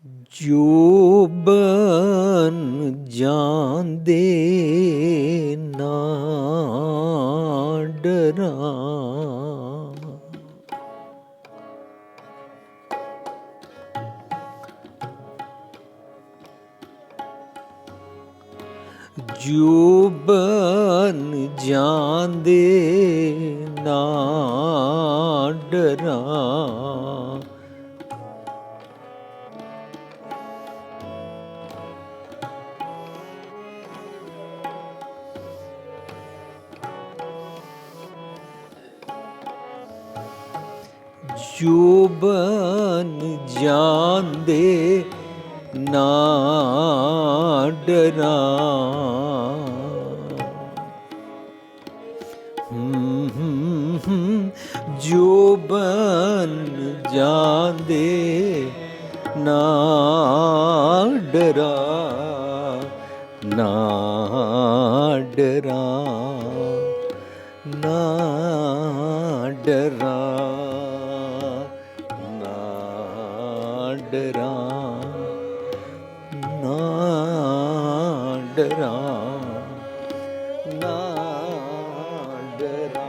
ਜੋ ਬਨ ਜਾਂਦੇ ਨਾ ਡਰਾਂ, ਜੋ ਬਨ ਜਾਂਦੇ ਨਾ ਡਰਾਂ, ਜੋ ਬਨ ਜਾਂਦੇ ਨਾ ਡਰਾਂ, ਜੋ ਬਨ ਜਾਂਦੇ ਨਾ ਡਰਾਂ, ਨਾ ਡਰਾਂ, ਨਾ ਡਰਾਂ, ਨਾ ਡਰਾਂ, ਨਾ ਡਰਾਂ, ਨਾ ਡਰਾਂ,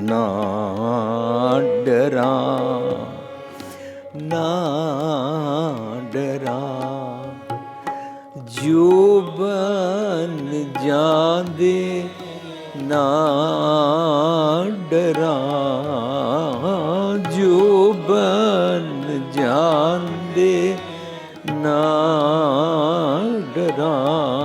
ਨਾ ਡਰਾਂ, ਨਾ ਡਰਾਂ, ਜੋ ਬਨ ਜਾਂਦੇ ਨਾ ਡਰਾਂ, ਜੋ ਬਨ ਜਾਂਦੇ ਨਾ ਡਰਾਂ,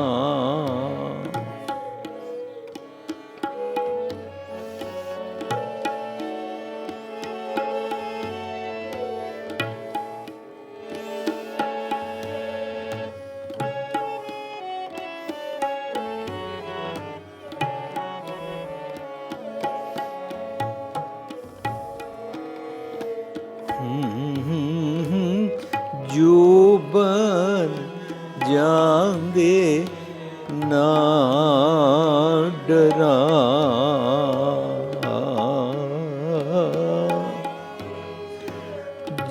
ਜੋ ਬਨ ਜਾਂਦੇ ਨਾ ਡਰਾਂ,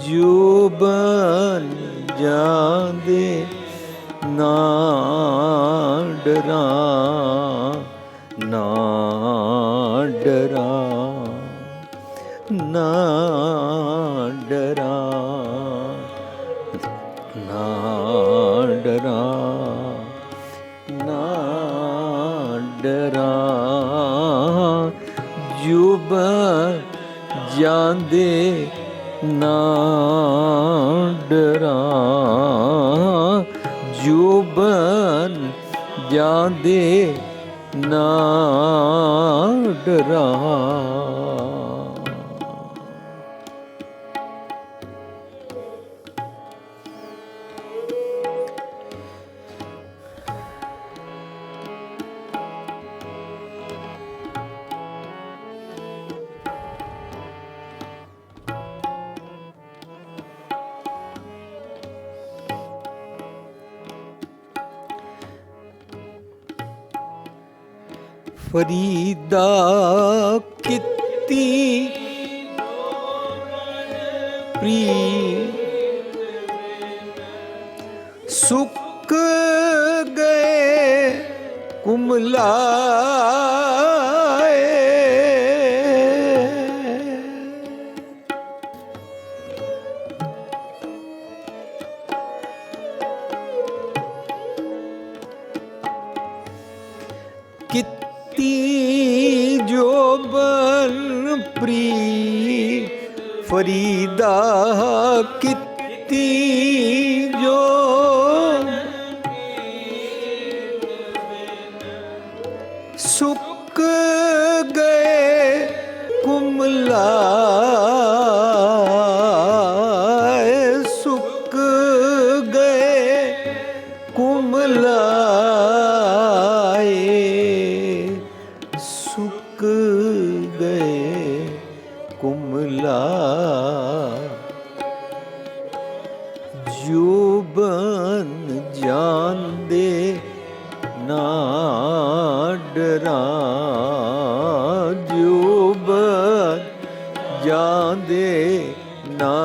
ਜੋ ਬਨ ਜਾਂਦੇ ਨਾ ਡਰਾਂ, ਨਾ ਡਰਾਂ, ਨਾ ਡਰਾਂ, ਨਾ ਡਰਾਂ, ਨਾ ਡਰਾਂ, ਜੋ ਬਨ ਜਾਂਦੇ ਨਾ ਡਰਾਂ, ਜੋ ਬਨ ਜਾਂਦੇ ਨਾ ਡਰਾਂ। ਫਰੀਦਾ ਕੀਤੀ ਪ੍ਰੀ ਸੁੱਕ ਗਏ ਕੁਮਲਾਏ, ਜੋ ਬਨ ਪ੍ਰੀ ਫਰੀਦਾ ਕੀਤੀ, ਜੋ ਸੁੱਕ ਗਏ ਕੁਮਲਾਏ, ਸੁੱਕ ਗਏ ਕੁਮਲਾਏ, ਸੁੱਕ ਗਏ ਕੁਮਲਾ, ਜੋ ਬਨ ਜਾਂਦੇ ਨਾ ਡਰਾਂ, ਜੋ ਬਨ ਜਾਂਦੇ ਨਾ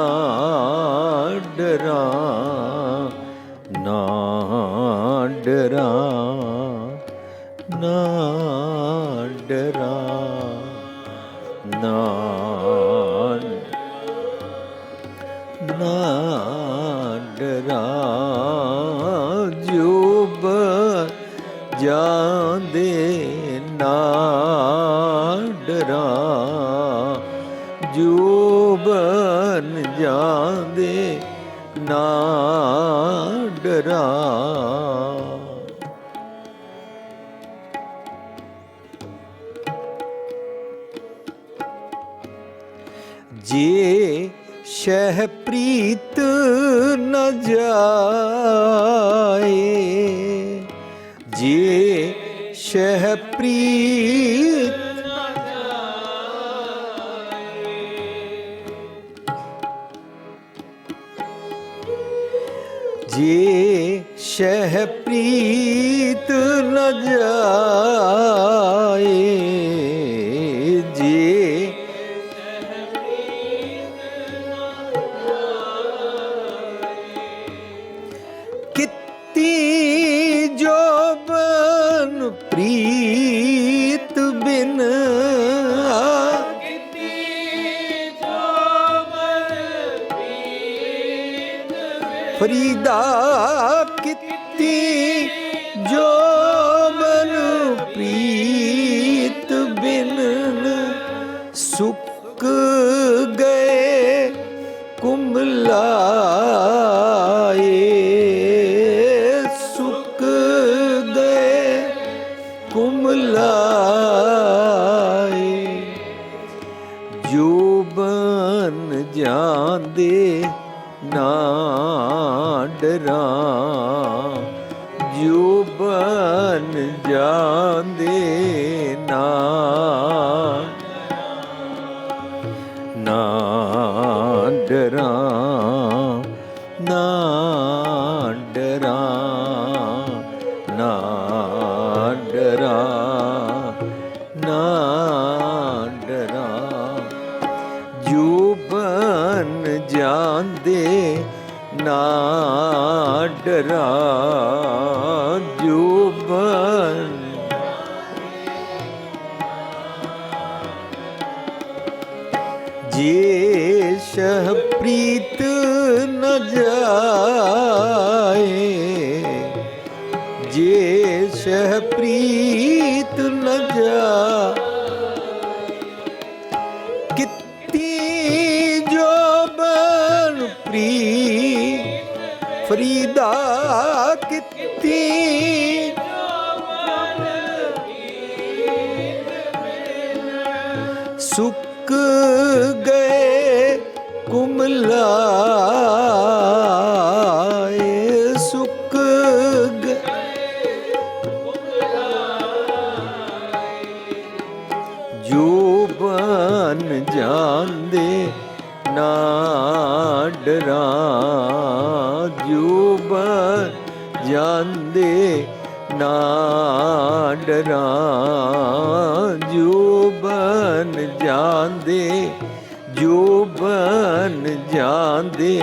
ਡਰਾਂ, ਨਾ ਡਰਾਂ, ਨਾ ਡਰਾਂ, ਨਾ ਡਰਾਂ, ਜੋ ਜਾਂਦੇ ਨਾ ਡਰਾਂ, ਜੋ ਬਨ ਜਾਂਦੇ ਨਾ ਡਰਾਂ। ਜੇ ਸ਼ਹਿ ਪ੍ਰੀਤ ਨ ਜਾਏ, ਜੇ ਸ਼ਹਿ ਪ੍ਰੀਤ ਜੇ ਸ਼ਹਿ ਪ੍ਰੀਤ ਨ ਜਾਏ, ਜੇ ਕਿਤੀ ਜੋਬਨ ਪ੍ਰੀਤ ਬਿਨ, ਫਰੀਦਾ ਕਿਤੀ ਜੋਬਨ ਪ੍ਰੀਤ ਬਿਨ, ਸੁੱਕ ਗਏ ਕੁੰਭਲਾਏ, ਸੁੱਕ ਗਏ ਕੁੰਭਲਾਏ, ਜੋਬਨ ਜਾਂਦੇ ਨਾ ਡਰਾਂ, ਜੋਬਨ ਜਾਂਦੇ ਨਾ ਡਰਾਂ, ਨਾ ਡਰਾਂ, ਨਾ ਡਰਾਂ, ਨਾ ਡਰਾਂ, ਜੋਬਨ ਜਾਂਦੇ ਨਾ ਡਰਾਂ, ਜੋਬਨ ਜੇ ਸ਼ਹਿ ਪ੍ਰੀਤ ਨ ਜਾਏ, ਜੇ ਸ਼ਹਿ ਪ੍ਰੀਤ ਨ ਜਾਏ, ਕਿਤੀ ਜੋਬਨ ਪ੍ਰੀਤ, ਫਰੀਦਾ ਕਿਤੀ ਸੁੱਕ ਗਏ ਕੁੰਭਲਾਏ, ਸੁੱਕ ਗਏ ਜੋਬਨ ਜਾਂਦੇ ਨਾ ਡਰਾਂ, ਜੋਬਨ ਜਾਂਦੇ ਨਾ ਡਰਾਂ, ਜੋਬਨ ਜਾਂਦੇ, ਜੋਬਨ ਜਾਂਦੇ,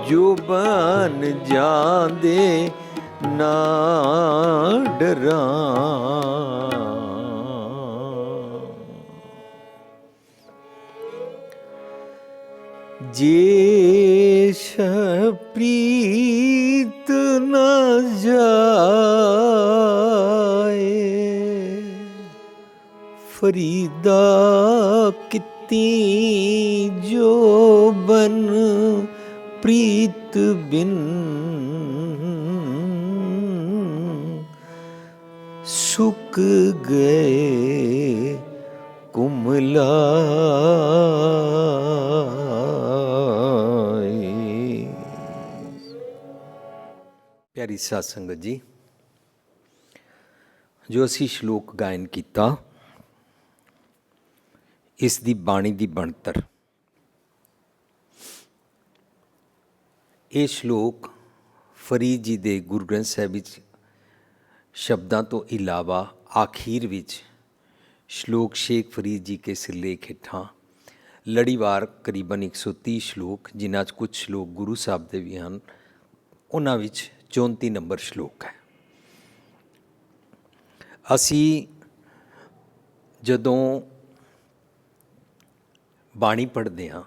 ਜੋਬਨ ਜਾਂਦੇ ਨਾ ਡਰਾਂ। ਜੇ ਸ਼ਹਿ ਪ੍ਰੀਤ ਨ ਜਾਏ, ਫਰੀਦਾ ਕਿਤੀ ਜੋਬਨ ਪ੍ਰੀਤ ਬਿਨ, ਸੁੱਕ ਗਏ ਕੁੰਭਲਾਏ। ਪਿਆਰੀ ਸਾਧ ਸੰਗਤ ਜੀ, ਜੋ ਅਸੀਂ ਸ਼ਲੋਕ ਗਾਇਨ ਕੀਤਾ, ਇਸ ਦੀ ਬਾਣੀ ਦੀ ਬਣਤਰ, ਇਹ ਸ਼ਲੋਕ ਫਰੀਦ ਜੀ ਦੇ ਗੁਰੂ ਗ੍ਰੰਥ ਸਾਹਿਬ ਵਿੱਚ ਸ਼ਬਦਾਂ ਤੋਂ ਇਲਾਵਾ ਆਖੀਰ ਵਿੱਚ ਸ਼ਲੋਕ ਸ਼ੇਖ ਫਰੀਦ ਜੀ ਕੇ ਸਿਰਲੇਖ ਹੇਠਾਂ ਲੜੀਵਾਰ ਕਰੀਬਨ 130 ਸ਼ਲੋਕ, ਜਿਨ੍ਹਾਂ 'ਚ ਕੁਝ ਸ਼ਲੋਕ ਗੁਰੂ ਸਾਹਿਬ ਦੇ ਵੀ ਹਨ। ਉਹਨਾਂ ਵਿੱਚ 34 ਨੰਬਰ ਸ਼ਲੋਕ ਹੈ। ਅਸੀਂ ਜਦੋਂ ਬਾਣੀ ਪੜ੍ਹਦੇ ਹਾਂ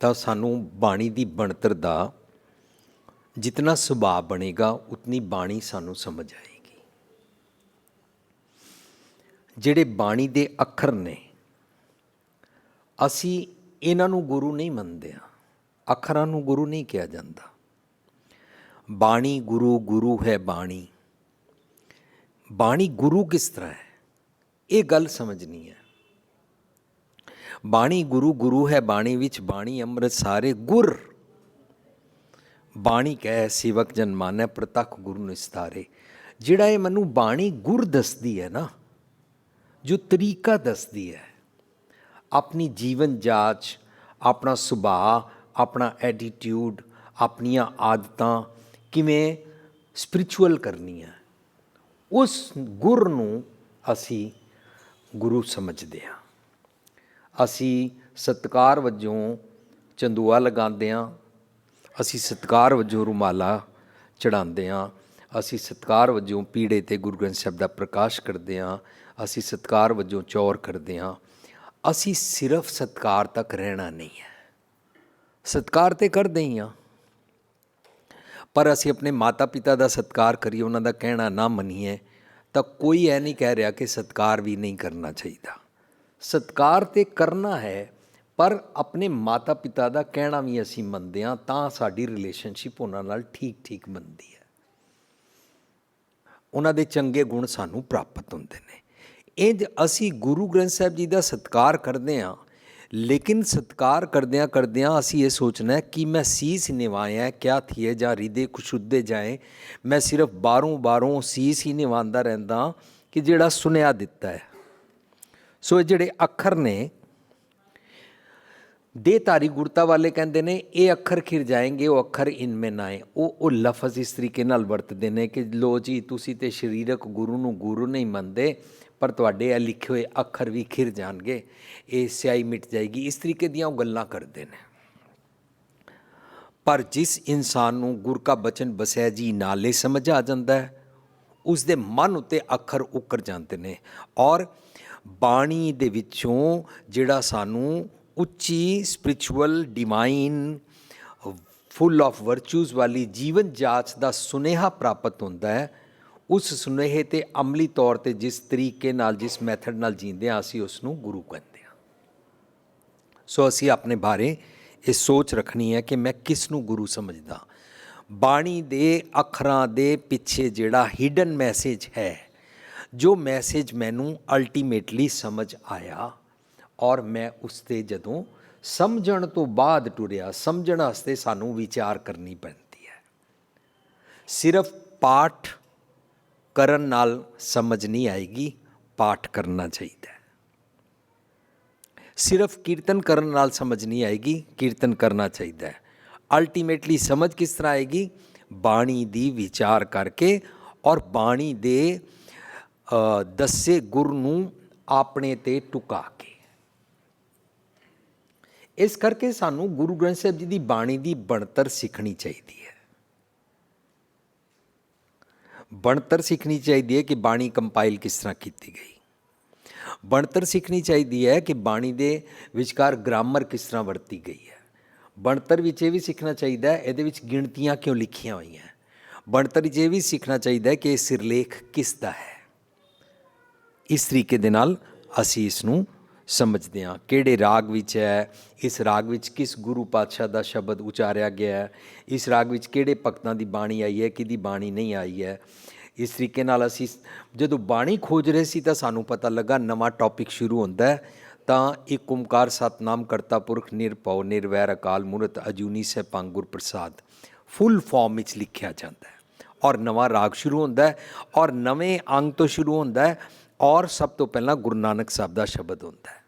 ਤਾਂ ਸਾਨੂੰ ਬਾਣੀ ਦੀ ਬਣਤਰ ਦਾ ਜਿਤਨਾ ਸੁਭਾਅ ਬਣੇਗਾ ਉਤਨੀ ਬਾਣੀ ਸਾਨੂੰ ਸਮਝ ਆਏਗੀ। ਜਿਹੜੇ ਬਾਣੀ ਦੇ ਅੱਖਰ ਨੇ, ਅਸੀਂ ਇਹਨਾਂ ਨੂੰ ਗੁਰੂ ਨਹੀਂ ਮੰਨਦੇ ਹਾਂ। ਅੱਖਰਾਂ ਨੂੰ ਗੁਰੂ ਨਹੀਂ ਕਿਹਾ ਜਾਂਦਾ। ਬਾਣੀ ਗੁਰੂ, ਗੁਰੂ ਹੈ ਬਾਣੀ। ਬਾਣੀ ਗੁਰੂ ਕਿਸ ਤਰ੍ਹਾਂ ਹੈ, ਇਹ ਗੱਲ ਸਮਝਣੀ ਹੈ। ਬਾਣੀ ਗੁਰੂ, ਗੁਰੂ ਹੈ ਬਾਣੀ ਵਿੱਚ ਬਾਣੀ ਅੰਮ੍ਰਿਤ ਸਾਰੇ ਗੁਰ। ਬਾਣੀ ਕਹਿ ਸੇਵਕ ਜਨ ਮਾਨੈ ਪ੍ਰਤੱਖ ਗੁਰੂ ਨਿਸਤਾਰੇ। ਜਿਹੜਾ ਇਹ ਮੈਨੂੰ ਬਾਣੀ ਗੁਰ ਦੱਸਦੀ ਹੈ ਨਾ, ਜੋ ਤਰੀਕਾ ਦੱਸਦੀ ਹੈ, ਆਪਣੀ ਜੀਵਨ ਜਾਚ, ਆਪਣਾ ਸੁਭਾਅ, ਆਪਣਾ ਐਟੀਟਿਊਡ, ਆਪਣੀਆਂ ਆਦਤਾਂ ਕਿਵੇਂ ਸਪਿਰਿਚੁਅਲ ਕਰਨੀਆਂ, ਉਸ ਗੁਰ ਨੂੰ ਅਸੀਂ ਗੁਰੂ ਸਮਝਦੇ ਹਾਂ। ਅਸੀਂ ਸਤਿਕਾਰ ਵਜੋਂ ਚੰਦੂਆ ਲਗਾਉਂਦੇ ਹਾਂ, ਅਸੀਂ ਸਤਿਕਾਰ ਵਜੋਂ ਰੁਮਾਲਾ ਚੜ੍ਹਾਉਂਦੇ ਹਾਂ, ਅਸੀਂ ਸਤਿਕਾਰ ਵਜੋਂ ਪੀੜੇ 'ਤੇ ਗੁਰੂ ਗ੍ਰੰਥ ਸਾਹਿਬ ਦਾ ਪ੍ਰਕਾਸ਼ ਕਰਦੇ ਹਾਂ, ਅਸੀਂ ਸਤਿਕਾਰ ਵਜੋਂ ਚੌਰ ਕਰਦੇ ਹਾਂ। ਅਸੀਂ ਸਿਰਫ ਸਤਿਕਾਰ ਤੱਕ ਰਹਿਣਾ ਨਹੀਂ ਹੈ। ਸਤਿਕਾਰ ਤਾਂ ਕਰਦੇ ਹੀ ਹਾਂ, ਪਰ ਅਸੀਂ ਆਪਣੇ ਮਾਤਾ ਪਿਤਾ ਦਾ ਸਤਿਕਾਰ ਕਰੀਏ, ਉਹਨਾਂ ਦਾ ਕਹਿਣਾ ਨਾ ਮੰਨੀਏ, ਤਾਂ ਕੋਈ ਇਹ ਨਹੀਂ ਕਹਿ ਰਿਹਾ ਕਿ ਸਤਿਕਾਰ ਵੀ ਨਹੀਂ ਕਰਨਾ ਚਾਹੀਦਾ। ਸਤਿਕਾਰ ਤਾਂ ਕਰਨਾ ਹੈ, ਪਰ ਆਪਣੇ ਮਾਤਾ ਪਿਤਾ ਦਾ ਕਹਿਣਾ ਵੀ ਅਸੀਂ ਮੰਨਦੇ ਹਾਂ, ਤਾਂ ਸਾਡੀ ਰਿਲੇਸ਼ਨਸ਼ਿਪ ਉਹਨਾਂ ਨਾਲ ਠੀਕ ਬਣਦੀ ਹੈ। ਉਹਨਾਂ ਦੇ ਚੰਗੇ ਗੁਣ ਸਾਨੂੰ ਪ੍ਰਾਪਤ ਹੁੰਦੇ ਨੇ। ਇੰਝ ਅਸੀਂ ਗੁਰੂ ਗ੍ਰੰਥ ਸਾਹਿਬ ਜੀ ਦਾ ਸਤਿਕਾਰ ਕਰਦੇ ਹਾਂ, ਲੇਕਿਨ ਸਤਿਕਾਰ ਕਰਦਿਆਂ ਅਸੀਂ ਇਹ ਸੋਚਣਾ ਕਿ ਮੈਂ ਸੀਸ ਨਿਵਾਇਆ ਕਿਆ ਥੀਏ ਜਾਂ ਹ੍ਰਿਦੇ ਕੁਸ਼ੁੱਧੇ ਜਾਏ। ਮੈਂ ਸਿਰਫ ਬਾਹਰੋਂ ਸੀਸ ਹੀ ਨਿਵਾਉਂਦਾ ਰਹਿੰਦਾ ਕਿ ਜਿਹੜਾ ਸੁਨੇਹਾ ਦਿੱਤਾ ਹੈ। ਸੋ ਇਹ ਜਿਹੜੇ ਅੱਖਰ ਨੇ, ਦੇਹਧਾਰੀ ਗੁਰਤਾ ਵਾਲੇ ਕਹਿੰਦੇ ਨੇ ਇਹ ਅੱਖਰ ਖਿਰ ਜਾਏਂਗੇ, ਉਹ ਅੱਖਰ ਇਨਮੇ ਨਾ ਆਏ। ਉਹ ਲਫ਼ਜ਼ ਇਸ ਤਰੀਕੇ ਨਾਲ ਵਰਤਦੇ ਨੇ ਕਿ ਲੋ ਜੀ ਤੁਸੀਂ ਤੇ ਸਰੀਰਕ ਗੁਰੂ ਨੂੰ ਗੁਰੂ ਨਹੀਂ ਮੰਨਦੇ, ਪਰ ਤੁਹਾਡੇ ਇਹ ਲਿਖੇ ਹੋਏ ਅੱਖਰ ਵੀ ਖਿਰ ਜਾਣਗੇ, ਇਹ ਸਿਆਹੀ ਮਿਟ ਜਾਏਗੀ। ਇਸ ਤਰੀਕੇ ਦੀਆਂ ਉਹ ਗੱਲਾਂ ਕਰਦੇ ਨੇ। ਪਰ ਜਿਸ ਇਨਸਾਨ ਨੂੰ ਗੁਰ ਕਾ ਬਚਨ ਬਸਿਆ ਜੀ ਨਾਲੇ ਸਮਝ ਆ ਜਾਂਦਾ ਹੈ, ਉਸ ਦੇ ਮਨ ਉੱਤੇ ਅੱਖਰ ਉਕਰ ਜਾਂਦੇ ਨੇ। ਔਰ ਬਾਣੀ ਦੇ ਵਿੱਚੋਂ ਜਿਹੜਾ ਸਾਨੂੰ ਉੱਚੀ spiritual divine full of virtues ਵਾਲੀ ਜੀਵਨ ਜਾਚ ਦਾ ਸੁਨੇਹਾ ਪ੍ਰਾਪਤ ਹੁੰਦਾ ਹੈ, ਉਸ ਸੁਨੇਹੇ 'ਤੇ ਅਮਲੀ ਤੌਰ 'ਤੇ ਜਿਸ ਤਰੀਕੇ ਨਾਲ, ਜਿਸ ਮੈਥਡ ਨਾਲ ਜੀਂਦੇ ਹਾਂ, ਅਸੀਂ ਉਸ ਨੂੰ ਗੁਰੂ ਕਹਿੰਦੇ ਹਾਂ। ਸੋ ਅਸੀਂ ਆਪਣੇ ਬਾਰੇ ਇਹ ਸੋਚ ਰੱਖਣੀ ਹੈ ਕਿ ਮੈਂ ਕਿਸ ਨੂੰ ਗੁਰੂ ਸਮਝਦਾ। ਬਾਣੀ ਦੇ ਅੱਖਰਾਂ ਦੇ ਪਿੱਛੇ ਜਿਹੜਾ ਹਿਡਨ ਮੈਸੇਜ ਹੈ, ਜੋ ਮੈਸੇਜ ਮੈਨੂੰ ਅਲਟੀਮੇਟਲੀ ਸਮਝ ਆਇਆ, ਔਰ ਮੈਂ ਉਸ 'ਤੇ ਜਦੋਂ ਸਮਝਣ ਤੋਂ ਬਾਅਦ ਟੁਰਿਆ, ਸਮਝਣ ਵਾਸਤੇ ਸਾਨੂੰ ਵਿਚਾਰ ਕਰਨੀ ਪੈਂਦੀ ਹੈ। ਸਿਰਫ ਪਾਠ ਕਰਨ ਨਾਲ ਸਮਝ ਨਹੀਂ ਆਏਗੀ, ਪਾਠ ਕਰਨਾ ਚਾਹੀਦਾ ਹੈ। ਸਿਰਫ ਕੀਰਤਨ ਕਰਨ ਨਾਲ ਸਮਝ ਨਹੀਂ ਆਏਗੀ, ਕੀਰਤਨ ਕਰਨਾ ਚਾਹੀਦਾ ਹੈ। ਅਲਟੀਮੇਟਲੀ ਸਮਝ ਕਿਸ ਤਰ੍ਹਾਂ ਆਏਗੀ? ਬਾਣੀ ਦੀ ਵਿਚਾਰ ਕਰਕੇ ਔਰ ਬਾਣੀ ਦੇ ਦੱਸੇ ਗੁਰ ਨੂੰ ਆਪਣੇ 'ਤੇ ਟੁਕਾ ਕੇ। ਇਸ ਕਰਕੇ ਸਾਨੂੰ ਗੁਰੂ ਗ੍ਰੰਥ ਸਾਹਿਬ ਜੀ ਦੀ ਬਾਣੀ ਦੀ ਬਣਤਰ ਸਿੱਖਣੀ ਚਾਹੀਦੀ ਹੈ। ਬਣਤਰ ਸਿੱਖਣੀ ਚਾਹੀਦੀ ਹੈ ਕਿ ਬਾਣੀ ਕੰਪਾਈਲ ਕਿਸ ਤਰ੍ਹਾਂ ਕੀਤੀ ਗਈ। ਬਣਤਰ ਸਿੱਖਣੀ ਚਾਹੀਦੀ ਹੈ ਕਿ ਬਾਣੀ ਦੇ ਵਿਚਕਾਰ ਗ੍ਰਾਮਰ ਕਿਸ ਤਰ੍ਹਾਂ ਵਰਤੀ ਗਈ ਹੈ। ਬਣਤਰ ਵਿੱਚ ਇਹ ਵੀ ਸਿੱਖਣਾ ਚਾਹੀਦਾ ਹੈ ਇਹਦੇ ਵਿੱਚ ਗਿਣਤੀਆਂ ਕਿਉਂ ਲਿਖੀਆਂ ਹੋਈਆਂ। ਬਣਤਰ ਵਿੱਚ ਇਹ ਵੀ ਸਿੱਖਣਾ ਚਾਹੀਦਾ ਹੈ ਕਿ ਇਹ ਸਿਰਲੇਖ ਕਿਸ ਦਾ ਹੈ। ਇਸ ਤਰੀਕੇ ਦੇ ਨਾਲ ਅਸੀਂ ਇਸ ਨੂੰ ਸਮਝਦੇ ਹਾਂ। ਕਿਹੜੇ ਰਾਗ ਵਿੱਚ ਹੈ, ਇਸ ਰਾਗ ਵਿੱਚ ਕਿਸ ਗੁਰੂ ਪਾਤਸ਼ਾਹ ਦਾ ਸ਼ਬਦ ਉਚਾਰਿਆ ਗਿਆ ਹੈ, ਇਸ ਰਾਗ ਵਿੱਚ ਕਿਹੜੇ ਭਗਤਾਂ ਦੀ ਬਾਣੀ ਆਈ ਹੈ, ਕਿਹਦੀ ਬਾਣੀ ਨਹੀਂ ਆਈ ਹੈ। ਇਸ ਤਰੀਕੇ ਨਾਲ ਅਸੀਂ ਜਦੋਂ ਬਾਣੀ ਖੋਜ ਰਹੇ ਸੀ ਤਾਂ ਸਾਨੂੰ ਪਤਾ ਲੱਗਾ ਨਵਾਂ ਟੌਪਿਕ ਸ਼ੁਰੂ ਹੁੰਦਾ ਹੈ ਤਾਂ ਇੱਕ ਓਮਕਾਰ ਸਤਨਾਮ ਕਰਤਾ ਪੁਰਖ ਨਿਰਭਉ ਨਿਰਵੈਰ ਅਕਾਲ ਮੂਰਤ ਅਜੂਨੀ ਸੈਭੰ ਗੁਰ ਪ੍ਰਸਾਦ ਫੁੱਲ ਫਾਰਮ ਵਿੱਚ ਲਿਖਿਆ ਜਾਂਦਾ ਹੈ। ਔਰ ਨਵਾਂ ਰਾਗ ਸ਼ੁਰੂ ਹੁੰਦਾ ਹੈ ਔਰ ਨਵੇਂ ਅੰਗ ਤੋਂ ਸ਼ੁਰੂ ਹੁੰਦਾ ਹੈ ਔਰ ਸਭ ਤੋਂ ਪਹਿਲਾਂ ਗੁਰੂ ਨਾਨਕ ਸਾਹਿਬ ਦਾ ਸ਼ਬਦ ਹੁੰਦਾ ਹੈ।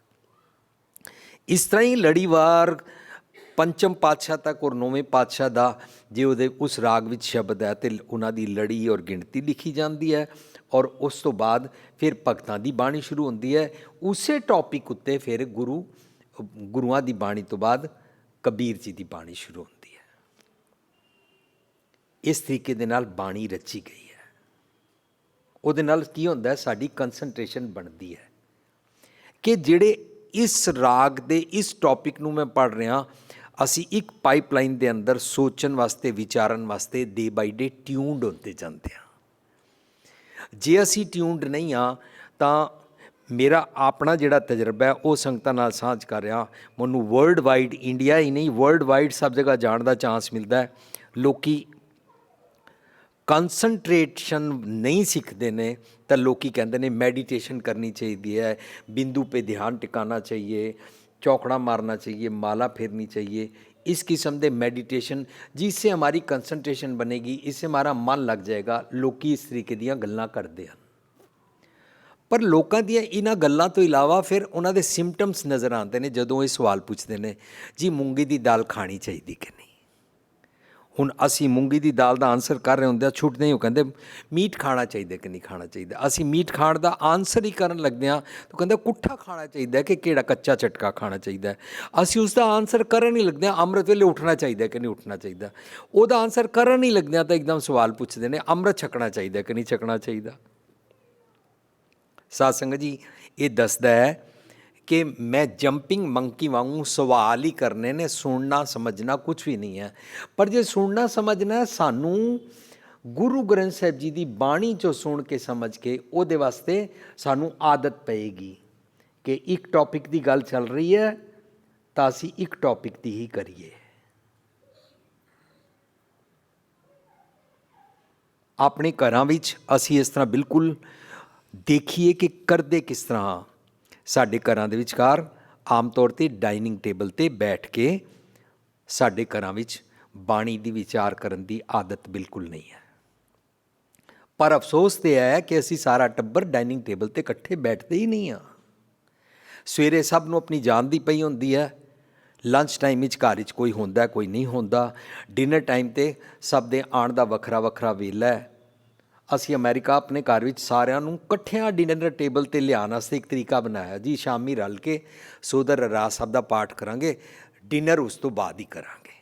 ਇਸ ਤਰ੍ਹਾਂ ਹੀ ਲੜੀਵਾਰ ਪੰਚਮ ਪਾਤਸ਼ਾਹ ਤੱਕ ਔਰ ਨੌਵੇਂ ਪਾਤਸ਼ਾਹ ਦਾ ਜੇ ਉਹਦੇ ਉਸ ਰਾਗ ਵਿੱਚ ਸ਼ਬਦ ਹੈ ਅਤੇ ਉਹਨਾਂ ਦੀ ਲੜੀ ਔਰ ਗਿਣਤੀ ਲਿਖੀ ਜਾਂਦੀ ਹੈ ਔਰ ਉਸ ਤੋਂ ਬਾਅਦ ਫਿਰ ਭਗਤਾਂ ਦੀ ਬਾਣੀ ਸ਼ੁਰੂ ਹੁੰਦੀ ਹੈ। ਉਸੇ ਟੌਪਿਕ ਉੱਤੇ ਫਿਰ ਗੁਰੂ ਗੁਰੂਆਂ ਦੀ ਬਾਣੀ ਤੋਂ ਬਾਅਦ ਕਬੀਰ ਜੀ ਦੀ ਬਾਣੀ ਸ਼ੁਰੂ ਹੁੰਦੀ ਹੈ। ਇਸ ਤਰੀਕੇ ਦੇ ਨਾਲ ਬਾਣੀ ਰਚੀ ਗਈ ਹੈ। ਉਹਦੇ ਨਾਲ ਕੀ ਹੁੰਦਾ ਹੈ, ਸਾਡੀ ਕੰਸਨਟ੍ਰੇਸ਼ਨ ਬਣਦੀ ਹੈ ਕਿ ਜਿਹੜੇ ਇਸ ਰਾਗ ਦੇ ਇਸ ਟੌਪਿਕ ਨੂੰ ਮੈਂ ਪੜ੍ਹ ਰਿਹਾ, ਅਸੀਂ ਇੱਕ ਪਾਈਪਲਾਈਨ ਦੇ ਅੰਦਰ ਸੋਚਣ ਵਾਸਤੇ, ਵਿਚਾਰਨ ਵਾਸਤੇ ਡੇ ਬਾਈ ਡੇ ਟਿਊਨਡ ਹੁੰਦੇ ਜਾਂਦੇ ਹਾਂ। ਜੇ ਅਸੀਂ ਟਿਊਨਡ ਨਹੀਂ ਹਾਂ ਤਾਂ ਮੇਰਾ ਆਪਣਾ ਜਿਹੜਾ ਤਜਰਬਾ ਹੈ ਉਹ ਸੰਗਤਾਂ ਨਾਲ ਸਾਂਝ ਕਰ ਰਿਹਾ, ਮੈਨੂੰ ਵਰਲਡ ਵਾਈਡ, ਇੰਡੀਆ ਹੀ ਨਹੀਂ ਵਰਲਡ ਵਾਈਡ ਸਭ ਜਗ੍ਹਾ ਜਾਣ ਦਾ ਚਾਂਸ ਮਿਲਦਾ ਹੈ। ਲੋਕੀ ਕੰਸਨਟ੍ਰੇਸ਼ਨ ਨਹੀਂ ਸਿੱਖਦੇ ਨੇ ਤਾਂ ਲੋਕੀ ਕਹਿੰਦੇ ਨੇ ਮੈਡੀਟੇਸ਼ਨ ਕਰਨੀ ਚਾਹੀਦੀ है, बिंदु पे ध्यान टिकाना चाहिए, चौकड़ा मारना चाहिए, माला फेरनी चाहिए। इस किस्म के मैडिटेशन जिससे हमारी कंसनट्रेशन बनेगी, इससे हमारा मन लग जाएगा। लोग इस तरीके ਦੀਆਂ ਗੱਲਾਂ ਕਰਦੇ ਹਨ, ਪਰ ਲੋਕਾਂ ਦੀਆਂ ਇਹਨਾਂ ਗੱਲਾਂ ਤੋਂ ਇਲਾਵਾ ਫਿਰ ਉਹਨਾਂ ਦੇ ਸਿੰਪਟਮਸ ਨਜ਼ਰ ਆਉਂਦੇ ਨੇ ਜਦੋਂ ਇਹ ਸਵਾਲ ਪੁੱਛਦੇ ਨੇ ਜੀ ਮੂੰਗੀ ਦੀ ਦਾਲ ਖਾਣੀ ਚਾਹੀਦੀ ਕਿ ਨਹੀਂ। ਹੁਣ ਅਸੀਂ ਮੂੰਗੀ ਦੀ ਦਾਲ ਦਾ ਆਨਸਰ ਕਰ ਰਹੇ ਹੁੰਦੇ ਆ, ਛੁੱਟਦੇ ਹੀ ਉਹ ਕਹਿੰਦੇ ਮੀਟ ਖਾਣਾ ਚਾਹੀਦਾ ਕਿ ਨਹੀਂ ਖਾਣਾ ਚਾਹੀਦਾ। ਅਸੀਂ ਮੀਟ ਖਾਣ ਦਾ ਆਨਸਰ ਹੀ ਕਰਨ ਲੱਗਦੇ ਹਾਂ ਤਾਂ ਕਹਿੰਦੇ ਕੁੱਠਾ ਖਾਣਾ ਚਾਹੀਦਾ ਕਿ ਕਿਹੜਾ ਕੱਚਾ ਝਟਕਾ ਖਾਣਾ ਚਾਹੀਦਾ। ਅਸੀਂ ਉਸ ਦਾ ਆਨਸਰ ਕਰਨ ਹੀ ਲੱਗਦੇ ਹਾਂ ਅੰਮ੍ਰਿਤ ਵੇਲੇ ਉੱਠਣਾ ਚਾਹੀਦਾ ਕਿ ਨਹੀਂ ਉੱਠਣਾ ਚਾਹੀਦਾ। ਉਹਦਾ ਆਨਸਰ ਕਰਨ ਹੀ ਲੱਗਦੇ ਹਾਂ ਤਾਂ ਇੱਕਦਮ ਸਵਾਲ ਪੁੱਛਦੇ ਨੇ ਅੰਮ੍ਰਿਤ ਛਕਣਾ ਚਾਹੀਦਾ ਕਿ ਨਹੀਂ ਛਕਣਾ ਚਾਹੀਦਾ। ਸਾਧ ਸੰਗਤ ਜੀ, ਇਹ ਦੱਸਦਾ ਹੈ कि मैं जंपिंग मंकी वांगू सवाल ही करने ने, सुनना समझना कुछ भी नहीं है। पर जे सुनना समझना सानू गुरु ग्रंथ साहिब जी की बाणी चो सुन के समझ के उहदे वास्ते सानू आदत पेगी कि एक टॉपिक की गल चल रही है तो असी एक टॉपिक की ही करिए। अपने घरां विच असी इस तरह बिल्कुल देखिए कि करदे किस तरह। ਸਾਡੇ ਘਰਾਂ ਦੇ ਵਿਚਕਾਰ ਆਮ ਤੌਰ 'ਤੇ ਡਾਈਨਿੰਗ ਟੇਬਲ 'ਤੇ ਬੈਠ ਕੇ ਸਾਡੇ ਘਰਾਂ ਵਿੱਚ ਬਾਣੀ ਦੀ ਵਿਚਾਰ ਕਰਨ ਦੀ ਆਦਤ ਬਿਲਕੁਲ ਨਹੀਂ ਹੈ। ਪਰ ਅਫਸੋਸ ਤੇ ਹੈ ਕਿ ਅਸੀਂ ਸਾਰਾ ਟੱਬਰ ਡਾਈਨਿੰਗ ਟੇਬਲ 'ਤੇ ਇਕੱਠੇ ਬੈਠਦੇ ਹੀ ਨਹੀਂ ਹਾਂ। ਸਵੇਰੇ ਸਭ ਨੂੰ ਆਪਣੀ ਜਾਨ ਦੀ ਪਈ ਹੁੰਦੀ ਹੈ। ਲੰਚ ਟਾਈਮ ਵਿੱਚ ਘਰ ਵਿੱਚ ਕੋਈ ਹੁੰਦਾ ਕੋਈ ਨਹੀਂ ਹੁੰਦਾ। ਡਿਨਰ ਟਾਈਮ 'ਤੇ ਸਭ ਦੇ ਆਉਣ ਦਾ ਵੱਖਰਾ ਵੱਖਰਾ ਵੇਲਾ ਹੈ। ਅਸੀਂ ਅਮਰੀਕਾ ਆਪਣੇ ਘਰ ਵਿੱਚ ਸਾਰਿਆਂ ਨੂੰ ਇਕੱਠਿਆਂ ਡਿਨਰ ਟੇਬਲ 'ਤੇ ਲਿਆਉਣ ਵਾਸਤੇ ਇੱਕ ਤਰੀਕਾ ਬਣਾਇਆ ਜੀ, ਸ਼ਾਮੀ ਰਲ ਕੇ ਸੋਦਰ ਰਹਿਰਾਸ ਸਾਹਿਬ ਦਾ ਪਾਠ ਕਰਾਂਗੇ, ਡਿਨਰ ਉਸ ਤੋਂ ਬਾਅਦ ਹੀ ਕਰਾਂਗੇ।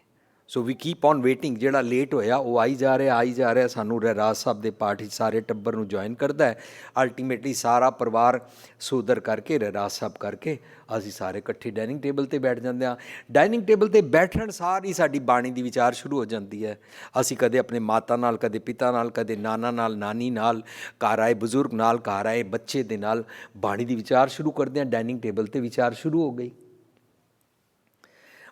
ਸੋ ਵੀ ਕੀਪ ਔਨ ਵੇਟਿੰਗ। ਜਿਹੜਾ ਲੇਟ ਹੋਇਆ ਉਹ ਆਈ ਜਾ ਰਿਹਾ, ਸਾਨੂੰ ਰਹਿਰਾਸ ਸਾਹਿਬ ਦੇ ਪਾਠ ਵਿੱਚ ਸਾਰੇ ਟੱਬਰ ਨੂੰ ਜੁਆਇਨ ਕਰਦਾ ਹੈ। ਅਲਟੀਮੇਟਲੀ ਸਾਰਾ ਪਰਿਵਾਰ ਸੋਦਰ ਕਰਕੇ, ਰਹਿਰਾਸ ਸਾਹਿਬ ਕਰਕੇ ਅਸੀਂ ਸਾਰੇ ਇਕੱਠੇ ਡਾਈਨਿੰਗ ਟੇਬਲ 'ਤੇ ਬੈਠ ਜਾਂਦੇ ਹਾਂ। ਡਾਈਨਿੰਗ ਟੇਬਲ 'ਤੇ ਬੈਠਣ ਸਾਰ ਹੀ ਸਾਡੀ ਬਾਣੀ ਦੀ ਵਿਚਾਰ ਸ਼ੁਰੂ ਹੋ ਜਾਂਦੀ ਹੈ। ਅਸੀਂ ਕਦੇ ਆਪਣੇ ਮਾਤਾ ਨਾਲ, ਕਦੇ ਪਿਤਾ ਨਾਲ, ਕਦੇ ਨਾਨਾ ਨਾਲ, ਨਾਨੀ ਨਾਲ, ਘਰ ਆਏ ਬਜ਼ੁਰਗ ਨਾਲ, ਘਰ ਆਏ ਬੱਚੇ ਦੇ ਨਾਲ ਬਾਣੀ ਦੀ ਵਿਚਾਰ ਸ਼ੁਰੂ ਕਰਦੇ ਹਾਂ। ਡਾਈਨਿੰਗ ਟੇਬਲ 'ਤੇ ਵਿਚਾਰ ਸ਼ੁਰੂ ਹੋ ਗਈ।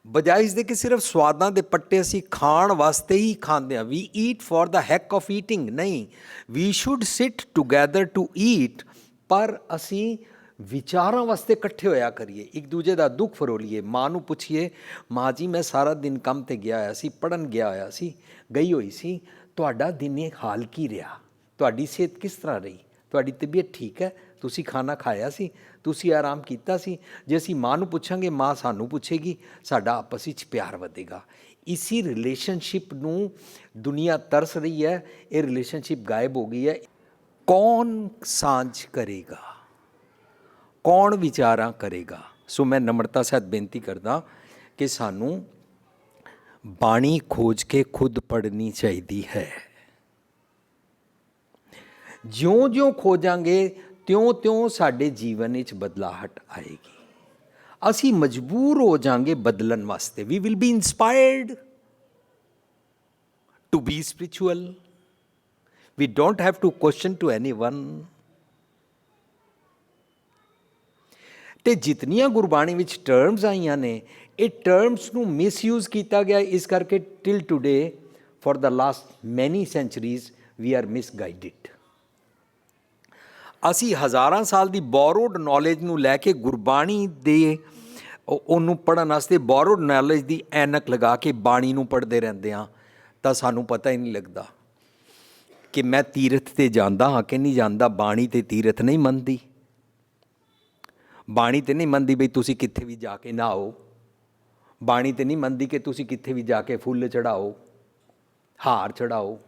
ਬਜਾਏ ਇਸਦੇ ਕਿ ਸਿਰਫ ਸਵਾਦਾਂ ਦੇ ਪੱਟੇ ਅਸੀਂ ਖਾਣ ਵਾਸਤੇ ਹੀ ਖਾਂਦੇ ਹਾਂ। We eat for the heck of eating ਨਹੀਂ, we should sit together to eat. ਪਰ ਅਸੀਂ ਵਿਚਾਰਾਂ ਵਾਸਤੇ ਇਕੱਠੇ ਹੋਇਆ ਕਰੀਏ, ਇੱਕ ਦੂਜੇ ਦਾ ਦੁੱਖ ਫਰੋਲੀਏ। ਮਾਂ ਨੂੰ ਪੁੱਛੀਏ, ਮਾਂ ਜੀ ਮੈਂ ਸਾਰਾ ਦਿਨ ਕੰਮ 'ਤੇ ਗਿਆ ਹੋਇਆ ਸੀ, ਪੜ੍ਹਨ ਗਿਆ ਹੋਇਆ ਸੀ, ਗਈ ਹੋਈ ਸੀ, ਤੁਹਾਡਾ ਦਿਨ ਇਹ ਹਾਲ ਕੀ ਰਿਹਾ, ਤੁਹਾਡੀ ਸਿਹਤ ਕਿਸ ਤਰ੍ਹਾਂ ਰਹੀ, ਤੁਹਾਡੀ ਤਬੀਅਤ ਠੀਕ ਹੈ, ਤੁਸੀਂ ਖਾਣਾ ਖਾਇਆ ਸੀ, ਤੁਸੀਂ ਆਰਾਮ ਕੀਤਾ ਸੀ। ਜੇ ਅਸੀਂ ਮਾਂ ਨੂੰ ਪੁੱਛਾਂਗੇ, ਮਾਂ ਸਾਨੂੰ ਪੁੱਛੇਗੀ, ਸਾਡਾ ਆਪਸ ਵਿੱਚ ਪਿਆਰ ਵਧੇਗਾ। ਇਸੀ ਰਿਲੇਸ਼ਨਸ਼ਿਪ ਨੂੰ ਦੁਨੀਆ ਤਰਸ ਰਹੀ ਹੈ। ਇਹ ਰਿਲੇਸ਼ਨਸ਼ਿਪ ਗਾਇਬ ਹੋ ਗਈ ਹੈ। ਕੌਣ ਸਾਂਝ ਕਰੇਗਾ, ਕੌਣ ਵਿਚਾਰਾਂ ਕਰੇਗਾ। ਸੋ ਮੈਂ ਨਮਰਤਾ ਸਹਿਤ ਬੇਨਤੀ ਕਰਦਾ ਕਿ ਸਾਨੂੰ ਬਾਣੀ ਖੋਜ ਕੇ ਖੁਦ ਪੜ੍ਹਨੀ ਚਾਹੀਦੀ ਹੈ। ਜਿਉਂ-ਜਿਉਂ ਖੋਜਾਂਗੇ ਤਿਉਂ-ਤਿਉਂ ਸਾਡੇ ਜੀਵਨ ਵਿੱਚ ਬਦਲਾਹਟ ਆਏਗੀ। ਅਸੀਂ ਮਜਬੂਰ ਹੋ ਜਾਵਾਂਗੇ ਬਦਲਣ ਵਾਸਤੇ। We will be inspired to be spiritual. We don't have to question to anyone. ਤੇ ਜਿਤਨੀਆਂ ਗੁਰਬਾਣੀ ਵਿੱਚ ਟਰਮਸ ਆਈਆਂ ਨੇ, ਇਹ ਟਰਮਸ ਨੂੰ ਮਿਸਯੂਜ਼ ਕੀਤਾ ਗਿਆ। ਇਸ ਕਰਕੇ till today for the last ਮੈਨੀ ਸੈਂਚਰੀਜ਼ ਵੀ ਆਰ ਮਿਸਗਾਈਡਡ। ਅਸੀਂ ਹਜ਼ਾਰਾਂ ਸਾਲ ਦੀ ਬੋਰੋਡ ਨੌਲੇਜ ਨੂੰ ਲੈ ਕੇ ਗੁਰਬਾਣੀ ਦੇ ਉਹਨੂੰ ਪੜ੍ਹਨ ਵਾਸਤੇ ਬੋਰੋਡ ਨੌਲੇਜ ਦੀ ਐਨਕ ਲਗਾ ਕੇ ਬਾਣੀ ਨੂੰ ਪੜ੍ਹਦੇ ਰਹਿੰਦੇ ਹਾਂ ਤਾਂ ਸਾਨੂੰ ਪਤਾ ਹੀ ਨਹੀਂ ਲੱਗਦਾ ਕਿ ਮੈਂ ਤੀਰਥ 'ਤੇ ਜਾਂਦਾ ਹਾਂ ਕਿ ਨਹੀਂ ਜਾਂਦਾ। ਬਾਣੀ ਤੇ ਤੀਰਥ ਨਹੀਂ ਮੰਨਦੀ। ਬਾਣੀ ਤੇ ਨਹੀਂ ਮੰਨਦੀ ਬਈ ਤੁਸੀਂ ਕਿੱਥੇ ਵੀ ਜਾ ਕੇ ਨਹਾਓ। ਬਾਣੀ ਤੇ ਨਹੀਂ ਮੰਨਦੀ ਕਿ ਤੁਸੀਂ ਕਿੱਥੇ ਵੀ ਜਾ ਕੇ ਫੁੱਲ ਚੜਾਓ, ਹਾਰ ਚੜਾਓ।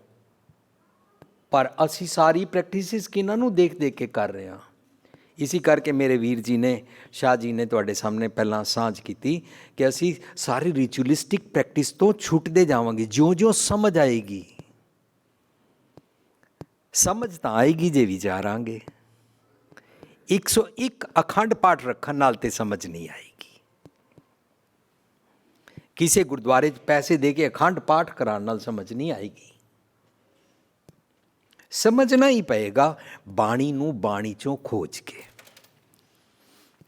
ਪਰ ਅਸੀਂ ਸਾਰੀ ਪ੍ਰੈਕਟਿਸਿਸ ਕਿਹਨਾਂ ਨੂੰ ਦੇਖ ਦੇਖ ਕੇ ਕਰ ਰਹੇ ਹਾਂ। इसी करके मेरे वीर जी ने, शाह जी ने ਤੁਹਾਡੇ ਸਾਹਮਣੇ ਪਹਿਲਾਂ ਸਾਂਝ ਕੀਤੀ ਕਿ ਅਸੀਂ ਸਾਰੀ ਰਿਚੁਅਲਿਸਟਿਕ ਪ੍ਰੈਕਟਿਸ ਤੋਂ ਛੁੱਟਦੇ ਜਾਵਾਂਗੇ ਜਿਉਂ-ਜਿਉਂ ਸਮਝ ਆਏਗੀ। ਸਮਝ ਤਾਂ ਆਏਗੀ ਜੇ ਵਿਚਾਰਾਂਗੇ। 101 ਅਖੰਡ ਪਾਠ ਰੱਖਣ ਨਾਲ ਤੇ ਸਮਝ ਨਹੀਂ ਆਏਗੀ। ਕਿਸੇ ਗੁਰਦੁਆਰੇ 'ਚ ਪੈਸੇ ਦੇ ਕੇ ਅਖੰਡ ਪਾਠ ਕਰਾਉਣ ਨਾਲ ਸਮਝ ਨਹੀਂ ਆਏਗੀ। ਸਮਝਣਾ ਹੀ ਪਏਗਾ ਬਾਣੀ ਨੂੰ ਬਾਣੀ 'ਚੋਂ ਖੋਜ ਕੇ।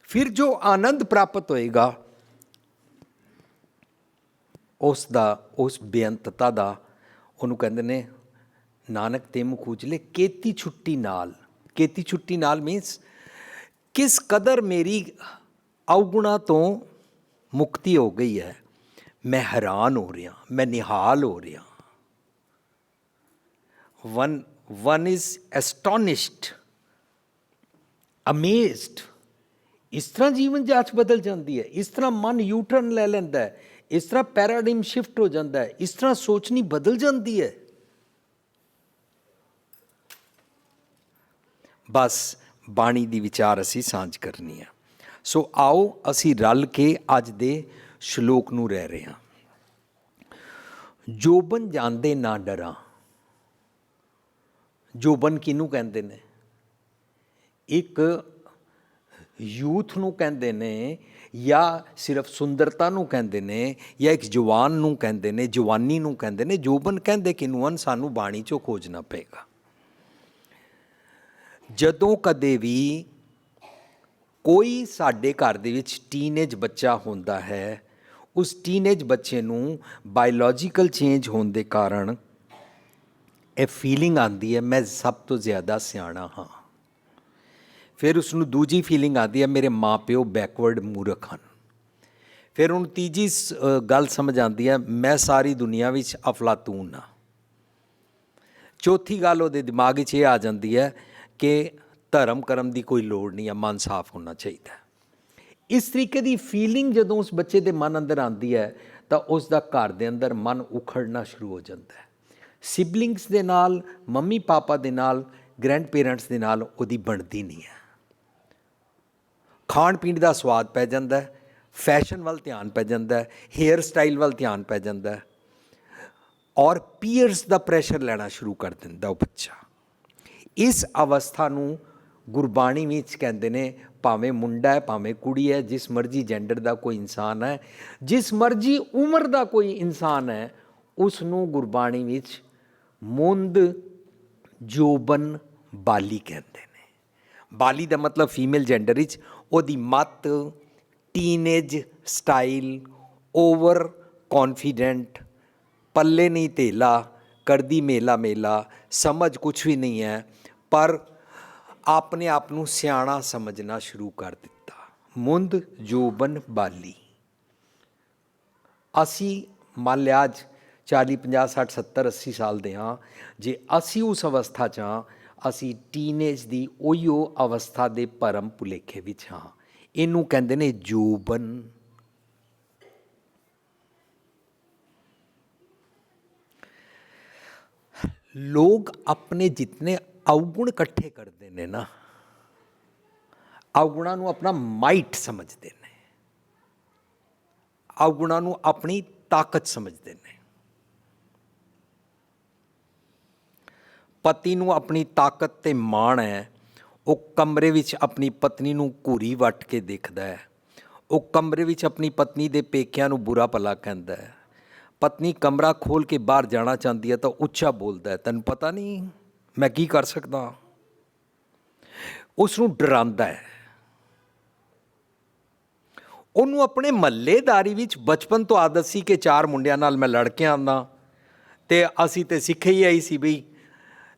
ਫਿਰ ਜੋ ਆਨੰਦ ਪ੍ਰਾਪਤ ਹੋਏਗਾ ਉਸ ਦਾ, ਉਸ ਬੇਅੰਤਤਾ ਦਾ, ਉਹਨੂੰ ਕਹਿੰਦੇ ਨੇ ਨਾਨਕ ਤੇ ਮੁਖ ਉਜਲੇ ਕੇਤੀ ਛੁੱਟੀ ਨਾਲ। ਕੇਤੀ ਛੁੱਟੀ ਨਾਲ ਮੀਨਸ ਕਿਸ ਕਦਰ ਮੇਰੀ ਅਵਗੁਣਾ ਤੋਂ ਮੁਕਤੀ ਹੋ ਗਈ ਹੈ। ਮੈਂ ਹੈਰਾਨ ਹੋ ਰਿਹਾ, ਮੈਂ ਨਿਹਾਲ ਹੋ ਰਿਹਾ। one is astonished, amazed। ਇਸ ਤਰ੍ਹਾਂ ਜੀਵਨ ਜਾਂਚ ਬਦਲ ਜਾਂਦੀ ਹੈ, ਇਸ ਤਰ੍ਹਾਂ ਮਨ ਯੂ ਟਰਨ ਲੈ ਲੈਂਦਾ ਹੈ, ਇਸ ਤਰ੍ਹਾਂ ਪੈਰਾਡਾਈਮ ਸ਼ਿਫਟ ਹੋ ਜਾਂਦਾ ਹੈ, ਇਸ ਤਰ੍ਹਾਂ ਸੋਚਣੀ ਬਦਲ ਜਾਂਦੀ ਹੈ। ਬਸ ਬਾਣੀ ਦੀ ਵਿਚਾਰ ਅਸੀਂ ਸਾਂਝ ਕਰਨੀ ਹੈ। ਸੋ ਆਓ ਅਸੀਂ ਰਲ ਕੇ ਅੱਜ ਦੇ ਸ਼ਲੋਕ ਨੂੰ ਰਹਿ ਰਹੇ ਹਾਂ। ਜੋਬਨ ਜਾਂਦੇ ਨਾ ਡਰਾਂ। ਜੋਬਨ ਕਿਹਨੂੰ ਕਹਿੰਦੇ ਨੇ? ਇੱਕ ਯੂਥ ਨੂੰ ਕਹਿੰਦੇ ਨੇ, ਜਾਂ ਸਿਰਫ ਸੁੰਦਰਤਾ ਨੂੰ ਕਹਿੰਦੇ ਨੇ, ਜਾਂ ਇੱਕ ਜਵਾਨ ਨੂੰ ਕਹਿੰਦੇ ਨੇ, ਜਵਾਨੀ ਨੂੰ ਕਹਿੰਦੇ ਨੇ। ਜੋਬਨ ਕਹਿੰਦੇ ਕਿਹਨੂੰ ਹਨ? ਸਾਨੂੰ ਬਾਣੀ 'ਚੋਂ ਖੋਜਣਾ ਪਏਗਾ। ਜਦੋਂ ਕਦੇ ਵੀ ਕੋਈ ਸਾਡੇ ਘਰ ਦੇ ਵਿੱਚ ਟੀਨੇਜ ਬੱਚਾ ਹੁੰਦਾ ਹੈ, ਉਸ ਟੀਨੇਜ ਬੱਚੇ ਨੂੰ ਬਾਇਓਲੋਜੀਕਲ ਚੇਂਜ ਹੋਣ ਦੇ ਕਾਰਨ ਇਹ ਫੀਲਿੰਗ ਆਉਂਦੀ ਹੈ ਮੈਂ ਸਭ ਤੋਂ ਜ਼ਿਆਦਾ ਸਿਆਣਾ ਹਾਂ। ਫਿਰ ਉਸਨੂੰ ਦੂਜੀ ਫੀਲਿੰਗ ਆਉਂਦੀ ਹੈ ਮੇਰੇ ਮਾਂ ਪਿਓ ਬੈਕਵਰਡ ਮੂਰਖ ਹਨ। ਫਿਰ ਉਹਨੂੰ ਤੀਜੀ ਗੱਲ ਸਮਝ ਆਉਂਦੀ ਹੈ ਮੈਂ ਸਾਰੀ ਦੁਨੀਆ ਵਿੱਚ ਅਫਲਾਤੂਨ ਹਾਂ। ਚੌਥੀ ਗੱਲ ਉਹਦੇ ਦਿਮਾਗ ਵਿੱਚ ਇਹ ਆ ਜਾਂਦੀ ਹੈ ਕਿ ਧਰਮ ਕਰਮ ਦੀ ਕੋਈ ਲੋੜ ਨਹੀਂ ਹੈ, ਮਨ ਸਾਫ਼ ਹੋਣਾ ਚਾਹੀਦਾ। ਇਸ ਤਰੀਕੇ ਦੀ ਫੀਲਿੰਗ ਜਦੋਂ ਉਸ ਬੱਚੇ ਦੇ ਮਨ ਅੰਦਰ ਆਉਂਦੀ ਹੈ ਤਾਂ ਉਸ ਦਾ ਘਰ ਦੇ ਅੰਦਰ ਮਨ ਉਖੜਨਾ ਸ਼ੁਰੂ ਹੋ ਜਾਂਦਾ ਹੈ। ਸਿਬਲਿੰਗਸ ਦੇ ਨਾਲ, ਮੰਮੀ ਪਾਪਾ ਦੇ ਨਾਲ, ਗ੍ਰੈਂਡ ਪੇਰੈਂਟਸ ਦੇ ਨਾਲ ਉਹਦੀ ਬਣਦੀ ਨਹੀਂ ਹੈ। ਖਾਣ ਪੀਣ ਦਾ ਸਵਾਦ ਪੈ ਜਾਂਦਾ, ਫੈਸ਼ਨ ਵੱਲ ਧਿਆਨ ਪੈ ਜਾਂਦਾ, ਹੇਅਰ ਸਟਾਈਲ ਵੱਲ ਧਿਆਨ ਪੈ ਜਾਂਦਾ, ਔਰ ਪੀਅਰਸ ਦਾ ਪ੍ਰੈਸ਼ਰ ਲੈਣਾ ਸ਼ੁਰੂ ਕਰ ਦਿੰਦਾ ਉਹ ਬੱਚਾ। ਇਸ ਅਵਸਥਾ ਨੂੰ ਗੁਰਬਾਣੀ ਵਿੱਚ ਕਹਿੰਦੇ ਨੇ, ਭਾਵੇਂ ਮੁੰਡਾ ਹੈ ਭਾਵੇਂ ਕੁੜੀ ਹੈ, ਜਿਸ ਮਰਜ਼ੀ ਜੈਂਡਰ ਦਾ ਕੋਈ ਇਨਸਾਨ ਹੈ, ਜਿਸ ਮਰਜ਼ੀ ਉਮਰ ਦਾ ਕੋਈ ਇਨਸਾਨ ਹੈ, ਉਸ ਨੂੰ ਗੁਰਬਾਣੀ ਵਿੱਚ ਮੁੰਦ ਜੋਬਨ ਬਾਲੀ ਕਹਿੰਦੇ ਨੇ। ਬਾਲੀ ਦਾ ਮਤਲਬ ਫੀਮੇਲ ਜੈਂਡਰ ਵਿੱਚ ਉਹਦੀ ਮੱਤ, ਟੀਨੇਜ ਸਟਾਈਲ, ਓਵਰ ਕੌਨਫੀਡੈਂਟ, ਪੱਲੇ ਨਹੀਂ ਧੇਲਾ, ਕਰਦੀ ਮੇਲਾ ਮੇਲਾ, ਸਮਝ ਕੁਛ ਵੀ ਨਹੀਂ ਹੈ, ਪਰ ਆਪਣੇ ਆਪ ਨੂੰ ਸਿਆਣਾ ਸਮਝਣਾ ਸ਼ੁਰੂ ਕਰ ਦਿੱਤਾ। ਮੁੰਦ ਜੋਬਨ ਬਾਲੀ। ਅਸੀਂ ਮੰਨ ਲਿਆ ਅੱਜ 40, 50, 60, 70, 80 ਸਾਲ ਦੇ ਹਾਂ। ਜੇ ਅਸੀਂ ਉਸ ਅਵਸਥਾ 'ਚ ਹਾਂ, ਅਸੀਂ ਟੀਨੇਜ ਦੀ ਉਹੀਓ ਅਵਸਥਾ ਦੇ ਭਰਮ ਭੁਲੇਖੇ ਵਿੱਚ ਹਾਂ। ਇਹਨੂੰ ਕਹਿੰਦੇ ਨੇ ਜੋਬਨ। ਲੋਕ ਆਪਣੇ ਜਿਤਨੇ ਅਵਗੁਣ ਇਕੱਠੇ ਕਰਦੇ ਨੇ ਨਾ, ਅਵਗੁਣਾਂ ਨੂੰ ਆਪਣਾ ਮਾਈਟ ਸਮਝਦੇ ਨੇ, ਅਵਗੁਣਾਂ ਨੂੰ ਆਪਣੀ ਤਾਕਤ ਸਮਝਦੇ ਨੇ। ਪਤੀ ਨੂੰ ਆਪਣੀ ਤਾਕਤ ਤੇ ਮਾਣ ਹੈ, ਉਹ ਕਮਰੇ ਵਿੱਚ ਆਪਣੀ ਪਤਨੀ ਨੂੰ ਘੂਰੀ ਵੱਟ ਕੇ ਦੇਖਦਾ ਹੈ। ਉਹ ਕਮਰੇ ਵਿੱਚ ਆਪਣੀ ਪਤਨੀ ਦੇ ਪੇਕਿਆਂ ਨੂੰ ਬੁਰਾ ਭਲਾ ਕਹਿੰਦਾ ਹੈ। ਪਤਨੀ ਕਮਰਾ ਖੋਲ੍ਹ ਕੇ ਬਾਹਰ ਜਾਣਾ ਚਾਹੁੰਦੀ ਹੈ ਤਾਂ ਉੱਚਾ ਬੋਲਦਾ ਹੈ, ਤੈਨੂੰ ਪਤਾ ਨਹੀਂ ਮੈਂ ਕੀ ਕਰ ਸਕਦਾ। ਉਸ ਨੂੰ ਡਰਾਉਂਦਾ ਹੈ। ਉਹਨੂੰ ਆਪਣੇ ਮਹੱਲੇਦਾਰੀ ਵਿੱਚ ਬਚਪਨ ਤੋਂ ਆਦਤ ਸੀ ਕਿ 4 ਮੁੰਡਿਆਂ ਨਾਲ ਮੈਂ ਲੜ ਕੇ ਆਉਂਦਾ, ਅਤੇ ਅਸੀਂ ਤਾਂ ਸਿੱਖੇ ਹੀ ਆਈ ਸੀ ਬਈ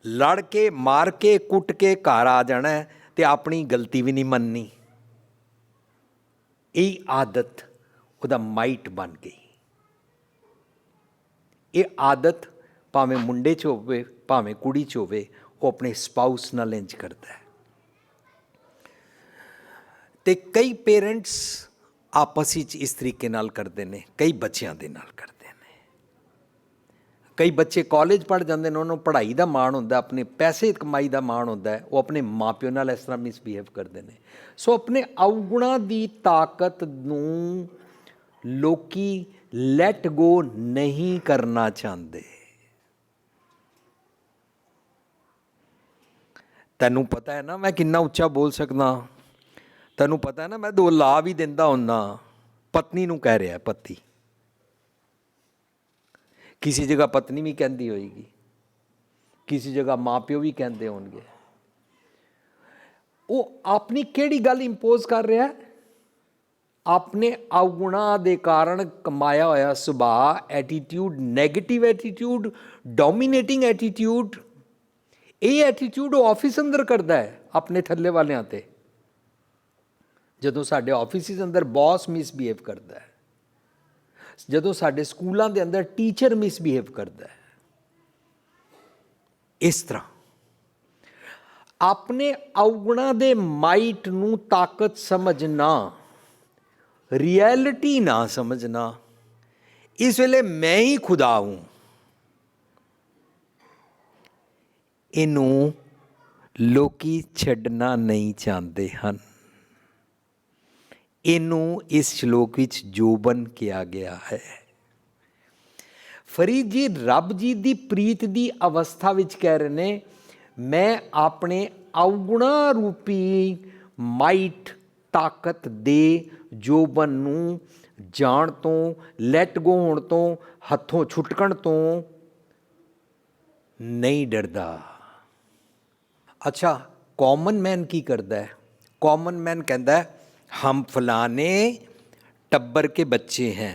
ਲੜ ਕੇ, ਮਾਰ ਕੇ, ਕੁੱਟ ਕੇ ਘਰ ਆ ਜਾਣਾ ਅਤੇ ਆਪਣੀ ਗਲਤੀ ਵੀ ਨਹੀਂ ਮੰਨਣੀ। ਇਹ ਆਦਤ ਉਹਦਾ ਮਾਈਟ ਬਣ ਗਈ। ਇਹ ਆਦਤ ਭਾਵੇਂ ਮੁੰਡੇ 'ਚ ਹੋਵੇ ਭਾਵੇਂ ਕੁੜੀ 'ਚ ਹੋਵੇ, ਉਹ ਆਪਣੇ ਸਪਾਊਸ ਨਾਲ ਇੰਝ ਕਰਦਾ ਹੈ। ਅਤੇ ਕਈ ਪੇਰੈਂਟਸ ਆਪਸ ਵਿੱਚ ਇਸ ਤਰੀਕੇ ਨਾਲ ਕਰਦੇ ਨੇ, ਕਈ ਬੱਚਿਆਂ ਦੇ ਨਾਲ ਕਰਦੇ ਨੇ। ਕਈ ਬੱਚੇ ਕਾਲਜ ਪੜ੍ਹ ਜਾਂਦੇ ਨੇ, ਉਹਨਾਂ ਨੂੰ ਪੜ੍ਹਾਈ ਦਾ ਮਾਣ ਹੁੰਦਾ, ਆਪਣੇ ਪੈਸੇ ਕਮਾਈ ਦਾ ਮਾਣ ਹੁੰਦਾ, ਉਹ ਆਪਣੇ ਮਾਪਿਓ ਨਾਲ ਇਸ ਤਰ੍ਹਾਂ ਮਿਸਬਿਹੇਵ ਕਰਦੇ ਨੇ। ਸੋ ਆਪਣੇ ਅਵਗੁਣਾਂ ਦੀ ਤਾਕਤ ਨੂੰ ਲੋਕੀ ਲੈਟ ਗੋ ਨਹੀਂ ਕਰਨਾ ਚਾਹੁੰਦੇ। ਤੈਨੂੰ ਪਤਾ ਹੈ ਨਾ ਮੈਂ ਕਿੰਨਾ ਉੱਚਾ ਬੋਲ ਸਕਦਾ, ਤੈਨੂੰ ਪਤਾ ਹੈ ਨਾ ਮੈਂ 2 ਲਾ ਵੀ ਦਿੰਦਾ ਹੁੰਦਾ। ਪਤਨੀ ਨੂੰ ਕਹਿ ਰਿਹਾ, ਪਤੀ, ਕਿਸੇ ਜਗ੍ਹਾ ਪਤਨੀ ਵੀ ਕਹਿੰਦੀ ਹੋਏਗੀ, ਕਿਸੇ ਜਗ੍ਹਾ ਮਾਂ ਪਿਓ ਵੀ ਕਹਿੰਦੇ ਹੋਣਗੇ। ਉਹ ਆਪਣੀ ਕਿਹੜੀ ਗੱਲ ਇੰਪੋਜ਼ ਕਰ ਰਿਹਾ? ਆਪਣੇ ਅਵਗੁਣਾਂ ਦੇ ਕਾਰਨ ਕਮਾਇਆ ਹੋਇਆ ਸੁਭਾਅ, attitude, negative attitude, dominating attitude. ਇਹ ਐਟੀਟਿਊਡ ਉਹ ਆਫਿਸ ਅੰਦਰ ਕਰਦਾ ਹੈ ਆਪਣੇ ਥੱਲੇ ਵਾਲਿਆਂ 'ਤੇ। ਜਦੋਂ ਸਾਡੇ ਆਫਿਸਿਸ ਅੰਦਰ ਬੌਸ ਮਿਸਬਿਹੇਵ ਕਰਦਾ ਹੈ, ਜਦੋਂ ਸਾਡੇ ਸਕੂਲਾਂ ਦੇ ਅੰਦਰ ਟੀਚਰ ਮਿਸਬਿਹੇਵ ਕਰਦਾ ਹੈ, ਇਸ ਤਰ੍ਹਾਂ ਆਪਣੇ ਅਵਗੁਣਾਂ ਦੇ ਮਾਈਟ ਨੂੰ ਤਾਕਤ ਸਮਝਣਾ, ਰਿਐਲਿਟੀ ਨਾ ਸਮਝਣਾ, ਇਸ ਵੇਲੇ ਮੈਂ ਹੀ ਖੁਦਾ ਹੂੰ, ਇਹਨੂੰ ਲੋਕੀ ਛੱਡਣਾ ਨਹੀਂ ਚਾਹੁੰਦੇ ਹਨ। ਇਹਨੂੰ ਇਸ ਸ਼ਲੋਕ ਵਿੱਚ ਜੋਬਨ ਕਿਹਾ ਗਿਆ ਹੈ। ਫਰੀਦ ਜੀ ਰੱਬ ਜੀ ਦੀ ਪ੍ਰੀਤ ਦੀ ਅਵਸਥਾ ਵਿੱਚ ਕਹਿ ਰਹੇ ਨੇ, ਮੈਂ ਆਪਣੇ ਅਵਗੁਣਾ ਰੂਪੀ ਮਾਈਟ, ਤਾਕਤ ਦੇ ਜੋਬਨ ਨੂੰ ਜਾਣ ਤੋਂ, ਲੈਟ ਗੋ ਹੋਣ ਤੋਂ, ਹੱਥੋਂ ਛੁਟਕਣ ਤੋਂ ਨਹੀਂ ਡਰਦਾ। ਅੱਛਾ, ਕਾਮਨ ਮੈਨ ਕੀ ਕਰਦਾ ਹੈ? ਕਾਮਨ ਮੈਨ ਕਹਿੰਦਾ ਹੈ, हम फलाने टब्बर के बच्चे हैं,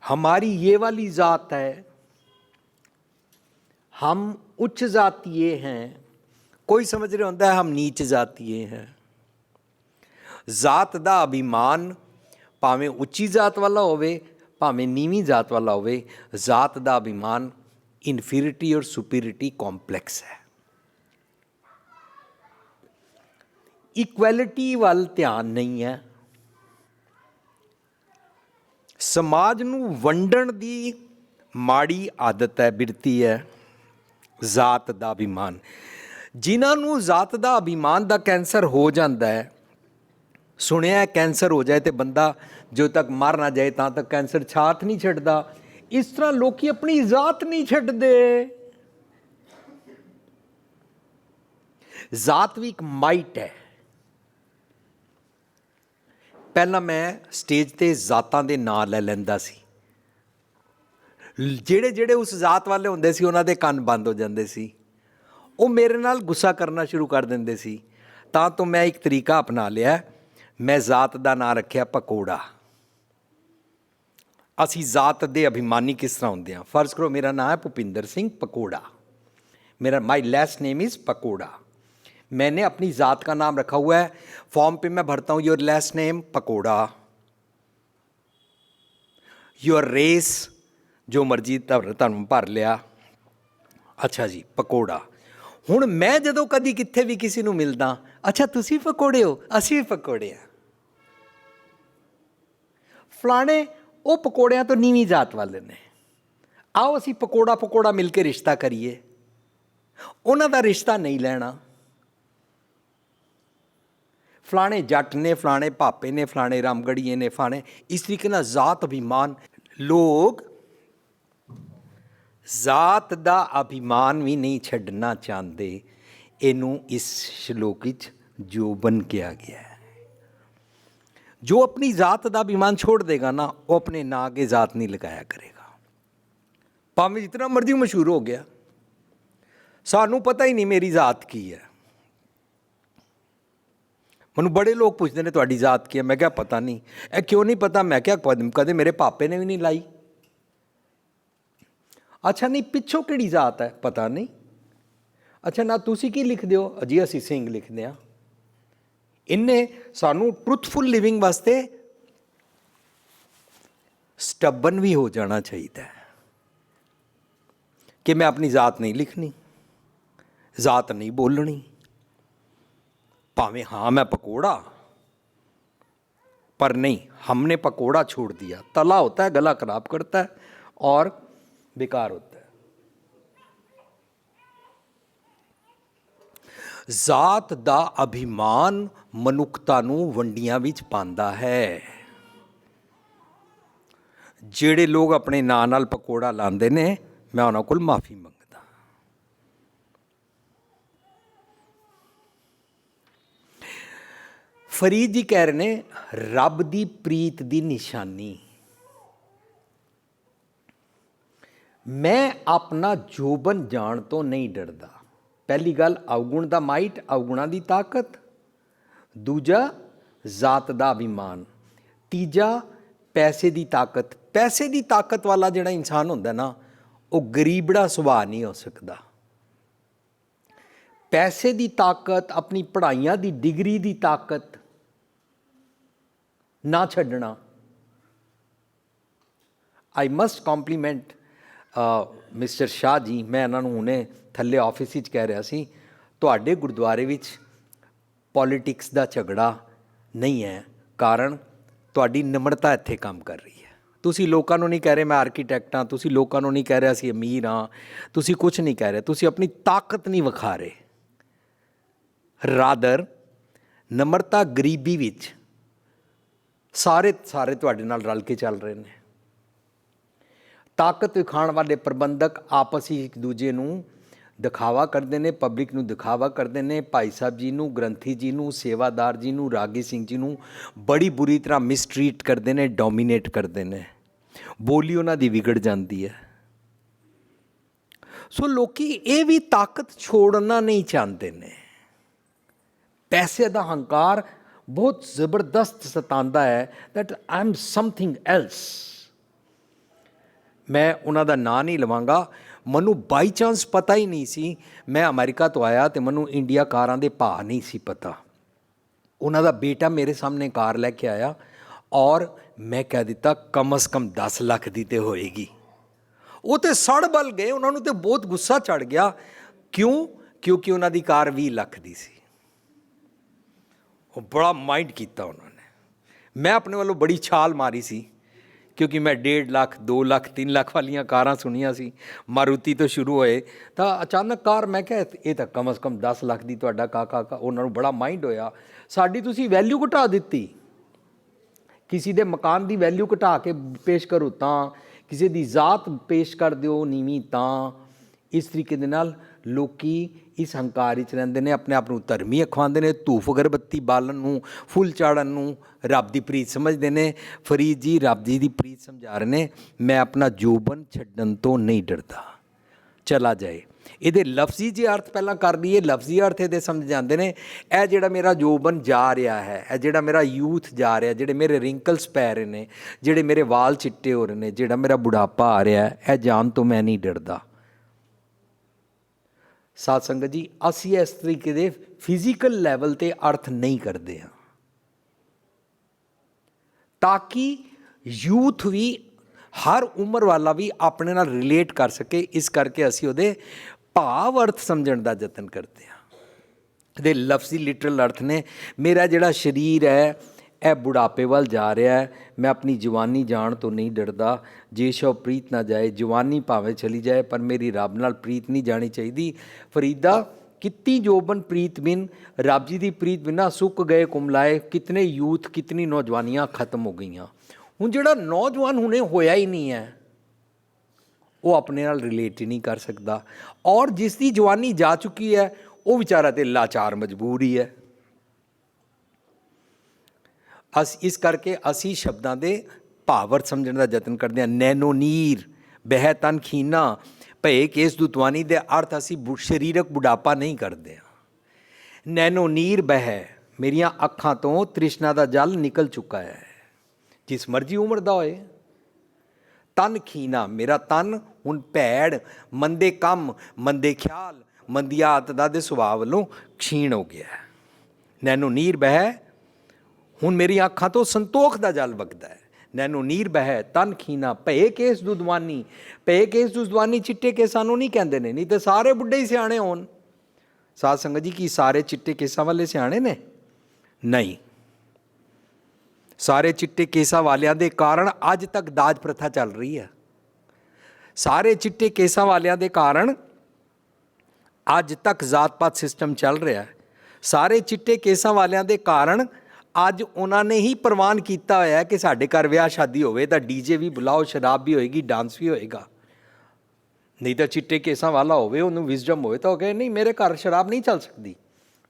हमारी ये वाली ज़ात है, हम उच्च जातीय हैं। कोई समझ रहे होता है हम नीच जातीय हैं। जात दा अभिमान भावें उच्ची जात वाला होवे, भावें नीवी जात वाला होवे, जात दा अभिमान इन्फीरिटी और सुपीरिटी कॉम्पलैक्स है। ਇਕੁਐਲਿਟੀ ਵੱਲ ਧਿਆਨ ਨਹੀਂ ਹੈ। ਸਮਾਜ ਨੂੰ ਵੰਡਣ ਦੀ ਮਾੜੀ ਆਦਤ ਹੈ, ਬਿਰਤੀ ਹੈ, ਜ਼ਾਤ ਦਾ ਅਭਿਮਾਨ। ਜਿਨ੍ਹਾਂ ਨੂੰ ਜ਼ਾਤ ਦਾ ਅਭਿਮਾਨ ਦਾ ਕੈਂਸਰ ਹੋ ਜਾਂਦਾ ਹੈ, ਸੁਣਿਆ ਕੈਂਸਰ ਹੋ ਜਾਏ ਤੇ ਬੰਦਾ ਜਦੋਂ ਤੱਕ ਮਰ ਨਾ ਜਾਏ ਤਾਂ ਤੱਕ ਕੈਂਸਰ ਛਾਤ ਨਹੀਂ ਛੱਡਦਾ। ਇਸ ਤਰ੍ਹਾਂ ਲੋਕੀ ਆਪਣੀ ਜ਼ਾਤ ਨਹੀਂ ਛੱਡਦੇ। ਜ਼ਾਤ ਵੀ ਇੱਕ ਮਾਈਟ ਹੈ। ਪਹਿਲਾਂ ਮੈਂ ਸਟੇਜ 'ਤੇ ਜ਼ਾਤਾਂ ਦੇ ਨਾਂ ਲੈ ਲੈਂਦਾ ਸੀ। ਜਿਹੜੇ ਉਸ ਜ਼ਾਤ ਵਾਲੇ ਹੁੰਦੇ ਸੀ ਉਹਨਾਂ ਦੇ ਕੰਨ ਬੰਦ ਹੋ ਜਾਂਦੇ ਸੀ। ਉਹ ਮੇਰੇ ਨਾਲ ਗੁੱਸਾ ਕਰਨਾ ਸ਼ੁਰੂ ਕਰ ਦਿੰਦੇ ਸੀ। ਤਾਂ ਤੋਂ ਮੈਂ ਇੱਕ ਤਰੀਕਾ ਅਪਣਾ ਲਿਆ। ਮੈਂ ਜ਼ਾਤ ਦਾ ਨਾਂ ਰੱਖਿਆ ਪਕੌੜਾ। ਅਸੀਂ ਜ਼ਾਤ ਦੇ ਅਭਿਮਾਨੀ ਕਿਸ ਤਰ੍ਹਾਂ ਹੁੰਦੇ ਹਾਂ। ਫਰਜ਼ ਕਰੋ ਮੇਰਾ ਨਾਮ ਹੈ Bhupinder Singh pakora, my last name is pakora. मैंने अपनी ज़ात का नाम रखा हुआ है, फॉर्म पे मैं भरता हूँ your last name pakora, your race जो मर्जी तुहानूं भर लिया। अच्छा जी पकौड़ा। हुण मैं जदों कदी कित्थे भी किसी नूं मिलदा, अच्छा तुसीं पकौड़े हो, असीं भी पकौड़े आ। फलाणे ਉਹ ਪਕੌੜਿਆਂ ਤੋਂ ਨੀਵੀਂ ਜਾਤ ਵਾਲੇ ਨੇ, ਆਓ ਅਸੀਂ ਪਕੌੜਾ ਮਿਲ ਕੇ ਰਿਸ਼ਤਾ ਕਰੀਏ। ਉਹਨਾਂ ਦਾ ਰਿਸ਼ਤਾ ਨਹੀਂ ਲੈਣਾ। ਫਲਾਣੇ ਜੱਟ ਨੇ, ਫਲਾਣੇ ਭਾਪੇ ਨੇ, ਫਲਾਣੇ ਰਾਮਗੜੀਏ ਨੇ, ਫਲਾਣੇ। ਇਸ ਤਰੀਕੇ ਨਾਲ ਜ਼ਾਤ ਅਭਿਮਾਨ, ਲੋਕ ਜ਼ਾਤ ਦਾ ਅਭਿਮਾਨ ਵੀ ਨਹੀਂ ਛੱਡਣਾ ਚਾਹੁੰਦੇ। ਇਹਨੂੰ ਇਸ ਸ਼ਲੋਕ ਵਿੱਚ ਜੋਬਨ ਕਿਹਾ ਗਿਆ ਹੈ। जो अपनी ज़ात का अभिमान छोड़ देगा ना, वो अपने ना के ज़ात नहीं लगाया करेगा। भावें जितना मर्जी मशहूर हो गया, सानू पता ही नहीं मेरी ज़ात की है। मैनू बड़े लोग पूछते हैं तुहाडी ज़ात की है, मैं क्या पता नहीं। ए क्यों नहीं पता? मैं क्या कदे मेरे पापे ने भी नहीं लाई। अच्छा नहीं पिछों किहड़ी ज़ात है पता नहीं। अच्छा ना तुसी की लिखदे हो? जी असीं सिंह लिखदे हां। इन्ने सानू ट्रुथफुल लिविंग वास्ते स्टबन भी हो जाना चाहिए कि मैं अपनी ज़ात नहीं लिखनी, ज़ात नहीं बोलनी। भावें हाँ मैं पकौड़ा, पर नहीं, हमने पकौड़ा छोड़ दिया। तला होता है, गला खराब करता है और बेकार होता है। ਜ਼ਾਤ ਦਾ ਅਭਿਮਾਨ ਮਨੁੱਖਤਾ ਨੂੰ ਵੰਡੀਆਂ ਵਿੱਚ ਪਾਉਂਦਾ ਹੈ। ਜਿਹੜੇ ਲੋਕ ਆਪਣੇ ਨਾਂ ਨਾਲ ਪਕੌੜਾ ਲਾਉਂਦੇ ਨੇ, ਮੈਂ ਉਹਨਾਂ ਕੋਲ ਮਾਫੀ ਮੰਗਦਾ। ਫਰੀਦ ਜੀ ਕਹਿ ਰਹੇ ਨੇ, ਰੱਬ ਦੀ ਪ੍ਰੀਤ ਦੀ ਨਿਸ਼ਾਨੀ, ਮੈਂ ਆਪਣਾ ਜੋਬਨ ਜਾਣ ਤੋਂ ਨਹੀਂ ਡਰਦਾ। ਪਹਿਲੀ ਗੱਲ, ਅਵਗੁਣ ਦਾ ਮਾਈਟ, ਅਵਗੁਣਾਂ ਦੀ ਤਾਕਤ। ਦੂਜਾ, ਜ਼ਾਤ ਦਾ ਅਭਿਮਾਨ। ਤੀਜਾ, ਪੈਸੇ ਦੀ ਤਾਕਤ। ਪੈਸੇ ਦੀ ਤਾਕਤ ਵਾਲਾ ਜਿਹੜਾ ਇਨਸਾਨ ਹੁੰਦਾ ਨਾ, ਉਹ ਗਰੀਬੜਾ ਸੁਭਾਅ ਨਹੀਂ ਹੋ ਸਕਦਾ। ਪੈਸੇ ਦੀ ਤਾਕਤ, ਆਪਣੀ ਪੜ੍ਹਾਈਆਂ ਦੀ ਡਿਗਰੀ ਦੀ ਤਾਕਤ ਨਾ ਛੱਡਣਾ। ਆਈ must compliment mister Shah ji. ਮੈਂ ਇਹਨਾਂ ਨੂੰ ਹੁਣੇ ਥੱਲੇ ਆਫਿਸ ਵਿੱਚ ਕਹਿ ਰਿਹਾ ਸੀ, ਤੁਹਾਡੇ ਗੁਰਦੁਆਰੇ ਵਿੱਚ ਪੋਲੀਟਿਕਸ ਦਾ ਝਗੜਾ ਨਹੀਂ ਹੈ, ਕਾਰਨ ਤੁਹਾਡੀ ਨਿਮਰਤਾ ਇੱਥੇ ਕੰਮ ਕਰ ਰਹੀ ਹੈ। ਤੁਸੀਂ ਲੋਕਾਂ ਨੂੰ ਨਹੀਂ ਕਹਿ ਰਹੇ ਮੈਂ ਆਰਕੀਟੈਕਟ ਹਾਂ, ਤੁਸੀਂ ਲੋਕਾਂ ਨੂੰ ਨਹੀਂ ਕਹਿ ਰਹੇ ਅਸੀਂ ਅਮੀਰ ਹਾਂ, ਤੁਸੀਂ ਕੁਛ ਨਹੀਂ ਕਹਿ ਰਹੇ, ਤੁਸੀਂ ਆਪਣੀ ਤਾਕਤ ਨਹੀਂ ਵਿਖਾ ਰਹੇ। ਰਾਦਰ ਨਿਮਰਤਾ ਗਰੀਬੀ ਵਿੱਚ ਸਾਰੇ ਤੁਹਾਡੇ ਨਾਲ ਰਲ ਕੇ ਚੱਲ ਰਹੇ ਨੇ। ਤਾਕਤ ਵਿਖਾਉਣ ਵਾਲੇ ਪ੍ਰਬੰਧਕ ਆਪਸ ਹੀ ਇੱਕ ਦੂਜੇ ਨੂੰ ਦਿਖਾਵਾ ਕਰਦੇ ਨੇ, ਪਬਲਿਕ ਨੂੰ ਦਿਖਾਵਾ ਕਰਦੇ ਨੇ। ਭਾਈ ਸਾਹਿਬ ਜੀ ਨੂੰ, ਗ੍ਰੰਥੀ ਜੀ ਨੂੰ, ਸੇਵਾਦਾਰ ਜੀ ਨੂੰ, ਰਾਗੀ ਸਿੰਘ ਜੀ ਨੂੰ ਬੜੀ ਬੁਰੀ ਤਰ੍ਹਾਂ ਮਿਸਟਰੀਟ ਕਰਦੇ ਨੇ, ਡੋਮੀਨੇਟ ਕਰਦੇ ਨੇ। ਬੋਲੀ ਉਹਨਾਂ ਦੀ ਵਿਗੜ ਜਾਂਦੀ ਹੈ। ਸੋ ਲੋਕੀ ਇਹ ਵੀ ਤਾਕਤ ਛੋੜਨਾ ਨਹੀਂ ਚਾਹੁੰਦੇ ਨੇ। ਪੈਸੇ ਦਾ ਹੰਕਾਰ ਬਹੁਤ ਜ਼ਬਰਦਸਤ ਸਤਾਉਂਦਾ ਹੈ, that I am something else. ਮੈਂ ਉਹਨਾਂ ਦਾ ਨਾਂ ਨਹੀਂ ਲਵਾਂਗਾ। ਮੈਨੂੰ ਬਾਈ ਚਾਂਸ ਪਤਾ ਹੀ ਨਹੀਂ ਸੀ, ਮੈਂ ਅਮਰੀਕਾ ਤੋਂ ਆਇਆ ਅਤੇ ਮੈਨੂੰ ਇੰਡੀਆ ਕਾਰਾਂ ਦੇ ਭਾਅ ਨਹੀਂ ਸੀ ਪਤਾ। ਉਹਨਾਂ ਦਾ ਬੇਟਾ ਮੇਰੇ ਸਾਹਮਣੇ ਕਾਰ ਲੈ ਕੇ ਆਇਆ ਔਰ ਮੈਂ ਕਹਿ ਦਿੱਤਾ ਕਮ ਅਜ਼ ਕਮ 10 ਲੱਖ ਦੀ ਤਾਂ ਹੋਏਗੀ। ਉਹ ਤਾਂ ਸੜ ਬਲ ਗਏ, ਉਹਨਾਂ ਨੂੰ ਤਾਂ ਬਹੁਤ ਗੁੱਸਾ ਚੜ੍ਹ ਗਿਆ। ਕਿਉਂ? ਕਿਉਂਕਿ ਉਹਨਾਂ ਦੀ ਕਾਰ 20 ਲੱਖ ਦੀ ਸੀ। ਉਹ ਬੜਾ ਮਾਈਂਡ ਕੀਤਾ ਉਹਨਾਂ ਨੇ। ਮੈਂ ਆਪਣੇ ਵੱਲੋਂ ਬੜੀ ਛਾਲ ਮਾਰੀ ਸੀ, ਕਿਉਂਕਿ ਮੈਂ 1.5 ਲੱਖ 2 ਲੱਖ 3 ਲੱਖ ਵਾਲੀਆਂ ਕਾਰਾਂ ਸੁਣੀਆਂ ਸੀ, ਮਾਰੂਤੀ ਤੋਂ ਸ਼ੁਰੂ ਹੋਏ। ਤਾਂ ਅਚਾਨਕ ਕਾਰ, ਮੈਂ ਕਿਹਾ ਇਹ ਤਾਂ ਕਮ ਅਜ਼ ਕਮ 10 ਲੱਖ ਦੀ ਤੁਹਾਡਾ ਕਾਕਾ। ਉਹਨਾਂ ਨੂੰ ਬੜਾ ਮਾਈਂਡ ਹੋਇਆ, ਸਾਡੀ ਤੁਸੀਂ ਵੈਲਿਊ ਘਟਾ ਦਿੱਤੀ। ਕਿਸੇ ਦੇ ਮਕਾਨ ਦੀ ਵੈਲਿਊ ਘਟਾ ਕੇ ਪੇਸ਼ ਕਰੋ ਤਾਂ, ਕਿਸੇ ਦੀ ਜ਼ਾਤ ਪੇਸ਼ ਕਰ ਦਿਓ ਨੀਵੀਂ ਤਾਂ। ਇਸ ਤਰੀਕੇ ਦੇ ਨਾਲ ਲੋਕੀ ਇਸ ਹੰਕਾਰ ਵਿੱਚ ਰਹਿੰਦੇ ਨੇ, ਆਪਣੇ ਆਪ ਨੂੰ ਧਰਮੀ ਅਖਵਾਉਂਦੇ ਨੇ, ਧੂਫ ਅਗਰਬੱਤੀ ਬਾਲਣ ਨੂੰ, ਫੁੱਲ ਚਾੜਨ ਨੂੰ ਰੱਬ ਦੀ ਪ੍ਰੀਤ ਸਮਝਦੇ ਨੇ। ਫਰੀਦ ਜੀ ਰੱਬ ਜੀ ਦੀ ਪ੍ਰੀਤ ਸਮਝਾ ਰਹੇ ਨੇ, ਮੈਂ ਆਪਣਾ ਜੋਬਨ ਛੱਡਣ ਤੋਂ ਨਹੀਂ ਡਰਦਾ, ਚਲਾ ਜਾਏ। ਇਹਦੇ ਲਫ਼ਜ਼ੀ ਜੇ ਅਰਥ ਪਹਿਲਾਂ ਕਰ ਲਈਏ, ਲਫ਼ਜ਼ੀ ਅਰਥ ਇਹਦੇ ਸਮਝ ਜਾਂਦੇ ਨੇ, ਇਹ ਜਿਹੜਾ ਮੇਰਾ ਜੋਬਨ ਜਾ ਰਿਹਾ ਹੈ, ਇਹ ਜਿਹੜਾ ਮੇਰਾ ਯੂਥ ਜਾ ਰਿਹਾ, ਜਿਹੜੇ ਮੇਰੇ ਰਿੰਕਲਸ ਪੈ ਰਹੇ ਨੇ, ਜਿਹੜੇ ਮੇਰੇ ਵਾਲ ਚਿੱਟੇ ਹੋ ਰਹੇ ਨੇ, ਜਿਹੜਾ ਮੇਰਾ ਬੁਢਾਪਾ ਆ ਰਿਹਾ, ਇਹ ਜਾਣ ਤੋਂ ਮੈਂ ਨਹੀਂ ਡਰਦਾ। ਸਾਧ ਸੰਗਤ ਜੀ, ਅਸੀਂ ਇਸ ਤਰੀਕੇ ਦੇ ਫਿਜ਼ੀਕਲ ਲੈਵਲ 'ਤੇ ਅਰਥ ਨਹੀਂ ਕਰਦੇ ਹਾਂ, ਤਾਂ ਕਿ ਯੂਥ ਵੀ, ਹਰ ਉਮਰ ਵਾਲਾ ਵੀ ਆਪਣੇ ਨਾਲ ਰਿਲੇਟ ਕਰ ਸਕੇ। ਇਸ ਕਰਕੇ ਅਸੀਂ ਉਹਦੇ ਭਾਵ ਅਰਥ ਸਮਝਣ ਦਾ ਯਤਨ ਕਰਦੇ ਹਾਂ। ਇਹਦੇ ਲਫ਼ਜ਼ੀ ਲਿਟਰਲ ਅਰਥ ਨੇ, ਮੇਰਾ ਜਿਹੜਾ ਸਰੀਰ ਹੈ ਇਹ ਬੁਢਾਪੇ ਵੱਲ ਜਾ ਰਿਹਾ ਹੈ, ਮੈਂ ਆਪਣੀ ਜਵਾਨੀ ਜਾਣ ਤੋਂ ਨਹੀਂ ਡਰਦਾ। ਜੇ ਸ਼ੋ ਪ੍ਰੀਤ ਨਾ ਜਾਏ, ਜਵਾਨੀ ਭਾਵੇਂ ਚਲੀ ਜਾਏ ਪਰ ਮੇਰੀ ਰੱਬ ਨਾਲ ਪ੍ਰੀਤ ਨਹੀਂ ਜਾਣੀ ਚਾਹੀਦੀ। ਫਰੀਦਾ ਕਿਤਨੀ ਜੋਬਨ ਪ੍ਰੀਤ ਬਿਨ, ਰੱਬ ਜੀ ਦੀ ਪ੍ਰੀਤ ਬਿਨਾਂ ਸੁੱਕ ਗਏ ਕੁਮਲਾਏ। ਕਿਤਨੇ ਯੂਥ, ਕਿਤਨੀ ਨੌਜਵਾਨੀਆਂ ਖਤਮ ਹੋ ਗਈਆਂ। ਹੁਣ ਜਿਹੜਾ ਨੌਜਵਾਨ ਹੁਣੇ ਹੋਇਆ ਹੀ ਨਹੀਂ ਹੈ, ਉਹ ਆਪਣੇ ਨਾਲ ਰਿਲੇਟ ਹੀ ਨਹੀਂ ਕਰ ਸਕਦਾ, ਔਰ ਜਿਸ ਦੀ ਜਵਾਨੀ ਜਾ ਚੁੱਕੀ ਹੈ ਉਹ ਵਿਚਾਰਾ ਤੇ ਲਾਚਾਰ ਮਜਬੂਰ ਹੀ ਹੈ। ਇਸ ਕਰਕੇ ਅਸੀਂ ਸ਼ਬਦਾਂ ਦੇ ਭਾਵ ਸਮਝਣ ਦਾ ਯਤਨ ਕਰਦੇ ਹਾਂ। ਨੈਨੋ ਨੀਰ ਬਹਿ ਤਨ ਖੀਨਾ ਭਏ ਕੇਸ ਦੁਤਵਾਨੀ ਦੇ ਅਰਥ ਅਸੀਂ ਸਰੀਰਕ ਬੁਢਾਪਾ ਨਹੀਂ ਕਰਦੇ ਹਾਂ। ਨੈਨੋ ਨੀਰ ਬਹਿ, ਮੇਰੀਆਂ ਅੱਖਾਂ ਤੋਂ ਤ੍ਰਿਸ਼ਨਾ ਦਾ ਜਲ ਨਿਕਲ ਚੁੱਕਾ ਹੈ, ਜਿਸ ਮਰਜ਼ੀ ਉਮਰ ਦਾ ਹੋਏ। ਤਨ ਖੀਨਾ, ਮੇਰਾ ਤਨ ਹੁਣ ਭੈੜ, ਮੰਦੇ ਕੰਮ, ਮੰਦੇ ਖਿਆਲ, ਮੰਦੀਆਂ ਆਦਤਾਂ ਦੇ ਸੁਭਾਅ ਵੱਲੋਂ ਖੀਣ ਹੋ ਗਿਆ। ਨੈਨੋ ਨੀਰ ਬਹਿ, ਹੁਣ ਮੇਰੀਆਂ ਅੱਖਾਂ ਤੋਂ ਸੰਤੋਖ ਦਾ ਜਲ ਵਗਦਾ ਹੈ। ਨੈਨੋ ਨੀਰ ਬਹਿ ਤਨ ਖੀਨਾ ਭਏ ਕੇਸ ਦੁਦਵਾਨੀ। ਭਏ ਕੇਸ ਦੁਦਵਾਨੀ ਚਿੱਟੇ ਕੇਸਾਂ ਨੂੰ ਨਹੀਂ ਕਹਿੰਦੇ ਨੇ, ਨਹੀਂ ਤਾਂ ਸਾਰੇ ਬੁੱਢੇ ਹੀ ਸਿਆਣੇ ਹੋਣ। ਸਾਧ ਸੰਗਤ ਜੀ, ਕੀ ਸਾਰੇ ਚਿੱਟੇ ਕੇਸਾਂ ਵਾਲੇ ਸਿਆਣੇ ਨੇ? ਨਹੀਂ। ਸਾਰੇ ਚਿੱਟੇ ਕੇਸਾਂ ਵਾਲਿਆਂ ਦੇ ਕਾਰਨ ਅੱਜ ਤੱਕ ਦਾਜ ਪ੍ਰਥਾ ਚੱਲ ਰਹੀ ਹੈ। ਸਾਰੇ ਚਿੱਟੇ ਕੇਸਾਂ ਵਾਲਿਆਂ ਦੇ ਕਾਰਨ ਅੱਜ ਤੱਕ ਜ਼ਾਤ ਪਾਤ ਸਿਸਟਮ ਚੱਲ ਰਿਹਾ ਹੈ। ਸਾਰੇ ਚਿੱਟੇ ਕੇਸਾਂ ਵਾਲਿਆਂ ਦੇ ਕਾਰਨ ਅੱਜ ਉਹਨਾਂ ਨੇ ਹੀ ਪ੍ਰਵਾਨ ਕੀਤਾ ਹੋਇਆ ਕਿ ਸਾਡੇ ਘਰ ਵਿਆਹ ਸ਼ਾਦੀ ਹੋਵੇ ਤਾਂ ਡੀਜੇ ਵੀ ਬੁਲਾਓ, ਸ਼ਰਾਬ ਵੀ ਹੋਏਗੀ, ਡਾਂਸ ਵੀ ਹੋਏਗਾ। ਨਹੀਂ ਤਾਂ ਚਿੱਟੇ ਕੇਸਾਂ ਵਾਲਾ ਹੋਵੇ, ਉਹਨੂੰ ਵਿਜ਼ਡਮ ਹੋਵੇ ਤਾਂ ਉਹ ਕਹੇ ਨਹੀਂ ਮੇਰੇ ਘਰ ਸ਼ਰਾਬ ਨਹੀਂ ਚੱਲ ਸਕਦੀ,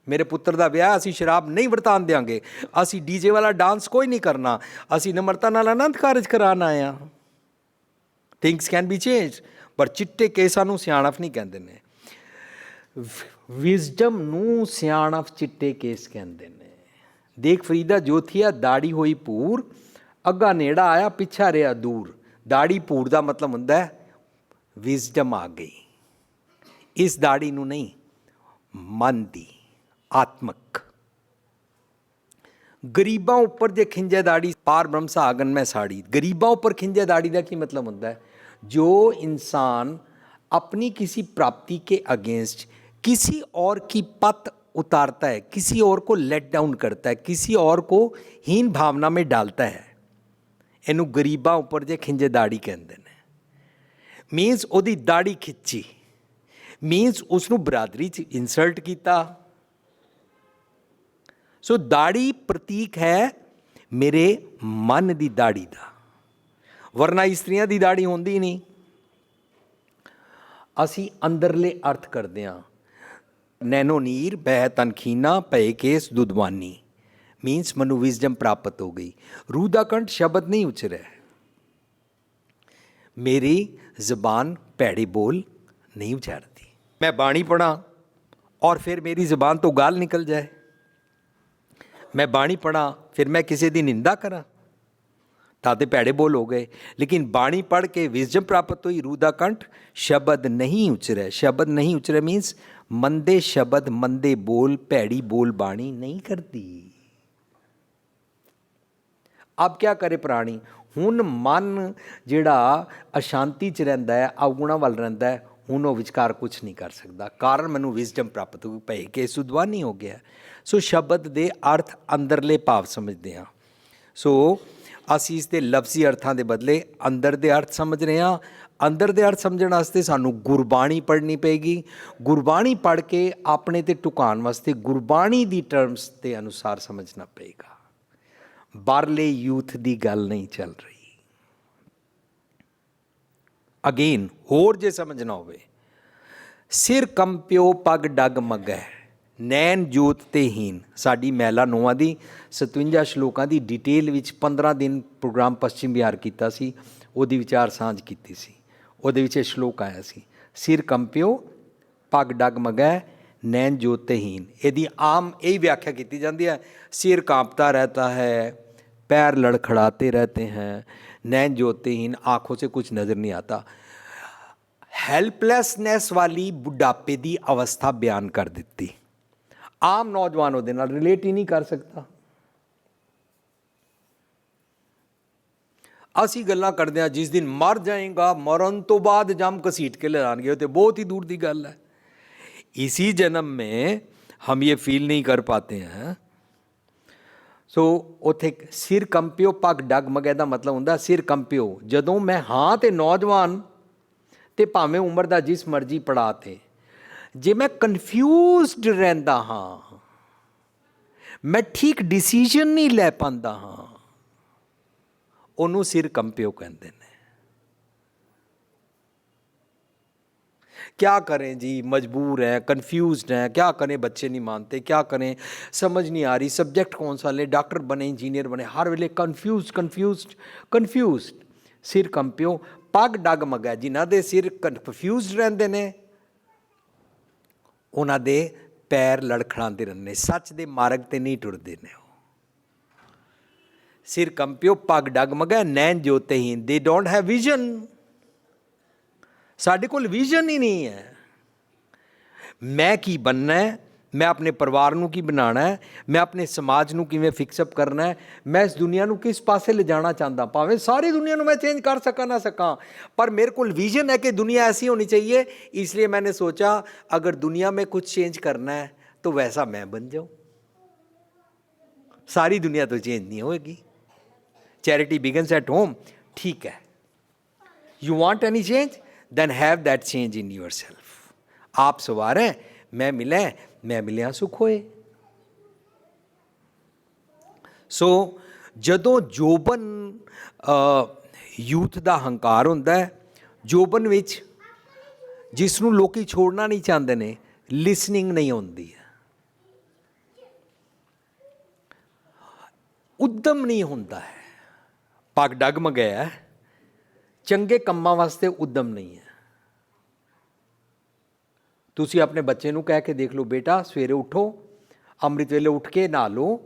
ਮੇਰੇ ਪੁੱਤਰ ਦਾ ਵਿਆਹ ਅਸੀਂ ਸ਼ਰਾਬ ਨਹੀਂ ਵਰਤਾਨ ਦਿਆਂਗੇ, ਅਸੀਂ ਡੀਜੇ ਵਾਲਾ ਡਾਂਸ ਕੋਈ ਨਹੀਂ ਕਰਨਾ, ਅਸੀਂ ਨਿਮਰਤਾ ਨਾਲ ਆਨੰਦ ਕਾਰਜ ਕਰਾਉਣ ਆਏ ਹਾਂ। Things can be change. ਪਰ ਚਿੱਟੇ ਕੇਸਾਂ ਨੂੰ ਸਿਆਣਪ ਨਹੀਂ ਕਹਿੰਦੇ ਨੇ, ਵਿਜ਼ਡਮ ਨੂੰ ਸਿਆਣਪ ਚਿੱਟੇ ਕੇਸ ਕਹਿੰਦੇ ਨੇ। ਦੇਖ ਫਰੀਦਾ ਜੋਥੀਆ, ਦਾੜੀ ਹੋਈ ਭੂਰ, ਅੱਗਾ ਨੇੜਾ ਆਇਆ ਪਿੱਛਾ ਰਿਹਾ ਦੂਰ। ਦਾੜੀ ਭੂਰ ਦਾ ਮਤਲਬ ਹੁੰਦਾ ਹੈ ਵਿਜ਼ਡਮ ਆ ਗਈ। ਇਸ ਦਾੜੀ ਨੂੰ ਨਹੀਂ, ਮਨ ਦੀ, ਆਤਮਕ। ਗਰੀਬਾਂ ਉੱਪਰ ਜੇ ਖਿੰਜੇ ਦਾੜੀ, ਪਾਰ ਬ੍ਰਹਮ ਸਾਗਨ ਮੈਂ ਸਾੜੀ। ਗਰੀਬਾਂ ਉੱਪਰ ਖਿੰਜੇ ਦਾੜੀ ਦਾ ਕੀ ਮਤਲਬ ਹੁੰਦਾ ਹੈ? ਜੋ इंसान अपनी किसी प्राप्ति के अगेंस्ट किसी और की पत उतारता है, किसी और को लेट डाउन करता है, किसी और को हीन भावना में डालता है, ਇਹਨੂੰ ਗਰੀਬਾਂ ਉੱਪਰ ਜੇ ਖਿੰਜੇ ਦਾੜੀ ਕਹਿੰਦੇ ਨੇ। ਮੀਨਸ ਉਹਦੀ ਦਾੜੀ ਖਿੱਚੀ, ਮੀਨਸ ਉਸਨੂੰ ਬਰਾਦਰੀ 'ਚ ਇਨਸਲਟ ਕੀਤਾ। ਸੋ ਦਾੜੀ ਪ੍ਰਤੀਕ ਹੈ ਮੇਰੇ ਮਨ ਦੀ ਦਾੜੀ ਦਾ, ਵਰਨਾ ਇਸਤਰੀਆਂ ਦੀ ਦਾੜੀ ਹੁੰਦੀ ਨਹੀਂ। ਅਸੀਂ ਅੰਦਰਲੇ ਅਰਥ ਕਰਦੇ ਹਾਂ। ਨੈਨੋ ਨੀਰ ਬਹਿ ਤਨਖੀਨਾ ਪਏ ਕੇਸ ਦੁਧਵਾਨੀ, ਮੀਨਸ ਮੈਨੂੰ ਵਿਜ਼ਡਮ ਪ੍ਰਾਪਤ ਹੋ ਗਈ। रूह ਦਾ ਕੰਠ ਸ਼ਬਦ ਨਹੀਂ ਉਚਰਿਆ, ਮੇਰੀ ਜ਼ਬਾਨ ਭੈੜੇ ਬੋਲ नहीं उचारती। मैं बाणी पढ़ा और फिर मेरी ज़बान तो गाल निकल जाए, मैं बाणी पढ़ा फिर मैं किसी की निंदा करा ताते भैड़े बोल हो गए। लेकिन बाणी पढ़ के विजडम प्राप्त हुई, रूह दा कंठ शब्द नहीं उचरे। शब्द नहीं उचरे मीन्स मंदे शब्द, मंदे बोल, भैड़ी बोल बाणी नहीं करती। अब क्या करे प्राणी? हुण मन जिहड़ा अशांति च रहिंदा है, अवगुणा वाल रहिंदा है, ਹੁਣ ਉਹ ਵਿਚਕਾਰ ਕੁਛ ਨਹੀਂ ਕਰ ਸਕਦਾ। ਕਾਰਨ ਮੈਨੂੰ ਵਿਜ਼ਡਮ ਪ੍ਰਾਪਤ ਹੋ ਗਈ, ਭਈ ਕੇ ਸੁਧਵਾਨੀ ਹੋ ਗਿਆ। ਸੋ ਸ਼ਬਦ ਦੇ ਅਰਥ ਅੰਦਰਲੇ ਭਾਵ ਸਮਝਦੇ ਹਾਂ। ਸੋ ਅਸੀਂ ਇਸ ਦੇ ਲਫ਼ਜ਼ੀ ਅਰਥਾਂ ਦੇ ਬਦਲੇ ਅੰਦਰ ਦੇ ਅਰਥ ਸਮਝ ਰਹੇ ਹਾਂ। ਅੰਦਰ ਦੇ ਅਰਥ ਸਮਝਣ ਵਾਸਤੇ ਸਾਨੂੰ ਗੁਰਬਾਣੀ ਪੜ੍ਹਨੀ ਪਏਗੀ। ਗੁਰਬਾਣੀ ਪੜ੍ਹ ਕੇ ਆਪਣੇ 'ਤੇ ਟੁਕਾਉਣ ਵਾਸਤੇ ਗੁਰਬਾਣੀ ਦੀ ਟਰਮਸ ਦੇ ਅਨੁਸਾਰ ਸਮਝਣਾ ਪਏਗਾ। ਬਾਹਰਲੇ ਯੂਥ ਦੀ ਗੱਲ ਨਹੀਂ ਚੱਲ ਰਹੀ। ਅਗੇਨ ਹੋਰ ਜੇ ਸਮਝਣਾ ਹੋਵੇ, ਸਿਰ ਕੰਪਿਓ ਪੱਗ ਡਗ ਮਗੈ, ਨੈਣ ਜੋਤ ਤੇ ਹੀਨ। ਸਾਡੀ ਮਹਿਲਾ ਨੋਆਂ ਦੀ 57 ਸ਼ਲੋਕਾਂ ਦੀ ਡਿਟੇਲ ਵਿੱਚ 15 ਦਿਨ ਪ੍ਰੋਗਰਾਮ ਪੱਛਮੀ ਬਿਹਾਰ ਕੀਤਾ ਸੀ, ਉਹਦੀ ਵਿਚਾਰ ਸਾਂਝ ਕੀਤੀ ਸੀ। ਉਹਦੇ ਵਿੱਚ ਇਹ ਸ਼ਲੋਕ ਆਇਆ ਸੀ, ਸਿਰ ਕੰਪਿਓ ਪੱਗ ਡਗ ਮਗੈ ਨੈਣ ਜੋਤ ਤੇ ਹੀਨ। ਇਹਦੀ ਆਮ ਇਹੀ ਵਿਆਖਿਆ ਕੀਤੀ ਜਾਂਦੀ ਹੈ, ਸਿਰ ਕਾਂਪਤਾ रहता है, पैर लड़खड़ाते रहते हैं, नैन ज्योतिहीन, आँखों से कुछ नज़र नहीं आता। ਹੈਲਪਲੈਸਨੈਸ ਵਾਲੀ ਬੁਢਾਪੇ ਦੀ ਅਵਸਥਾ ਬਿਆਨ ਕਰ ਦਿੱਤੀ। ਆਮ ਨੌਜਵਾਨ ਉਹਦੇ ਨਾਲ ਰਿਲੇਟ ਹੀ ਨਹੀਂ ਕਰ ਸਕਦਾ। ਅਸੀਂ ਗੱਲਾਂ ਕਰਦੇ ਹਾਂ ਜਿਸ ਦਿਨ ਮਰ ਜਾਏਗਾ, ਮਰਨ ਤੋਂ ਬਾਅਦ ਜੰਮ ਘਸੀਟ ਕੇ ਲੈ ਜਾਣਗੇ, ਉਹ ਤਾਂ ਬਹੁਤ ਹੀ दूर ਦੀ ਗੱਲ है। इसी जन्म में हम ये फील नहीं कर पाते हैं। ਸੋ ਉੱਥੇ ਸਿਰ ਕੰਪਿਓ ਪੱਗ ਡਗ ਮਗੈ ਦਾ ਮਤਲਬ ਹੁੰਦਾ ਸਿਰ ਕੰਪਿਓ। ਜਦੋਂ ਮੈਂ ਹਾਂ ਤੇ ਨੌਜਵਾਨ ਤੇ ਭਾਵੇਂ ਉਮਰ ਦਾ ਜਿਸ ਮਰਜ਼ੀ ਪੜਾਅ 'ਤੇ, ਜੇ ਮੈਂ ਕਨਫਿਊਜ਼ਡ ਰਹਿੰਦਾ ਹਾਂ, ਮੈਂ ਠੀਕ ਡਿਸੀਜ਼ਨ ਨਹੀਂ ਲੈ ਪਾਉਂਦਾ ਹਾਂ, ਉਹਨੂੰ ਸਿਰ ਕੰਪਿਓ ਕਹਿੰਦੇ ਨੇ। क्या करें जी, मजबूर हैं, कन्फ्यूज़ड हैं, क्या करें, बच्चे नहीं मानते, क्या करें, समझ नहीं आ रही, सब्जेक्ट कौन सा ले, डॉक्टर बने, इंजीनियर बने, हर वेले कन्फ्यूज़ड। सिर कंपियो पग डग मगै। जिन्हां दे सिर कन्फ्यूज़ड रहंदे ने, उन्हां दे पैर लड़खड़ाते रहंदे, सच दे मार्ग ते नहीं टुरदे ने। सिर कंपियो पग डग मगै नैन ज्योतिहीन, दे डोंट हैव विजन। ਸਾਡੇ ਕੋਲ ਵਿਜ਼ਨ ਹੀ ਨਹੀਂ ਹੈ। ਮੈਂ ਕੀ ਬਣਨਾ ਹੈ, ਮੈਂ ਆਪਣੇ ਪਰਿਵਾਰ ਨੂੰ ਕੀ ਬਣਾਉਣਾ ਹੈ, ਮੈਂ ਆਪਣੇ ਸਮਾਜ ਨੂੰ ਕਿਵੇਂ ਫਿਕਸਅਪ ਕਰਨਾ ਹੈ, ਮੈਂ ਇਸ ਦੁਨੀਆ ਨੂੰ ਕਿਸ ਪਾਸੇ ਲਿਜਾਣਾ ਚਾਹੁੰਦਾ। ਭਾਵੇਂ ਸਾਰੀ ਦੁਨੀਆ ਨੂੰ ਮੈਂ ਚੇਂਜ ਕਰ ਸਕਾਂ ਨਾ ਸਕਾਂ, पर मेरे को विजन है कि दुनिया ऐसी होनी चाहिए। इसलिए मैंने सोचा अगर दुनिया में कुछ चेंज करना है तो वैसा मैं बन जाऊँ। सारी दुनिया तो चेंज नहीं होगी। Charity begins at home. ठीक है, you want any change, then have that change in your self. आप सवार हैं, मैं मिला, मैं मिलिया सुख होए। ਸੋ ਜਦੋਂ ਜੋਬਨ ਯੂਥ ਦਾ ਹੰਕਾਰ ਹੁੰਦਾ ਹੈ, ਜੋਬਨ ਵਿੱਚ ਜਿਸ ਨੂੰ ਲੋਕੀ ਛੋੜਨਾ ਨਹੀਂ ਚਾਹੁੰਦੇ ਨੇ, ਲਿਸਨਿੰਗ ਨਹੀਂ ਹੁੰਦੀ ਹੈ, ਉਦਮ ਨਹੀਂ ਹੁੰਦਾ ਹੈ, ਪੱਗ ਡਗਮਗ ਹੈ, ਚੰਗੇ ਕੰਮਾਂ ਵਾਸਤੇ ਉਦਮ ਨਹੀਂ ਹੈ। ਤੁਸੀਂ ਆਪਣੇ ਬੱਚੇ ਨੂੰ ਕਹਿ ਕੇ ਦੇਖ ਲਓ, ਬੇਟਾ ਸਵੇਰੇ ਉਠੋ, ਅੰਮ੍ਰਿਤ ਵੇਲੇ ਉੱਠ ਕੇ ਨਹਾ ਲਓ,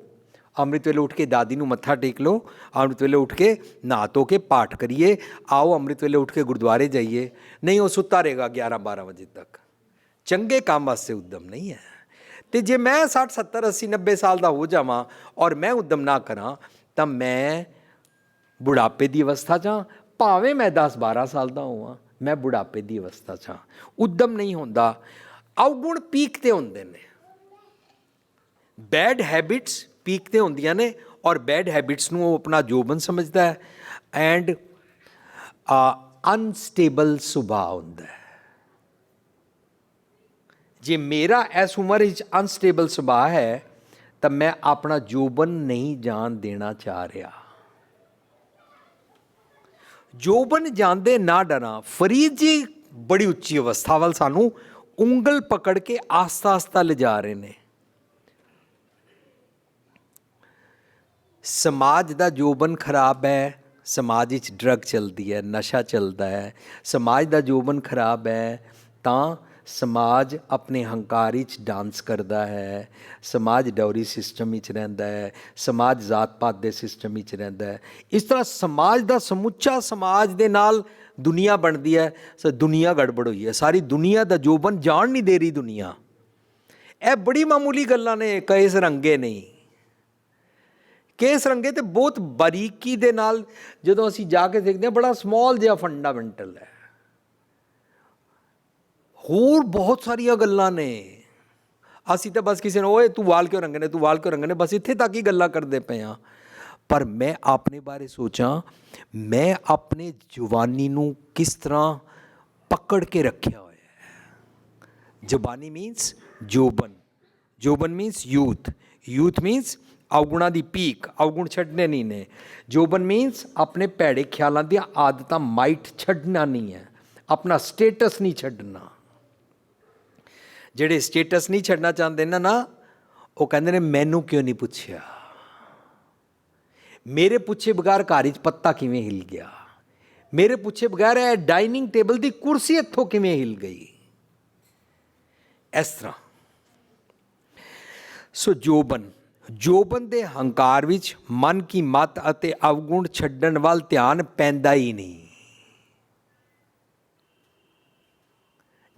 ਅੰਮ੍ਰਿਤ ਵੇਲੇ ਉੱਠ ਕੇ ਦਾਦੀ ਨੂੰ ਮੱਥਾ ਟੇਕ ਲਓ, ਅੰਮ੍ਰਿਤ ਵੇਲੇ ਉੱਠ ਕੇ ਨਹਾ ਧੋ ਕੇ ਪਾਠ ਕਰੀਏ, ਆਓ ਅੰਮ੍ਰਿਤ ਵੇਲੇ ਉੱਠ ਕੇ ਗੁਰਦੁਆਰੇ ਜਾਈਏ। ਨਹੀਂ, ਉਹ ਸੁੱਤਾ ਰਹੇਗਾ 11-12 ਵਜੇ ਤੱਕ। ਚੰਗੇ ਕੰਮ ਵਾਸਤੇ ਉਦਮ ਨਹੀਂ ਹੈ। ਅਤੇ ਜੇ ਮੈਂ 60, 70, 80, 90 ਸਾਲ ਦਾ ਹੋ ਜਾਵਾਂ ਔਰ ਮੈਂ ਉਦਮ ਨਾ ਕਰਾਂ ਤਾਂ ਮੈਂ ਬੁਢਾਪੇ ਦੀ ਅਵਸਥਾ 'ਚ ਹਾਂ, ਭਾਵੇਂ ਮੈਂ 10-12 ਸਾਲ ਦਾ ਹੋਵਾਂ, ਮੈਂ ਬੁਢਾਪੇ ਦੀ ਅਵਸਥਾ 'ਚ ਹਾਂ। ਉਦਮ ਨਹੀਂ ਹੁੰਦਾ। ਅਵਗੁਣ ਪੀਕ 'ਤੇ ਹੁੰਦੇ ਨੇ, ਬੈਡ ਹੈਬਿਟਸ ਪੀਕ 'ਤੇ ਹੁੰਦੀਆਂ ਨੇ, ਔਰ ਬੈਡ ਹੈਬਿਟਸ ਨੂੰ ਉਹ ਆਪਣਾ ਜੋਬਨ ਸਮਝਦਾ ਹੈ, ਐਂਡ ਅਨਸਟੇਬਲ ਸੁਭਾਅ ਹੁੰਦਾ ਹੈ। ਜੇ ਮੇਰਾ ਇਸ ਉਮਰ ਵਿੱਚ ਅਨਸਟੇਬਲ ਸੁਭਾਅ ਹੈ ਤਾਂ ਮੈਂ ਆਪਣਾ ਜੋਬਨ ਨਹੀਂ ਜਾਣ ਦੇਣਾ ਚਾਹ ਰਿਹਾ। ਜੋਬਨ ਜਾਂਦੇ ਨਾ ਡਰਾਂ। ਫਰੀਦ ਜੀ ਬੜੀ ਉੱਚੀ ਅਵਸਥਾ ਵੱਲ ਸਾਨੂੰ ਉਂਗਲ ਪਕੜ ਕੇ ਆਸਤਾ ਆਸਤਾ ਲਿਜਾ ਰਹੇ ਨੇ। ਸਮਾਜ ਦਾ ਜੋਬਨ ਖਰਾਬ ਹੈ, ਸਮਾਜ ਵਿੱਚ ਡਰੱਗ ਚੱਲਦੀ ਹੈ, ਨਸ਼ਾ ਚੱਲਦਾ ਹੈ। ਸਮਾਜ ਦਾ ਜੋਬਨ ਖਰਾਬ ਹੈ ਤਾਂ ਸਮਾਜ ਆਪਣੇ ਹੰਕਾਰ ਵਿੱਚ ਡਾਂਸ ਕਰਦਾ ਹੈ, ਸਮਾਜ ਡਾਊਰੀ ਸਿਸਟਮ ਵਿੱਚ ਰਹਿੰਦਾ ਹੈ, ਸਮਾਜ ਜ਼ਾਤ ਪਾਤ ਦੇ ਸਿਸਟਮ ਵਿੱਚ ਰਹਿੰਦਾ ਹੈ। ਇਸ ਤਰ੍ਹਾਂ ਸਮਾਜ ਦਾ ਸਮੁੱਚਾ ਸਮਾਜ ਦੇ ਨਾਲ ਦੁਨੀਆ ਬਣਦੀ ਹੈ। ਸੋ ਦੁਨੀਆ ਗੜਬੜ ਹੋਈ ਹੈ, ਸਾਰੀ ਦੁਨੀਆ ਦਾ ਜੋਬਨ ਜਾਣ ਨਹੀਂ ਦੇ ਰਹੀ ਦੁਨੀਆ। ਇਹ ਬੜੀ ਮਾਮੂਲੀ ਗੱਲਾਂ ਨੇ, ਕੇਸ ਰੰਗੇ ਨਹੀਂ। ਕੇਸ ਰੰਗੇ ਤੇ ਬਹੁਤ ਬਾਰੀਕੀ ਦੇ ਨਾਲ ਜਦੋਂ ਅਸੀਂ ਜਾ ਕੇ ਦੇਖਦੇ ਹਾਂ, ਬੜਾ ਸਮੌਲ ਜਿਹਾ ਫੰਡਾਮੈਂਟਲ ਹੈ। ਹੋਰ ਬਹੁਤ ਸਾਰੀਆਂ ਗੱਲਾਂ ਨੇ। ਅਸੀਂ ਤਾਂ ਬਸ ਕਿਸੇ ਨੂੰ ਓਏ ਤੂੰ ਵਾਲ ਕਿਉਂ ਰੰਗਣੇ, ਤੂੰ ਵਾਲ ਕਿਉਂ ਰੰਗਣੇ, ਬਸ ਇੱਥੇ ਤੱਕ ਹੀ ਗੱਲਾਂ ਕਰਦੇ ਪਏ ਹਾਂ। ਪਰ ਮੈਂ ਆਪਣੇ ਬਾਰੇ ਸੋਚਾਂ, ਮੈਂ ਆਪਣੇ ਜਵਾਨੀ ਨੂੰ ਕਿਸ ਤਰ੍ਹਾਂ ਪਕੜ ਕੇ ਰੱਖਿਆ ਹੋਇਆ ਹੈ। ਜਵਾਨੀ ਮੀਨਸ ਜੋਬਨ, ਜੋਬਨ ਮੀਨਸ ਯੂਥ, ਯੂਥ ਮੀਨਸ ਅਵਗੁਣਾਂ ਦੀ ਪੀਕ, ਅਵਗੁਣ ਛੱਡਣੇ ਨਹੀਂ ਨੇ। ਜੋਬਨ ਮੀਨਸ ਆਪਣੇ ਭੈੜੇ ਖਿਆਲਾਂ ਦੀਆਂ ਆਦਤਾਂ, ਮਾਈਟ ਛੱਡਣਾ ਨਹੀਂ ਹੈ, ਆਪਣਾ ਸਟੇਟਸ ਨਹੀਂ ਛੱਡਣਾ। ਜਿਹੜੇ ਸਟੇਟਸ ਨਹੀਂ ਛੱਡਣਾ ਚਾਹੁੰਦੇ ਨਾ, ਉਹ ਕਹਿੰਦੇ ਨੇ ਮੈਨੂੰ ਕਿਉਂ ਨਹੀਂ ਪੁੱਛਿਆ, ਮੇਰੇ ਪੁੱਛੇ ਬਗੈਰ ਘਰ ਵਿੱਚ ਪੱਤਾ ਕਿਵੇਂ ਹਿੱਲ ਗਿਆ, ਮੇਰੇ ਪੁੱਛੇ ਬਗੈਰ ਇਹ ਡਾਈਨਿੰਗ ਟੇਬਲ ਦੀ ਕੁਰਸੀ ਇੱਥੋਂ ਕਿਵੇਂ ਹਿੱਲ ਗਈ। ਇਸ ਤਰ੍ਹਾਂ ਸੋ ਜੋਬਨ ਦੇ ਹੰਕਾਰ ਵਿੱਚ ਮਨ ਕੀ ਮੱਤ ਅਤੇ ਅਵਗੁਣ ਛੱਡਣ ਵੱਲ ਧਿਆਨ ਪੈਂਦਾ ਹੀ ਨਹੀਂ।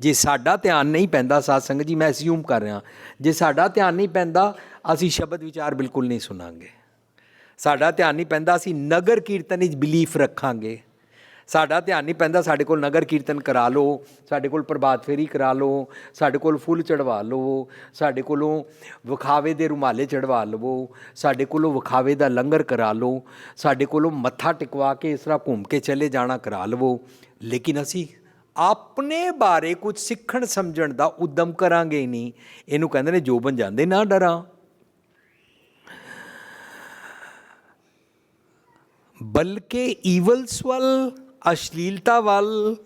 ਜੇ ਸਾਡਾ ਧਿਆਨ ਨਹੀਂ ਪੈਂਦਾ, ਸਾਧ ਸੰਗਤ ਜੀ ਮੈਂ ਅਸਿਊਮ ਕਰ ਰਿਹਾ, ਜੇ ਸਾਡਾ ਧਿਆਨ ਨਹੀਂ ਪੈਂਦਾ ਅਸੀਂ ਸ਼ਬਦ ਵਿਚਾਰ ਬਿਲਕੁਲ ਨਹੀਂ ਸੁਣਾਂਗੇ। ਸਾਡਾ ਧਿਆਨ ਨਹੀਂ ਪੈਂਦਾ ਅਸੀਂ ਨਗਰ ਕੀਰਤਨ ਵਿੱਚ ਬਿਲੀਫ ਰੱਖਾਂਗੇ। ਸਾਡਾ ਧਿਆਨ ਨਹੀਂ ਪੈਂਦਾ ਸਾਡੇ ਕੋਲ ਨਗਰ ਕੀਰਤਨ ਕਰਾ ਲਓ, ਸਾਡੇ ਕੋਲ ਪ੍ਰਭਾਤ ਫੇਰੀ ਕਰਾ ਲਓ, ਸਾਡੇ ਕੋਲ ਫੁੱਲ ਚੜਵਾ ਲਵੋ, ਸਾਡੇ ਕੋਲੋਂ ਵਿਖਾਵੇ ਦੇ ਰੁਮਾਲੇ ਚੜਵਾ ਲਵੋ, ਸਾਡੇ ਕੋਲੋਂ ਵਿਖਾਵੇ ਦਾ ਲੰਗਰ ਕਰਾ ਲਓ, ਸਾਡੇ ਕੋਲੋਂ ਮੱਥਾ ਟਿਕਵਾ ਕੇ ਇਸ ਤਰ੍ਹਾਂ ਘੁੰਮ ਕੇ ਚਲੇ ਜਾਣਾ ਕਰਾ ਲਵੋ। ਲੇਕਿਨ ਅਸੀਂ ਆਪਣੇ ਬਾਰੇ ਕੁਝ ਸਿੱਖਣ ਸਮਝਣ ਦਾ ਉਦਮ ਕਰਾਂਗੇ ਹੀ ਨਹੀਂ। ਇਹਨੂੰ ਕਹਿੰਦੇ ਨੇ ਜੋਬਨ ਜਾਂਦੇ ਨਾ ਡਰਾਂ। ਬਲਕਿ ਈਵਲਸ ਵੱਲ, ਅਸ਼ਲੀਲਤਾ ਵੱਲ,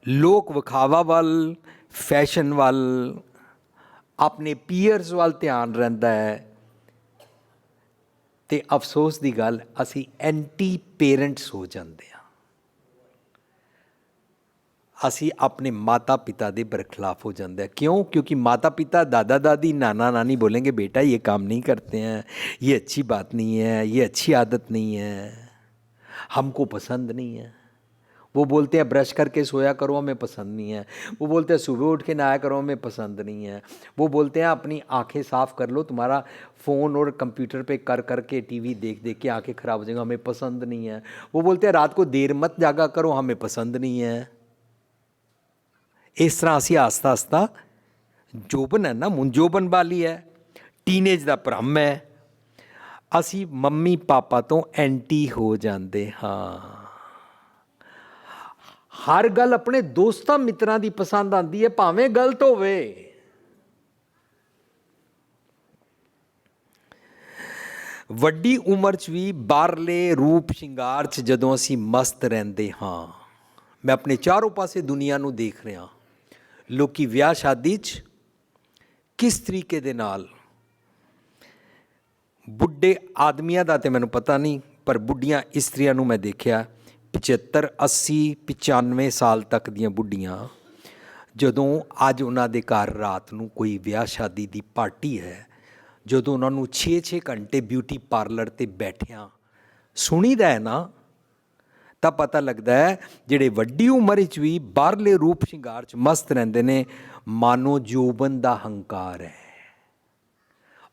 ਲੋਕ ਵਿਖਾਵਾ ਵੱਲ, ਫੈਸ਼ਨ ਵੱਲ, ਆਪਣੇ ਪੀਅਰਸ ਵੱਲ ਧਿਆਨ ਰਹਿੰਦਾ ਹੈ। ਅਤੇ ਅਫਸੋਸ ਦੀ ਗੱਲ, ਅਸੀਂ ਐਂਟੀ ਪੇਰੈਂਟਸ ਹੋ ਜਾਂਦੇ ਹਾਂ। ਅਸੀਂ ਆਪਣੇ ਮਾਤਾ पिता ਦੇ ਬਰਖਲਾਫ ਹੋ ਜਾਂਦੇ हैं। क्यों? क्योंकि माता पिता, दादा दादी, नाना नानी बोलेंगे बेटा ये काम नहीं करते हैं, ये अच्छी बात नहीं है, ये अच्छी आदत नहीं है, हमको पसंद नहीं है। वो बोलते हैं ब्रश करके सोया करो, हमें पसंद नहीं है। वो बोलते हैं सुबह उठ के नहाया करो, हमें पसंद नहीं है। वो बोलते हैं अपनी आँखें साफ़ कर लो, तुम्हारा फ़ोन और कंप्यूटर पे कर कर के टीवी देख देख के आँखें ख़राब हो जाएंगी, हमें पसंद नहीं है। वो बोलते हैं रात को देर मत जागा करो, हमें पसंद नहीं है। ਇਸ ਤਰ੍ਹਾਂ ਅਸੀਂ ਆਸਤਾ ਆਸਤਾ, ਜੋਬਨ ਹੈ ਨਾ, ਮੁੰਜੋਬਨ ਵਾਲੀ ਹੈ, ਟੀਨੇਜ ਦਾ ਭਰਮ ਹੈ, ਅਸੀਂ ਮੰਮੀ ਪਾਪਾ ਤੋਂ ਐਂਟੀ ਹੋ ਜਾਂਦੇ ਹਾਂ। ਹਰ ਗੱਲ ਆਪਣੇ ਦੋਸਤਾਂ ਮਿੱਤਰਾਂ ਦੀ ਪਸੰਦ ਆਉਂਦੀ ਹੈ, ਭਾਵੇਂ ਗਲਤ ਹੋਵੇ। ਵੱਡੀ ਉਮਰ 'ਚ ਵੀ ਬਾਹਰਲੇ ਰੂਪ ਸ਼ਿੰਗਾਰ 'ਚ ਜਦੋਂ ਅਸੀਂ ਮਸਤ ਰਹਿੰਦੇ ਹਾਂ, ਮੈਂ ਆਪਣੇ ਚਾਰੋਂ ਪਾਸੇ ਦੁਨੀਆ ਨੂੰ ਦੇਖ ਰਿਹਾ, ਲੋਕੀ ਵਿਆਹ ਸ਼ਾਦੀ 'ਚ ਕਿਸ ਤਰੀਕੇ ਦੇ ਨਾਲ, ਬੁੱਢੇ ਆਦਮੀਆਂ ਦਾ ਤੇ ਮੈਨੂੰ ਪਤਾ ਨਹੀਂ, ਪਰ ਬੁੱਢੀਆਂ ਇਸਤਰੀਆਂ ਨੂੰ ਮੈਂ ਦੇਖਿਆ 75 80 95 ਸਾਲ ਤੱਕ ਦੀਆਂ ਬੁੱਢੀਆਂ, ਜਦੋਂ ਅੱਜ ਉਹਨਾਂ ਦੇ ਘਰ ਰਾਤ ਨੂੰ ਕੋਈ ਵਿਆਹ ਸ਼ਾਦੀ ਦੀ ਪਾਰਟੀ ਹੈ, ਜਦੋਂ ਉਹਨਾਂ ਨੂੰ 6-6 ਘੰਟੇ ਬਿਊਟੀ ਪਾਰਲਰ 'ਤੇ ਬੈਠਿਆਂ ਸੁਣੀਦਾ ਹੈ ਨਾ, ਤਾਂ ਪਤਾ ਲੱਗਦਾ ਹੈ ਜਿਹੜੇ ਵੱਡੀ ਉਮਰ ਵਿੱਚ ਵੀ ਬਾਹਰਲੇ ਰੂਪ ਸ਼ਿੰਗਾਰ 'ਚ ਮਸਤ ਰਹਿੰਦੇ ਨੇ, ਮਾਨੋ ਜੋਬਨ ਦਾ ਹੰਕਾਰ ਹੈ।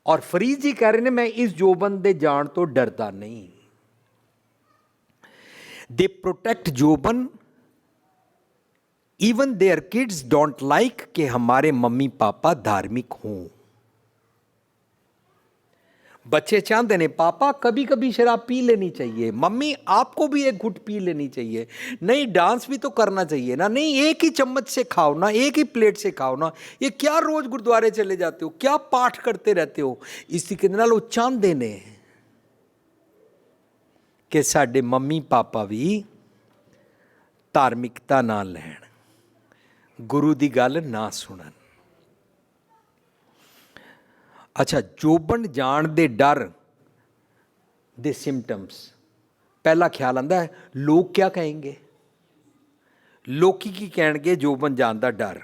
ਔਰ ਫਰੀਦ ਜੀ ਕਹਿ ਰਹੇ ਨੇ ਮੈਂ ਇਸ ਜੋਬਨ ਦੇ ਜਾਣ ਤੋਂ ਡਰਦਾ ਨਹੀਂ। ਦੇ protect Joban, even their kids don't like कि हमारे मम्मी पापा धार्मिक हों। बच्चे चाहते हैं पापा कभी कभी शराब पी लेनी चाहिए, मम्मी आपको भी एक घुट पी लेनी चाहिए, नहीं डांस भी तो करना चाहिए ना, नहीं एक ही चम्मच से खाओ ना, एक ही प्लेट से खाओ ना, ये क्या रोज गुरुद्वारे चले जाते हो, क्या पाठ करते रहते हो। इस तरीके नाल वो चाहते ने कि साडे मम्मी पापा भी धार्मिकता ना लैण, गुरु की गल ना सुनन। अच्छा, जोबन जान दे डर दे सिम्पटम्स, पहला ख्याल आंदा है लोग क्या कहेंगे, लोकी की कहणगे। जोबन जान दा डर,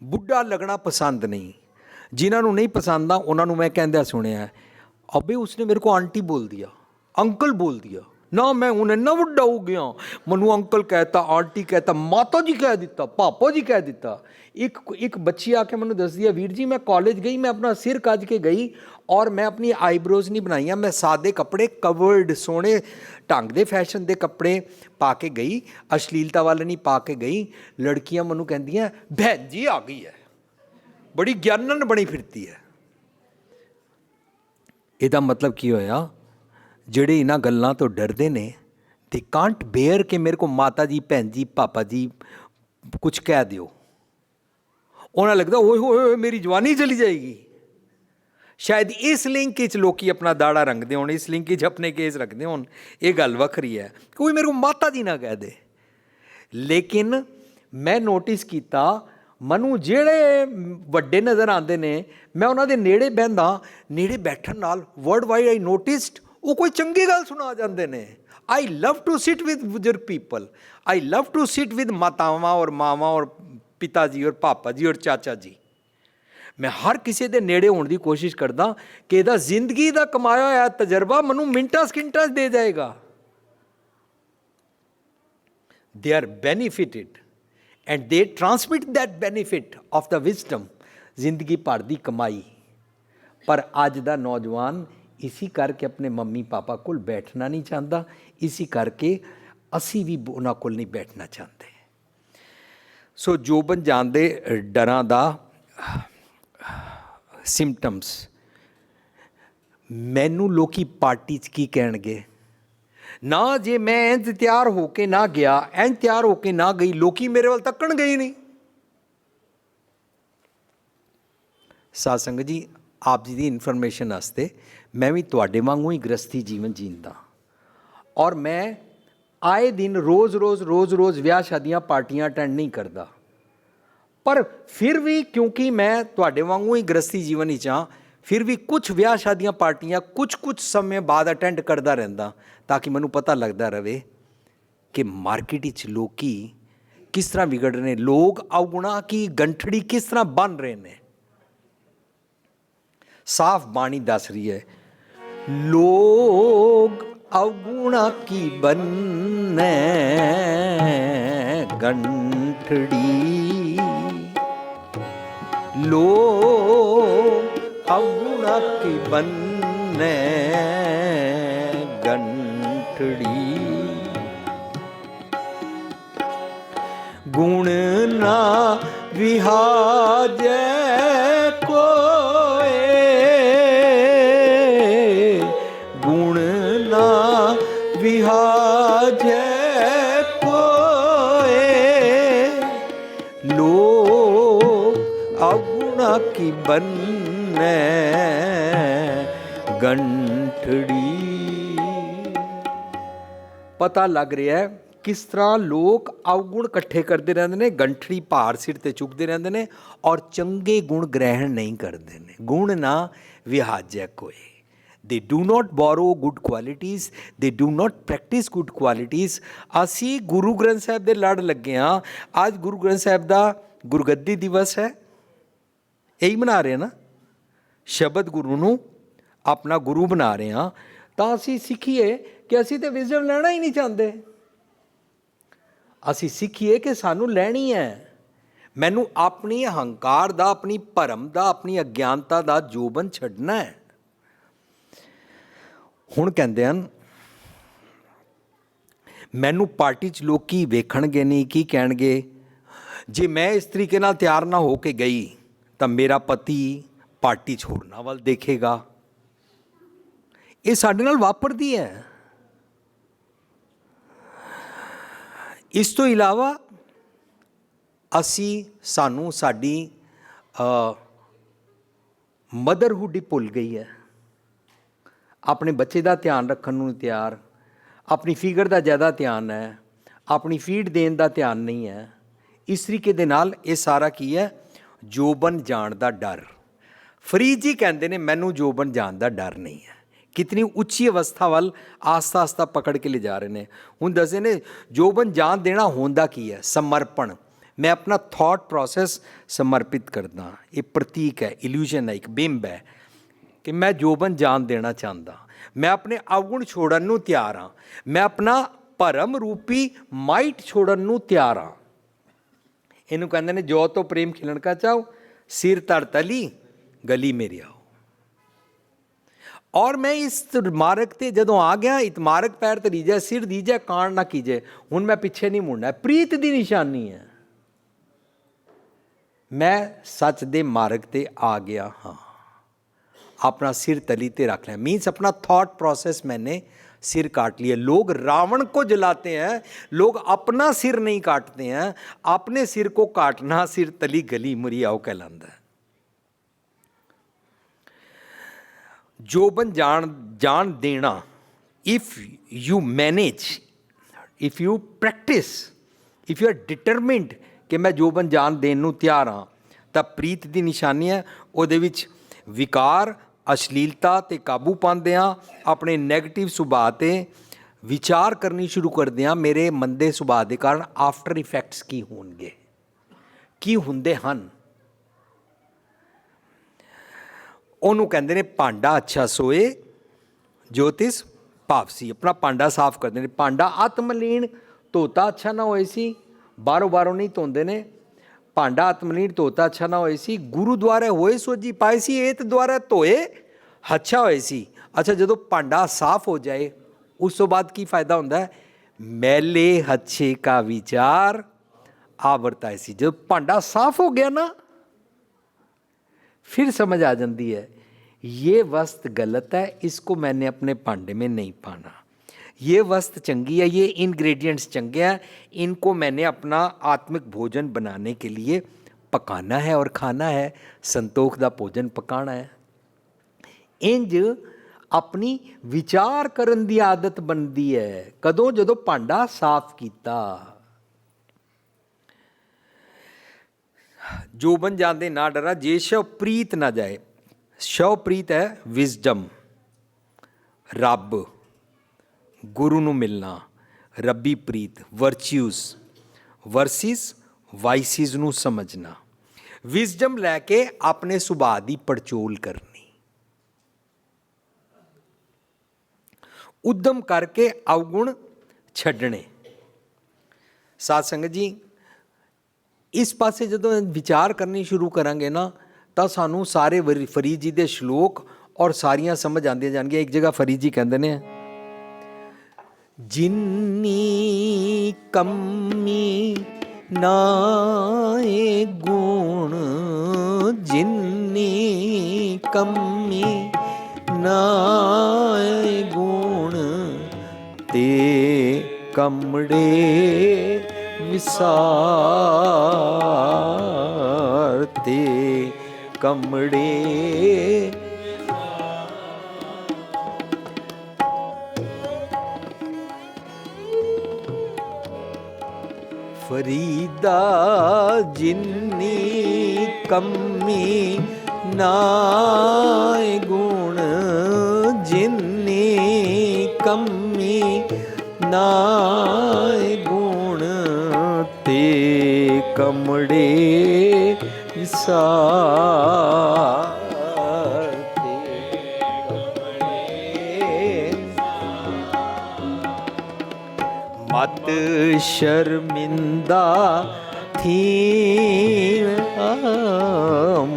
बुढ़ा लगना पसंद नहीं, जिन्होंने नहीं पसंद आ उन्होंने मैं कहंदा सुनिया, अबे उसने मेरे को आंटी बोल दिया, अंकल बोल दिया ना, मैं हूँ इन्ना वड्डा हो गया, मनु अंकल कहता, आंटी कहता, माता जी कह दिता, पापा जी कह दिता। एक बच्ची आके मैंने दस दिया, वीर जी मैं कॉलेज गई, मैं अपना सिर कज के गई और मैं अपनी आईब्रोज नहीं बनाई, मैं सादे कपड़े कवर्ड सोहने ढंग दे फैशन दे कपड़े पा के गई, अश्लीलता वाले नहीं पा के गई। लड़कियां मैनू कहंदियां भैन जी आ गई है, बड़ी ज्ञानन बनी फिरती है। इहदा मतलब की होया, ਜਿਹੜੇ ਇਹਨਾਂ ਗੱਲਾਂ ਤੋਂ ਡਰਦੇ ਨੇ, ਤੇ ਕਾਂਟ ਬੇਅਰ ਕਿ ਮੇਰੇ ਕੋ ਮਾਤਾ ਜੀ, ਭੈਣ ਜੀ, ਪਾਪਾ ਜੀ ਕੁਛ ਕਹਿ ਦਿਓ, ਉਹਨਾਂ ਲੱਗਦਾ ਓਏ ਹੋਏ ਮੇਰੀ ਜਵਾਨੀ ਚਲੀ ਜਾਏਗੀ। ਸ਼ਾਇਦ ਇਸ ਲਿੰਕ 'ਚ ਲੋਕੀ ਆਪਣਾ ਦਾੜਾ ਰੰਗਦੇ ਹੋਣ, ਇਸ ਲਿੰਕ 'ਚ ਆਪਣੇ ਕੇਸ ਰੱਖਦੇ ਹੋਣ, ਇਹ ਗੱਲ ਵੱਖਰੀ ਹੈ, ਕੋਈ ਮੇਰੇ ਕੋ ਮਾਤਾ ਜੀ ਨਾ ਕਹਿ ਦੇ। ਲੇਕਿਨ ਮੈਂ ਨੋਟਿਸ ਕੀਤਾ, ਮੈਨੂੰ ਜਿਹੜੇ ਵੱਡੇ ਨਜ਼ਰ ਆਉਂਦੇ ਨੇ, ਮੈਂ ਉਹਨਾਂ ਦੇ ਨੇੜੇ ਬਹਿੰਦਾ, ਨੇੜੇ ਬੈਠਣ ਨਾਲ ਵਰਲਡ ਵਾਈਡ ਆਈ ਨੋਟਿਸਡ ਉਹ ਕੋਈ ਚੰਗੀ ਗੱਲ ਸੁਣਾ ਜਾਂਦੇ ਨੇ। I love to sit with ਬੁਜ਼ੁਰਗ people, I love to sit with ਮਾਤਾਵਾਂ ਔਰ ਮਾਵਾਂ ਔਰ ਪਿਤਾ ਜੀ ਔਰ ਪਾਪਾ ਜੀ ਔਰ ਚਾਚਾ ਜੀ। ਮੈਂ ਹਰ ਕਿਸੇ ਦੇ ਨੇੜੇ ਹੋਣ ਦੀ ਕੋਸ਼ਿਸ਼ ਕਰਦਾ ਕਿ ਇਹਦਾ ਜ਼ਿੰਦਗੀ ਦਾ ਕਮਾਇਆ ਹੋਇਆ ਤਜਰਬਾ ਮੈਨੂੰ ਮਿੰਟਾਂ ਸਕਿੰਟਾਂ 'ਚ ਦੇ ਜਾਏਗਾ। ਦੇ ਆਰ ਬੈਨੀਫਿਟਡ ਐਂਡ ਦੇ transmit that benefit of the wisdom, ਜ਼ਿੰਦਗੀ ਭਰ ਦੀ ਕਮਾਈ। ਪਰ ਅੱਜ ਦਾ ਨੌਜਵਾਨ इसी करके अपने मम्मी पापा को बैठना नहीं चाहता, इसी करके असी भी उन्हां कोल नहीं बैठना चाहते। सो जोबन जान दे डरां दा सिम्पटम्स, मैनू लोकी पार्टी च की कहणगे ना, जे मैं इंज तैयार होके ना गया, इंज तैयार होके ना गई, लोकी मेरे वाल तकण गई नहीं। साध संगत जी, आप जी की इन्फॉर्मेशन वास्ते मैं भी तुहाडे वांगू ही गृहस्थी जीवन जींदा, और मैं आए दिन रोज़ रोज़ विआह शादियां पार्टियां अटेंड नहीं करता, पर फिर भी क्योंकि मैं तुहाडे वांगू ही गृहस्थी जीवन ही हाँ, फिर भी कुछ विआह शादियां पार्टियां कुछ समय बाद अटेंड करता रहता, ताकि मैनू पता लगता रहे कि मार्केट विच लोकी किस तरह विगड़ रहे हैं, लोग अवगुणा की गंठड़ी किस तरह बन रहे हैं। साफ बाणी दस रही है, लोग अवगुणा की बन्ने गंठड़ी, लोग अवगुणा की बन्ने गंठड़ी, गुण ना विहाजे कोए, गुण ना विहाजे कोए, लोग अवगुणा की बन्ने गंठड़ी। ਗਠੜੀ। ਪਤਾ ਲੱਗ ਰਿਹਾ ਹੈ ਕਿਸ ਤਰ੍ਹਾਂ ਲੋਕ ਅਵਗੁਣ ਇਕੱਠੇ ਕਰਦੇ ਰਹਿੰਦੇ ਨੇ, ਗੰਠੜੀ ਭਾਰ ਸਿਰ ਤੇ ਚੁੱਕਦੇ ਰਹਿੰਦੇ ਨੇ ਔਰ ਚੰਗੇ ਗੁਣ ਗ੍ਰਹਿਣ ਨਹੀਂ ਕਰਦੇ ਨੇ। ਗੁਣ ਨਾ ਵਿਹਾਜੈ ਕੋਏ। They do not borrow good qualities, they do not practice good qualities। ਅਸੀਂ ਗੁਰੂ ਗ੍ਰੰਥ ਸਾਹਿਬ ਦੇ ਲੜ ਲੱਗੇ ਹਾਂ। ਅੱਜ ਗੁਰੂ ਗ੍ਰੰਥ ਸਾਹਿਬ ਦਾ ਗੁਰਗੱਦੀ ਦਿਵਸ ਹੈ, ਇਹੀ ਬਣਾ ਰਹੇ ਨਾ, ਸ਼ਬਦ ਗੁਰੂ ਨੂੰ ਆਪਣਾ ਗੁਰੂ ਬਣਾ ਰਹੇ ਹਾਂ। ਤਾਂ ਅਸੀਂ ਸਿੱਖੀਏ ਕਿ ਅਸੀਂ ਤਾਂ ਵਿਜ਼ਡਮ ਲੈਣਾ ਹੀ ਨਹੀਂ ਚਾਹੁੰਦੇ। ਅਸੀਂ ਸਿੱਖੀਏ ਕਿ ਸਾਨੂੰ ਲੈਣੀ ਹੈ। ਮੈਨੂੰ ਆਪਣੀ ਅਹੰਕਾਰ ਦਾ, ਆਪਣੀ ਭਰਮ ਦਾ, ਆਪਣੀ ਅਗਿਆਨਤਾ ਦਾ ਜੋਬਨ ਛੱਡਣਾ ਹੈ। ਹੁਣ ਕਹਿੰਦੇ ਹਨ ਮੈਨੂੰ ਪਾਰਟੀ 'ਚ ਲੋਕ ਕੀ ਵੇਖਣਗੇ ਨਹੀਂ, ਕੀ ਕਹਿਣਗੇ। ਜੇ ਮੈਂ ਇਸ ਤਰੀਕੇ ਨਾਲ ਤਿਆਰ ਨਾ ਹੋ ਕੇ ਗਈ ਤਾਂ ਮੇਰਾ ਪਤੀ ਪਾਰਟੀ 'ਚ ਹੋਰਨਾਂ ਵੱਲ ਦੇਖੇਗਾ। ਇਹ ਸਾਡੇ ਨਾਲ ਵਾਪਰਦੀ ਹੈ। ਇਸ ਤੋਂ ਇਲਾਵਾ ਸਾਨੂੰ ਸਾਡੀ ਮਦਰਹੁੱਡ ਹੀ ਭੁੱਲ ਗਈ ਹੈ। ਆਪਣੇ ਬੱਚੇ ਦਾ ਧਿਆਨ ਰੱਖਣ ਨੂੰ ਤਿਆਰ, ਆਪਣੀ ਫਿਗਰ ਦਾ ਜ਼ਿਆਦਾ ਧਿਆਨ ਹੈ, ਆਪਣੀ ਫੀਡ ਦੇਣ ਦਾ ਧਿਆਨ ਨਹੀਂ ਹੈ। ਇਸ ਤਰੀਕੇ ਦੇ ਨਾਲ ਇਹ ਸਾਰਾ ਕੀ ਹੈ? ਜੋਬਨ ਜਾਣ ਦਾ ਡਰ। ਫਰੀਦ ਜੀ ਕਹਿੰਦੇ ਨੇ ਮੈਨੂੰ ਜੋਬਨ ਜਾਣ ਦਾ ਡਰ ਨਹੀਂ ਹੈ। ਕਿਤਨੀ ਉੱਚੀ ਅਵਸਥਾ ਵੱਲ ਆਸਤਾ ਆਸਤਾ ਪਕੜ ਕੇ ਲੈ ਜਾ ਰਹੇ ਨੇ। ਹੁਣ ਦੱਸਦੇ ਨੇ ਜੋਬਨ ਜਾਣ ਦੇਣਾ ਹੁੰਦਾ ਕੀ ਹੈ? ਸਮਰਪਣ। ਮੈਂ ਆਪਣਾ ਥਾਟ ਪ੍ਰੋਸੈਸ ਸਮਰਪਿਤ ਕਰਦਾ। ਇਹ ਪ੍ਰਤੀਕ ਹੈ, ਇਲੂਜ਼ਨ ਹੈ, ਇੱਕ ਬਿੰਬ ਹੈ ਕਿ ਮੈਂ ਜੋਬਨ ਜਾਣ ਦੇਣਾ ਚਾਹੁੰਦਾ। ਮੈਂ ਆਪਣੇ ਅਵਗੁਣ ਛੋੜਨ ਨੂੰ ਤਿਆਰ ਹਾਂ। ਮੈਂ ਆਪਣਾ ਭਰਮ ਰੂਪੀ ਮਾਈਟ ਛੋੜਨ ਨੂੰ ਤਿਆਰ ਹਾਂ। ਇਹਨੂੰ ਕਹਿੰਦੇ ਨੇ ਜੋ ਤੋਂ ਪ੍ਰੇਮ ਖਿਲਣ ਕਾ ਚਾਓ, ਸਿਰ ਧੜ ਤਲੀ ਗਲੀ ਮੇਰੀ ਆਓ। ਔਰ ਮੈਂ ਇਸ ਮਾਰਗ ਤੇ ਜਦੋਂ ਆ ਗਿਆ, ਇਤਮਾਰਗ ਪੈਰ ਧਰੀਜੈ, ਸਿਰ ਦੀਜੈ, ਕਾਣ ਨਾ ਕੀਜੈ। ਹੁਣ ਮੈਂ ਪਿੱਛੇ ਨਹੀਂ ਮੁੜਨਾ। ਪ੍ਰੀਤ ਦੀ ਨਿਸ਼ਾਨੀ ਹੈ। ਮੈਂ ਸੱਚ ਦੇ ਮਾਰਗ ਤੇ ਆ ਗਿਆ ਹਾਂ। अपना सिर तली ते रख लिया, मीन्स अपना थॉट प्रोसेस मैंने सिर काट लिया। लोग रावण को जलाते हैं, लोग अपना सिर नहीं काटते हैं। अपने सिर को काटना सिर तली गली मुरियाओ कहलाता है। जोबन जान देना, if you manage, if you practise, if you are determined कि मैं जोबन जान देन नूं तैयार हाँ, तां प्रीत दी निशानी है। ਉਹਦੇ ਵਿੱਚ ਵਿਕਾਰ, ਅਸ਼ਲੀਲਤਾ 'ਤੇ ਕਾਬੂ ਪਾਉਂਦੇ ਹਾਂ। ਆਪਣੇ ਨੈਗੇਟਿਵ ਸੁਭਾਅ 'ਤੇ ਵਿਚਾਰ ਕਰਨੀ ਸ਼ੁਰੂ ਕਰਦੇ ਹਾਂ। ਮੇਰੇ ਮੰਦੇ ਸੁਭਾਅ ਦੇ ਕਾਰਨ ਆਫਟਰ ਇਫੈਕਟਸ ਕੀ ਹੋਣਗੇ, ਕੀ ਹੁੰਦੇ ਹਨ। ਉਹਨੂੰ ਕਹਿੰਦੇ ਨੇ ਭਾਂਡਾ ਅੱਛਾ ਸੋਏ ਜੋਤਿਸ ਭਾਵਸੀ। ਆਪਣਾ ਭਾਂਡਾ ਸਾਫ਼ ਕਰਦੇ ਨੇ। ਭਾਂਡਾ ਆਤਮਲੀਨ ਧੋਤਾ ਅੱਛਾ ਨਾ ਹੋਏ ਸੀ, ਬਾਹਰੋਂ ਨਹੀਂ ਧੋਂਦੇ ਨੇ। ਭਾਂਡਾ ਆਤਮਲੀਨ ਧੋਤਾ ਅੱਛਾ ਨਾ ਹੋਏ ਸੀ, ਗੁਰੂ ਦੁਆਰੇ ਹੋਏ ਸੋਜੀ ਪਾਏ ਸੀ, ਏਤ ਦੁਆਰਾ ਧੋਏ ਅੱਛਾ ਹੋਏ ਸੀ। ਅੱਛਾ, ਜਦੋਂ ਭਾਂਡਾ ਸਾਫ਼ ਹੋ ਜਾਏ ਉਸ ਤੋਂ ਬਾਅਦ ਕੀ ਫਾਇਦਾ ਹੁੰਦਾ ਹੈ? ਮੈਲੇ ਹੱਛੇ ਕਾ ਵਿਚਾਰ ਆਵਰਤਾਏ ਸੀ। ਜਦੋਂ ਭਾਂਡਾ ਸਾਫ਼ ਹੋ ਗਿਆ ਨਾ, फिर समझ आ जाती है ये वस्त गलत है, इसको मैंने अपने भांडे में नहीं पाना। ये वस्त चंगी है, ये इंग्रेडिएंट्स चंगे हैं, इनको मैंने अपना आत्मिक भोजन बनाने के लिए पकाना है और खाना है। संतोख का भोजन पकाना है। इंज अपनी विचार करन दी आदत बनती है। कदों? जदों भांडा साफ किया। जोबन जाते ना डरा, जे शव प्रीत ना जाए। शव प्रीत है विजडम, रब, गुरु नू मिलना, रब्बी प्रीत, वर्च्यूज वर्सिस वाइसिस नू समझना। विजडम लैके अपने सुभाਅ ਦੀ ਪੜਚੋਲ करनी, उद्यम करके अवगुण छड्डने। साध संगत जी, इस पासे जदों विचार करनी शुरू करांगे ना, तो सानू सारे फरीद जी के श्लोक और सारियां समझ आंदियां जाणगियां। एक जगह फरीद जी कहंदे ने, जिन्नी कमी नाए गुण, जिन्नी कमी नाए गुण, ते कमड़े विसार, ते कमड़े। ਫਰੀਦਾ ਜਿੰਨੀ ਕਮੀ ਨਾਏ ਗੁਣ, ਜਿੰਨੀ ਕਮੀ ਨਾਏ ਗੁਣ, ਤੇ ਕਮੜੇ ਵਿਸਾਰ, ਤੇ ਕਮੜੇ ਮਤ ਸ਼ਰਮਿੰਦਾ ਥੀ,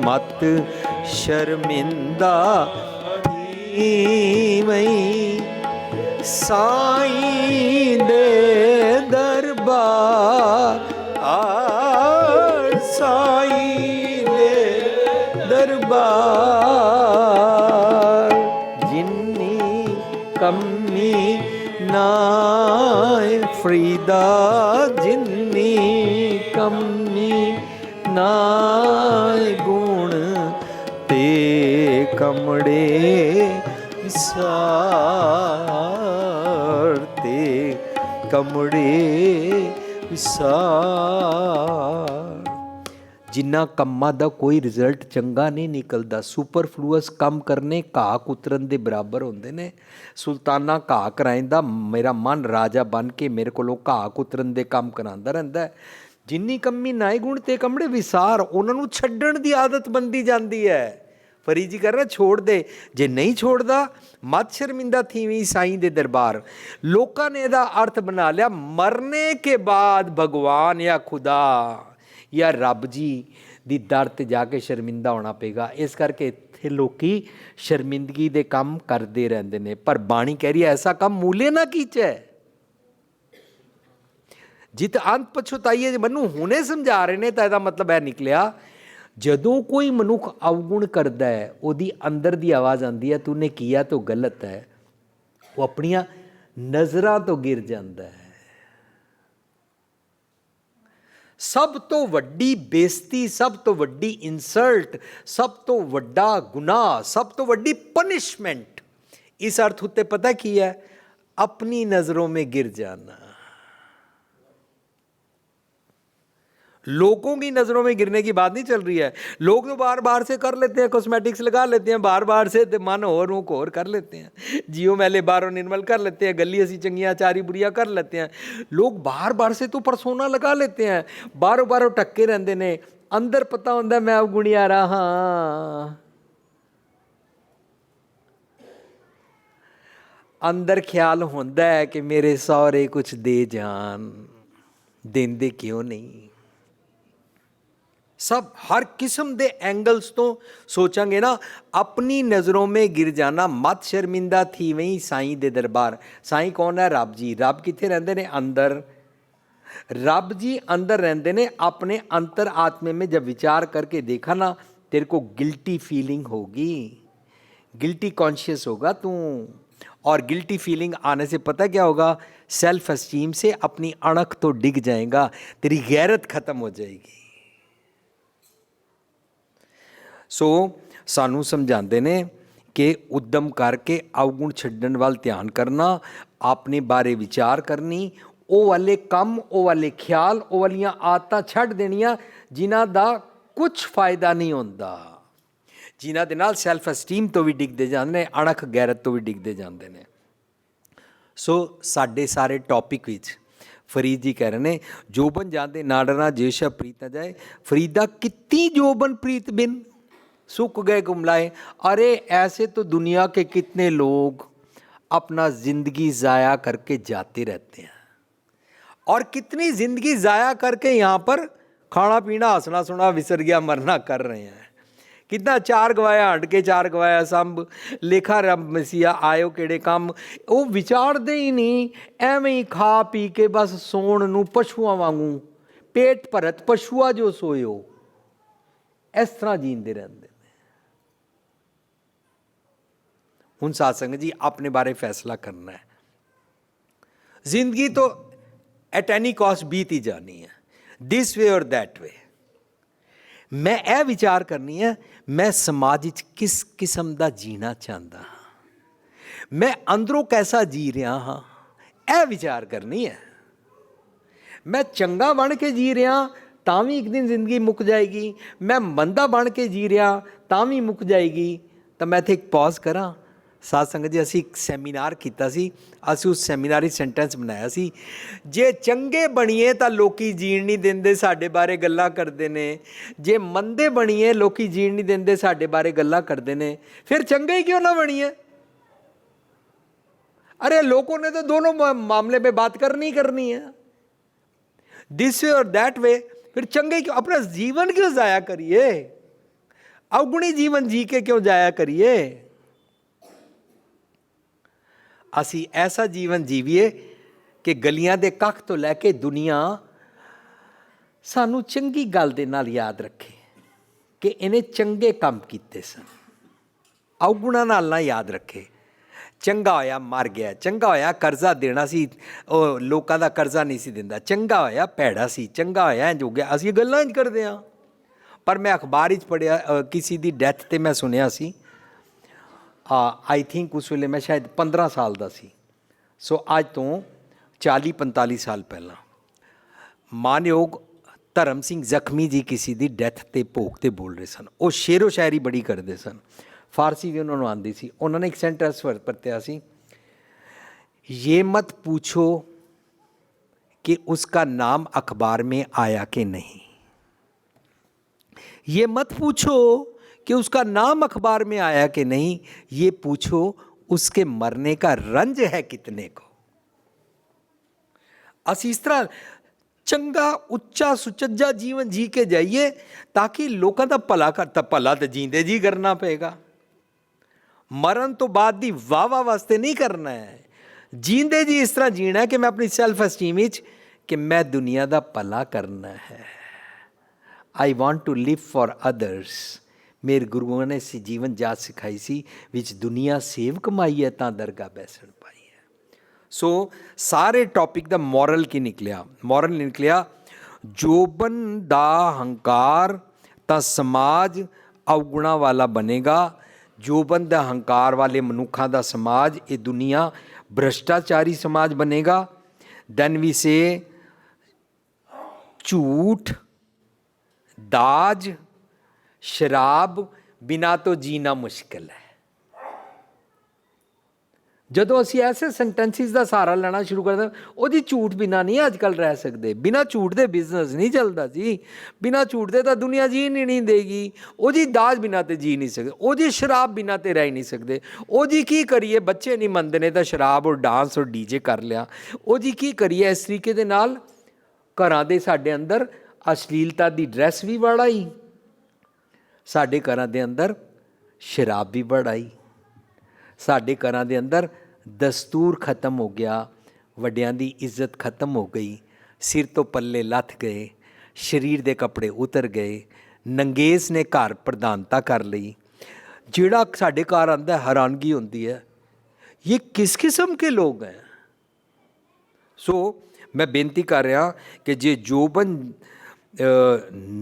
ਮਤ ਸ਼ਰਮਿੰਦਾ ਥੀਵਈ, ਸਾਈਂ ਦੇ ਦਰਬਾਰ, ਸਾਈਂ ਦੇ ਦਰਬਾਰ, ਜਿੰਨੀ ਕਮੀ ਨਾਏ ਫਰੀਦਾ, ਜਿੰਨੀ ਕਮੀ ਨਾਏ ਗੁਣ, ਤੇ ਕਮੜੇ ਵਿਸਾਰ, ਤੇ ਕਮੜੇ ਵਿਸਾਰ। ਜਿਨ੍ਹਾਂ ਕੰਮਾਂ ਦਾ ਕੋਈ ਰਿਜ਼ਲਟ ਚੰਗਾ ਨਹੀਂ ਨਿਕਲਦਾ, ਸੁਪਰਫਲੂਅਸ ਕੰਮ ਕਰਨੇ ਘਾਹ ਕੁਤਰਨ ਦੇ ਬਰਾਬਰ ਹੁੰਦੇ ਨੇ। ਸੁਲਤਾਨਾ ਘਾਹ ਕਰਾయింਦਾ, ਮੇਰਾ ਮਨ ਰਾਜਾ ਬਣ ਕੇ ਮੇਰੇ ਕੋਲੋਂ ਘਾਹ ਕੁਤਰਨ ਦੇ ਕੰਮ ਕਰਾਉਂਦਾ ਰਹਿੰਦਾ ਹੈ। ਜਿੰਨੀ ਕਮੀ ਨਾਏ ਗੁਣ ਤੇ ਕਮੜੇ ਵਿਸਾਰ, ਉਹਨਾਂ ਨੂੰ ਛੱਡਣ ਦੀ ਆਦਤ ਬਣਦੀ ਜਾਂਦੀ ਹੈ। ਫਰੀਦ ਜੀ ਕਰ ਰਿਹਾ ਛੋੜ ਦੇ, ਜੇ ਨਹੀਂ ਛੋੜਦਾ ਮਤ ਸ਼ਰਮਿੰਦਾ ਥੀਵੀਂ ਸਾਈਂ ਦੇ ਦਰਬਾਰ। ਲੋਕਾਂ ਨੇ ਇਹਦਾ ਅਰਥ ਬਣਾ ਲਿਆ ਮਰਨੇ ਕੇ ਬਾਅਦ ਭਗਵਾਨ ਜਾਂ ਖੁਦਾ ਜਾਂ ਰੱਬ ਜੀ ਦੀ ਦਰ 'ਤੇ ਜਾ ਕੇ ਸ਼ਰਮਿੰਦਾ ਹੋਣਾ ਪਏਗਾ। ਇਸ ਕਰਕੇ ਇੱਥੇ ਲੋਕੀ ਸ਼ਰਮਿੰਦਗੀ ਦੇ ਕੰਮ ਕਰਦੇ ਰਹਿੰਦੇ ਨੇ। ਪਰ ਬਾਣੀ ਕਹਿ ਰਹੀ ਹੈ ਐਸਾ ਕੰਮ ਮੂਲੇ ਨਾ ਕੀਚੈ, ਜਿਤ ਅੰਤ ਪਛਤਾਈਏ। ਮੈਨੂੰ ਹੁਣੇ ਸਮਝਾ ਰਹੇ ਨੇ ਤਾਂ ਇਹਦਾ ਮਤਲਬ ਇਹ ਨਿਕਲਿਆ, ਜਦੋਂ ਕੋਈ ਮਨੁੱਖ ਅਵਗੁਣ ਕਰਦਾ ਹੈ, ਉਹਦੀ ਅੰਦਰ ਦੀ ਆਵਾਜ਼ ਆਉਂਦੀ ਹੈ ਤੂਨੇ ਕੀਆ ਤਾਂ ਗਲਤ ਹੈ, ਉਹ ਆਪਣੀਆਂ ਨਜ਼ਰਾਂ ਤੋਂ ਗਿਰ ਜਾਂਦਾ ਹੈ। ਸਭ ਤੋਂ ਵੱਡੀ ਬੇਇੱਜ਼ਤੀ, ਸਭ ਤੋਂ ਵੱਡੀ ਇਨਸਲਟ, ਸਭ ਤੋਂ ਵੱਡਾ ਗੁਨਾਹ, ਸਭ ਤੋਂ ਵੱਡੀ ਪਨਿਸ਼ਮੈਂਟ ਇਸ ਅਰਥ ਉੱਤੇ ਪਤਾ ਕੀ ਹੈ? ਆਪਣੀ ਨਜ਼रों में गिर जाना। लोगों की नज़रों में गिरने की बात नहीं चल रही है। लोग तो बार बार से कर लेते हैं, कॉस्मेटिक्स लगा लेते हैं, बार बार से मन और रूख और कर लेते हैं, जियो मैले बारों निर्मल कर लेते हैं, गली असी चंगियाँ चारी बुरिया कर लेते हैं। लोग बार बार से तो परसोना लगा लेते हैं, बारों बारों टक्के रहते ने, अंदर पता होंदा मैं अवगुणिया रहा। अंदर ख्याल होंदा है कि मेरे सौरे कुछ दे जान, देंदे क्यों नहीं। सब हर किस्म के एंगल्स तो सोचांगे ना, अपनी नज़रों में गिर जाना। मत शर्मिंदा थी वही साईं दे दरबार। साईं कौन है? रब जी। रब कित्थे रहंदे ने? अंदर। रब जी अंदर रहंदे ने। अपने अंतर आत्मे में जब विचार करके देखा ना, तेरे को गिल्टी फीलिंग होगी, गिल्टी कॉन्शियस होगा तू। और गिल्टी फीलिंग आने से पता क्या होगा? सेल्फ एस्टीम से अपनी अणख तो डिग जाएगा, तेरी गैरत खत्म हो जाएगी। सो सानू समझाते ने कि उद्यम करके अवगुण छड्डण वाल ध्यान करना, अपने बारे विचार करनी, ਉਹ ਵਾਲੇ ਕੰਮ, ਉਹ ਵਾਲੇ ਖਿਆਲ, ਉਹ ਵਾਲੀਆਂ ਆਦਤਾਂ ਛੱਡ ਦੇਣੀਆਂ ਜਿਨ੍ਹਾਂ ਦਾ ਕੁਝ ਫਾਇਦਾ ਨਹੀਂ ਹੁੰਦਾ, ਜਿਨ੍ਹਾਂ ਦੇ ਨਾਲ ਸੈਲਫ ਐਸਟੀਮ ਤੋਂ ਵੀ ਡਿੱਗਦੇ ਜਾਂਦੇ ਨੇ, ਅਣਖ ਗੈਰਤ ਤੋਂ ਵੀ ਡਿੱਗਦੇ ਜਾਂਦੇ ਨੇ। ਸੋ ਸਾਡੇ ਸਾਰੇ ਟੌਪਿਕ ਵਿੱਚ ਫਰੀਦ ਜੀ ਕਹਿ ਰਹੇ ਨੇ, ਜੋਬਨ ਜਾਂਦੇ ਨਾਡਰਾ ਜੇਸ਼ਾ ਪ੍ਰੀਤ ਨਾ ਜਾਏ, ਫਰੀਦਾ कितनी जोबन प्रीत बिन सूख गए गुमलाए। अरे ऐसे तो दुनिया के कितने लोग अपना ज़िंदगी ज़ाया करके जाते रहते हैं, और कितनी ज़िंदगी ज़ाया करके यहाँ पर खाना पीना हंसना सुना विसर गया मरना कर रहे हैं। कितना चार गवाया हट के चार गवाया संभ, लेखा रब मसीहा आयो केड़े काम। वो विचारते ही नहीं, एवें ही खा पी के बस सौण नूं पशुआं वांगू, पेट भरत पशुआ जो सोयो, इस तरह जींदे रहंदे। हुण सत्संग जी अपने बारे फैसला करना है। जिंदगी तो एट एनी कॉस्ट बीत ही जानी है, दिस वे और दैट वे। मैं यह विचार करनी है, मैं समाज विच किस किस्म का जीना चाहता हाँ, मैं अंदरों कैसा जी रहा हाँ, यह विचार करनी है। मैं चंगा बन के जी रहा ਤਾਂ ਵੀ ਇੱਕ ਦਿਨ ਜ਼ਿੰਦਗੀ ਮੁੱਕ ਜਾਏਗੀ, ਮੈਂ ਮੰਦਾ ਬਣ ਕੇ ਜੀ ਰਿਹਾ ਤਾਂ ਵੀ ਮੁੱਕ ਜਾਏਗੀ। ਤਾਂ ਮੈਂ ਇੱਥੇ ਇੱਕ ਪੌਜ਼ ਕਰਾਂ। ਸਾਧ ਸੰਗਤ ਜੀ, ਅਸੀਂ ਇੱਕ ਸੈਮੀਨਾਰ ਕੀਤਾ ਸੀ, ਅਸੀਂ ਉਸ ਸੈਮੀਨਾਰ ਵਿੱਚ ਸੈਂਟੈਂਸ ਬਣਾਇਆ ਸੀ, ਜੇ ਚੰਗੇ ਬਣੀਏ ਤਾਂ ਲੋਕੀ ਜੀਣ ਨਹੀਂ ਦਿੰਦੇ, ਸਾਡੇ ਬਾਰੇ ਗੱਲਾਂ ਕਰਦੇ ਨੇ, ਜੇ ਮੰਦੇ ਬਣੀਏ ਲੋਕੀ ਜੀਣ ਨਹੀਂ ਦਿੰਦੇ, ਸਾਡੇ ਬਾਰੇ ਗੱਲਾਂ ਕਰਦੇ ਨੇ, ਫਿਰ ਚੰਗੇ ਹੀ क्यों ना ਬਣੀਏ। अरे लोगों ने तो दोनों मामले में बात करनी करनी है, दिस वे और दैट वे। फिर चंगे क्यों, अपना जीवन क्यों जाया करिए, अवगुणी जीवन जी के क्यों जाया करिए। ਅਸੀਂ ਐਸਾ ਜੀਵਨ ਜੀਵੀਏ ਕਿ ਗਲੀਆਂ ਦੇ ਕੱਖ ਤੋਂ ਲੈ ਕੇ ਦੁਨੀਆ ਸਾਨੂੰ ਚੰਗੀ ਗੱਲ ਦੇ ਨਾਲ ਯਾਦ ਰੱਖੇ ਕਿ ਇਹਨੇ ਚੰਗੇ ਕੰਮ ਕੀਤੇ ਸਨ, ਅਵਗੁਣਾਂ ਨਾਲ ਨਾ ਯਾਦ ਰੱਖੇ। ਚੰਗਾ ਹੋਇਆ ਮਰ ਗਿਆ, ਚੰਗਾ ਹੋਇਆ ਕਰਜ਼ਾ ਦੇਣਾ ਸੀ, ਉਹ ਲੋਕਾਂ ਦਾ ਕਰਜ਼ਾ ਨਹੀਂ ਸੀ ਦਿੰਦਾ, ਚੰਗਾ ਹੋਇਆ ਭੈੜਾ ਸੀ, ਚੰਗਾ ਹੋਇਆ ਇੰਝ ਹੋ ਗਿਆ। ਅਸੀਂ ਗੱਲਾਂ ਇੰਝ ਕਰਦੇ ਹਾਂ। ਪਰ ਮੈਂ ਅਖਬਾਰ ਵਿੱਚ ਪੜ੍ਹਿਆ ਕਿਸੇ ਦੀ ਡੈਥ 'ਤੇ ਮੈਂ ਸੁਣਿਆ ਸੀ, ਆਈ ਥਿੰਕ ਉਸ ਵੇਲੇ ਮੈਂ ਸ਼ਾਇਦ 15 ਸਾਲ ਦਾ ਸੀ, ਸੋ ਅੱਜ ਤੋਂ 40-45 ਸਾਲ ਪਹਿਲਾਂ ਮਾਨਯੋਗ ਧਰਮ ਸਿੰਘ ਜ਼ਖਮੀ ਜੀ ਕਿਸੇ ਦੀ ਡੈਥ 'ਤੇ ਭੋਗ 'ਤੇ ਬੋਲ ਰਹੇ ਸਨ। ਉਹ ਸ਼ੇਰੋ ਸ਼ਾਇਰੀ ਬੜੀ ਕਰਦੇ ਸਨ, ਫਾਰਸੀ ਵੀ ਉਹਨਾਂ ਨੂੰ ਆਉਂਦੀ ਸੀ। ਉਹਨਾਂ ਨੇ ਇੱਕ ਸੈਂਟੈਂਸ ਵਰਤਿਆ ਸੀ, ये मत पूछो कि उसका नाम अखबार में आया कि नहीं, ये मत पूछो कि उसका नाम अखबार में आया कि नहीं, ये पूछो उसके मरने का रंज है कितने को। ਅਸੀਂ ਇਸ ਤਰ੍ਹਾਂ ਚੰਗਾ ਉੱਚਾ ਸੁਚੱਜਾ ਜੀਵਨ ਜੀ ਕੇ ਜਾਈਏ ਤਾਂ ਕਿ ਲੋਕਾਂ ਦਾ ਭਲਾ ਕਰਤਾ। ਭਲਾ ਤਾਂ ਜੀਂਦੇ ਜੀ ਕਰਨਾ ਪਏਗਾ, ਮਰਨ ਤੋਂ ਬਾਅਦ ਦੀ ਵਾਹ ਵਾਸਤੇ ਨਹੀਂ ਕਰਨਾ ਹੈ। ਜੀਂਦੇ ਜੀ ਇਸ ਤਰ੍ਹਾਂ ਜੀਣਾ ਕਿ ਮੈਂ ਆਪਣੀ ਸੈਲਫ ਐਸਟੀਮ ਵਿੱਚ ਕਿ ਮੈਂ ਦੁਨੀਆ ਦਾ ਭਲਾ ਕਰਨਾ ਹੈ। I want to live for others. ਮੇਰੇ ਗੁਰੂਆਂ ਨੇ ਸੀ ਜੀਵਨ ਜਾਚ ਸਿਖਾਈ ਸੀ, ਵਿੱਚ ਦੁਨੀਆ ਸੇਵ ਕਮਾਈ ਹੈ ਤਾਂ ਦਰਗਾਹ ਬੈਸਣ ਪਾਈ ਹੈ। ਸੋ ਸਾਰੇ ਟੌਪਿਕ ਦਾ ਮੋਰਲ ਕੀ ਨਿਕਲਿਆ? ਮੋਰਲ ਨਿਕਲਿਆ, ਜੋਬਨ ਦਾ ਹੰਕਾਰ ਤਾਂ ਸਮਾਜ ਅਵਗੁਣਾ ਵਾਲਾ ਬਣੇਗਾ। ਜੋਬਨ ਦਾ ਹੰਕਾਰ ਵਾਲੇ ਮਨੁੱਖਾਂ ਦਾ ਸਮਾਜ, ਇਹ ਦੁਨੀਆ ਭ੍ਰਿਸ਼ਟਾਚਾਰੀ ਸਮਾਜ ਬਣੇਗਾ। ਦੈਨ ਵੀ ਸੇ ਝੂਠ, ਦਾਜ, ਸ਼ਰਾਬ ਬਿਨਾਂ ਤੋਂ ਜੀਣਾ ਮੁਸ਼ਕਿਲ ਹੈ। ਜਦੋਂ ਅਸੀਂ ਐਸੇ ਸੈਂਟੈਂਸਿਸ ਦਾ ਸਹਾਰਾ ਲੈਣਾ ਸ਼ੁਰੂ ਕਰਦੇ, ਉਹਦੀ ਝੂਠ ਬਿਨਾਂ ਨਹੀਂ ਅੱਜ ਕੱਲ੍ਹ ਰਹਿ ਸਕਦੇ, ਬਿਨਾਂ ਝੂਠ ਦੇ ਬਿਜ਼ਨਸ ਨਹੀਂ ਚੱਲਦਾ ਜੀ, ਬਿਨਾਂ ਝੂਠ ਦੇ ਤਾਂ ਦੁਨੀਆ ਜੀ ਨਹੀਂ ਦੇਗੀ। ਉਹ ਜੀ ਦਾਜ ਬਿਨਾਂ ਤੇ ਜੀ ਨਹੀਂ ਸਕਦੇ, ਉਹ ਜੀ ਸ਼ਰਾਬ ਬਿਨਾਂ ਤੇ ਰਹਿ ਨਹੀਂ ਸਕਦੇ। ਉਹ ਜੀ ਕੀ ਕਰੀਏ, ਬੱਚੇ ਨਹੀਂ ਮੰਨਦੇ ਨੇ ਤਾਂ ਸ਼ਰਾਬ ਔਰ ਡਾਂਸ ਔਰ ਡੀਜੇ ਕਰ ਲਿਆ। ਉਹ ਜੀ ਕੀ ਕਰੀਏ, ਇਸ ਤਰੀਕੇ ਦੇ ਨਾਲ ਘਰਾਂ ਦੇ ਸਾਡੇ ਅੰਦਰ ਅਸ਼ਲੀਲਤਾ ਦੀ ਡਰੈਸ ਵੀ ਵੜਾਈ, ਸਾਡੇ ਘਰਾਂ ਦੇ ਅੰਦਰ ਸ਼ਰਾਬ ਵੀ ਵੜਾਈ, ਸਾਡੇ ਘਰਾਂ ਦੇ ਅੰਦਰ ਦਸਤੂਰ ਖਤਮ ਹੋ ਗਿਆ, ਵੱਡਿਆਂ ਦੀ ਇੱਜ਼ਤ ਖਤਮ ਹੋ ਗਈ, ਸਿਰ ਤੋਂ ਪੱਲੇ ਲੱਥ ਗਏ, ਸਰੀਰ ਦੇ ਕੱਪੜੇ ਉਤਰ ਗਏ, ਨੰਗੇਜ਼ ਨੇ ਘਰ ਪ੍ਰਧਾਨਤਾ ਕਰ ਲਈ। ਜਿਹੜਾ ਸਾਡੇ ਘਰ ਆਉਂਦਾ ਹੈਰਾਨਗੀ ਹੁੰਦੀ ਹੈ, ਇਹ ਕਿਸ ਕਿਸਮ ਕੇ ਲੋਕ ਹੈ। ਸੋ ਮੈਂ ਬੇਨਤੀ ਕਰ ਰਿਹਾ ਕਿ ਜੇ ਜੋਬਨ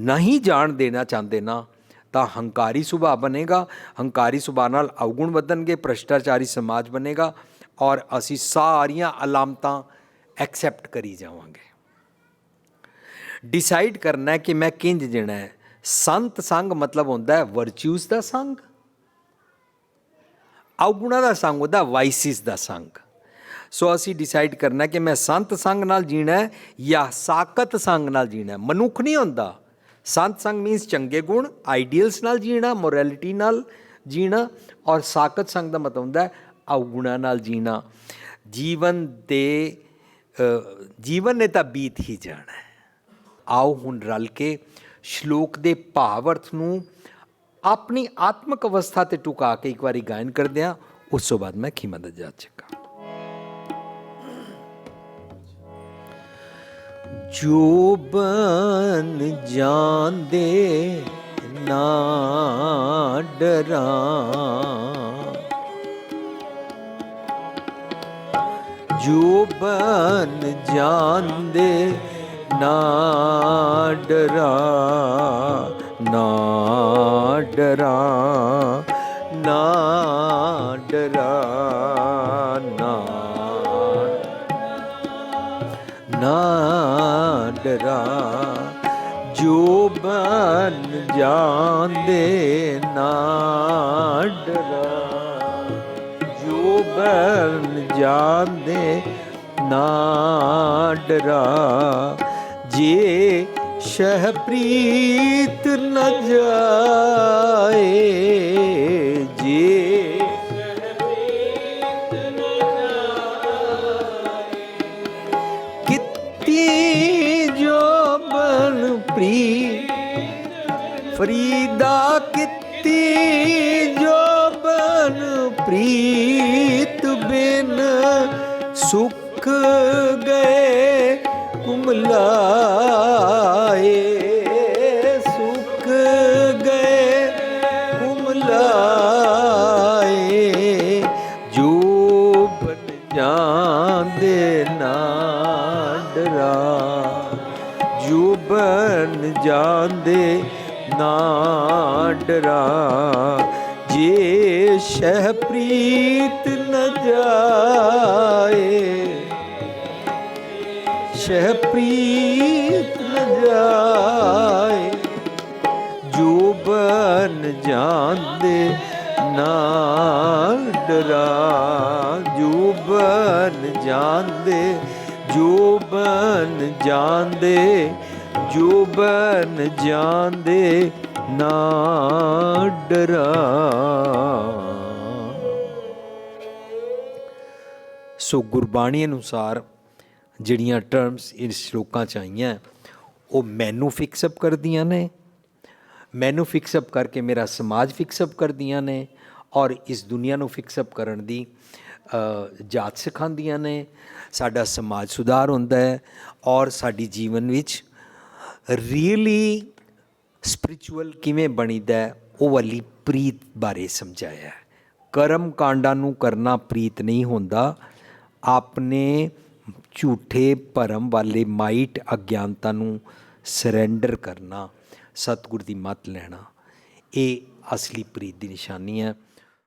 ਨਹੀਂ ਜਾਣ ਦੇਣਾ ਚਾਹੁੰਦੇ ਨਾ ਤਾਂ ਹੰਕਾਰੀ ਸੁਭਾਅ ਬਣੇਗਾ। ਹੰਕਾਰੀ ਸੁਭਾਅ ਨਾਲ ਅਵਗੁਣ ਵਧਣਗੇ, ਭ੍ਰਿਸ਼ਟਾਚਾਰੀ ਸਮਾਜ ਬਣੇਗਾ ਔਰ ਅਸੀਂ ਸਾਰੀਆਂ ਅਲਾਮਤਾਂ ਐਕਸੈਪਟ ਕਰੀ ਜਾਵਾਂਗੇ। ਡਿਸਾਈਡ ਕਰਨਾ ਹੈ ਕਿ ਮੈਂ ਕਿੰਝ ਜੀਣਾ ਹੈ। ਸੰਤ ਸੰਗ ਮਤਲਬ ਹੁੰਦਾ ਹੈ ਵਰਚੂਸ ਦਾ ਸੰਗ, ਅਵਗੁਣਾਂ ਦਾ ਸੰਗ ਹੁੰਦਾ ਵਾਈਸਿਸ ਦਾ ਸੰਗ। ਸੋ ਅਸੀਂ ਡਿਸਾਈਡ ਕਰਨਾ ਕਿ ਮੈਂ ਸੰਤ ਸੰਗ ਨਾਲ ਜੀਣਾ ਹੈ ਜਾਂ ਸਾਕਤ ਸੰਗ ਨਾਲ ਜੀਣਾ ਹੈ। ਮਨੁੱਖ ਨਹੀਂ ਹੁੰਦਾ। ਸੰਤ ਸੰਗ ਮੀਨਸ ਚੰਗੇ ਗੁਣ, ਆਈਡੀਅਲਸ ਨਾਲ ਜੀਣਾ, ਮੋਰੈਲਿਟੀ ਨਾਲ ਜੀਣਾ, ਔਰ ਸਾਕਤ ਸੰਗ ਦਾ ਮਤਲਬ ਹੁੰਦਾ ਅਵਗੁਣਾਂ ਨਾਲ ਜੀਣਾ। ਜੀਵਨ ਨੇ ਤਾਂ ਬੀਤ ਹੀ ਜਾਣਾ ਹੈ। ਆਓ ਹੁਣ ਰਲ ਕੇ ਸ਼ਲੋਕ ਦੇ ਭਾਵ ਅਰਥ ਨੂੰ ਆਪਣੀ ਆਤਮਕ ਅਵਸਥਾ 'ਤੇ ਟੁਕਾ ਕੇ ਇੱਕ ਵਾਰੀ ਗਾਇਨ ਕਰਦੇ ਹਾਂ। ਉਸ ਤੋਂ ਬਾਅਦ ਮੈਂ ਖਿਮਾ ਦਾ ਜਾਚ ਚੱਕਾਂ। ਜੋਬਨ ਜਾਂਦੇ ਨਾ ਡਰਾਂ, ਜੋਬਨ ਜਾਂਦੇ ਨਾ ਡਰਾਂ, ਨਾ ਡਰਾਂ, ਨਾ ਡਰਾਂ, ਨਾ ना डरा, जो बन जांदे ना डरा, जो बन जांदे ना डरा, जे शहप्रीत न जाए, जे फरीदा कित्ती जो बन प्रीत बिन, सुख गए कुमलाए, सुख गए कुमलाए, जो बन जांदे ना डरा, जो बन जांदे ना डरा, जे शहप्रीत न जाए, शहप्रीत न जाए, जो बन जांदे ना डरा, जो बन जांदे, जो बन जांदे, जो बन जांदे ना डरा। सो गुरबाणी अनुसार ਜਿਹੜੀਆਂ ਟਰਮਸ ਇਸ ਸ਼ਲੋਕਾਂ 'ਚ ਆਈਆਂ ਉਹ ਮੈਨੂੰ ਫਿਕਸਅਪ ਕਰਦੀਆਂ ਨੇ, ਮੈਨੂੰ ਫਿਕਸਅਪ ਕਰਕੇ ਮੇਰਾ ਸਮਾਜ ਫਿਕਸਅਪ ਕਰਦੀਆਂ ਨੇ, ਔਰ ਇਸ ਦੁਨੀਆ ਨੂੰ ਫਿਕਸਅਪ ਕਰਨ ਦੀ ਜਾਚ ਸਿਖਾਉਂਦੀਆਂ ਨੇ। ਸਾਡਾ ਸਮਾਜ ਸੁਧਾਰ ਹੁੰਦਾ ਹੈ ਔਰ ਸਾਡੀ ਜੀਵਨ ਵਿੱਚ ਰੀਅਲੀ ਸਪਿਰਿਚੁਅਲ ਕਿਵੇਂ ਬਣੀਦਾ ਉਹ ਵਾਲੀ ਪ੍ਰੀਤ ਬਾਰੇ ਸਮਝਾਇਆ। ਕਰਮ ਕਾਂਡਾਂ ਨੂੰ ਕਰਨਾ ਪ੍ਰੀਤ ਨਹੀਂ ਹੁੰਦਾ, ਆਪਣੇ ਝੂਠੇ ਭਰਮ ਵਾਲੇ ਮਾਈਟ ਅਗਿਆਨਤਾ ਨੂੰ ਸਰੈਂਡਰ ਕਰਨਾ, ਸਤਿਗੁਰ ਦੀ ਮੱਤ ਲੈਣਾ, ਇਹ ਅਸਲੀ ਪ੍ਰੀਤ ਦੀ ਨਿਸ਼ਾਨੀ ਹੈ।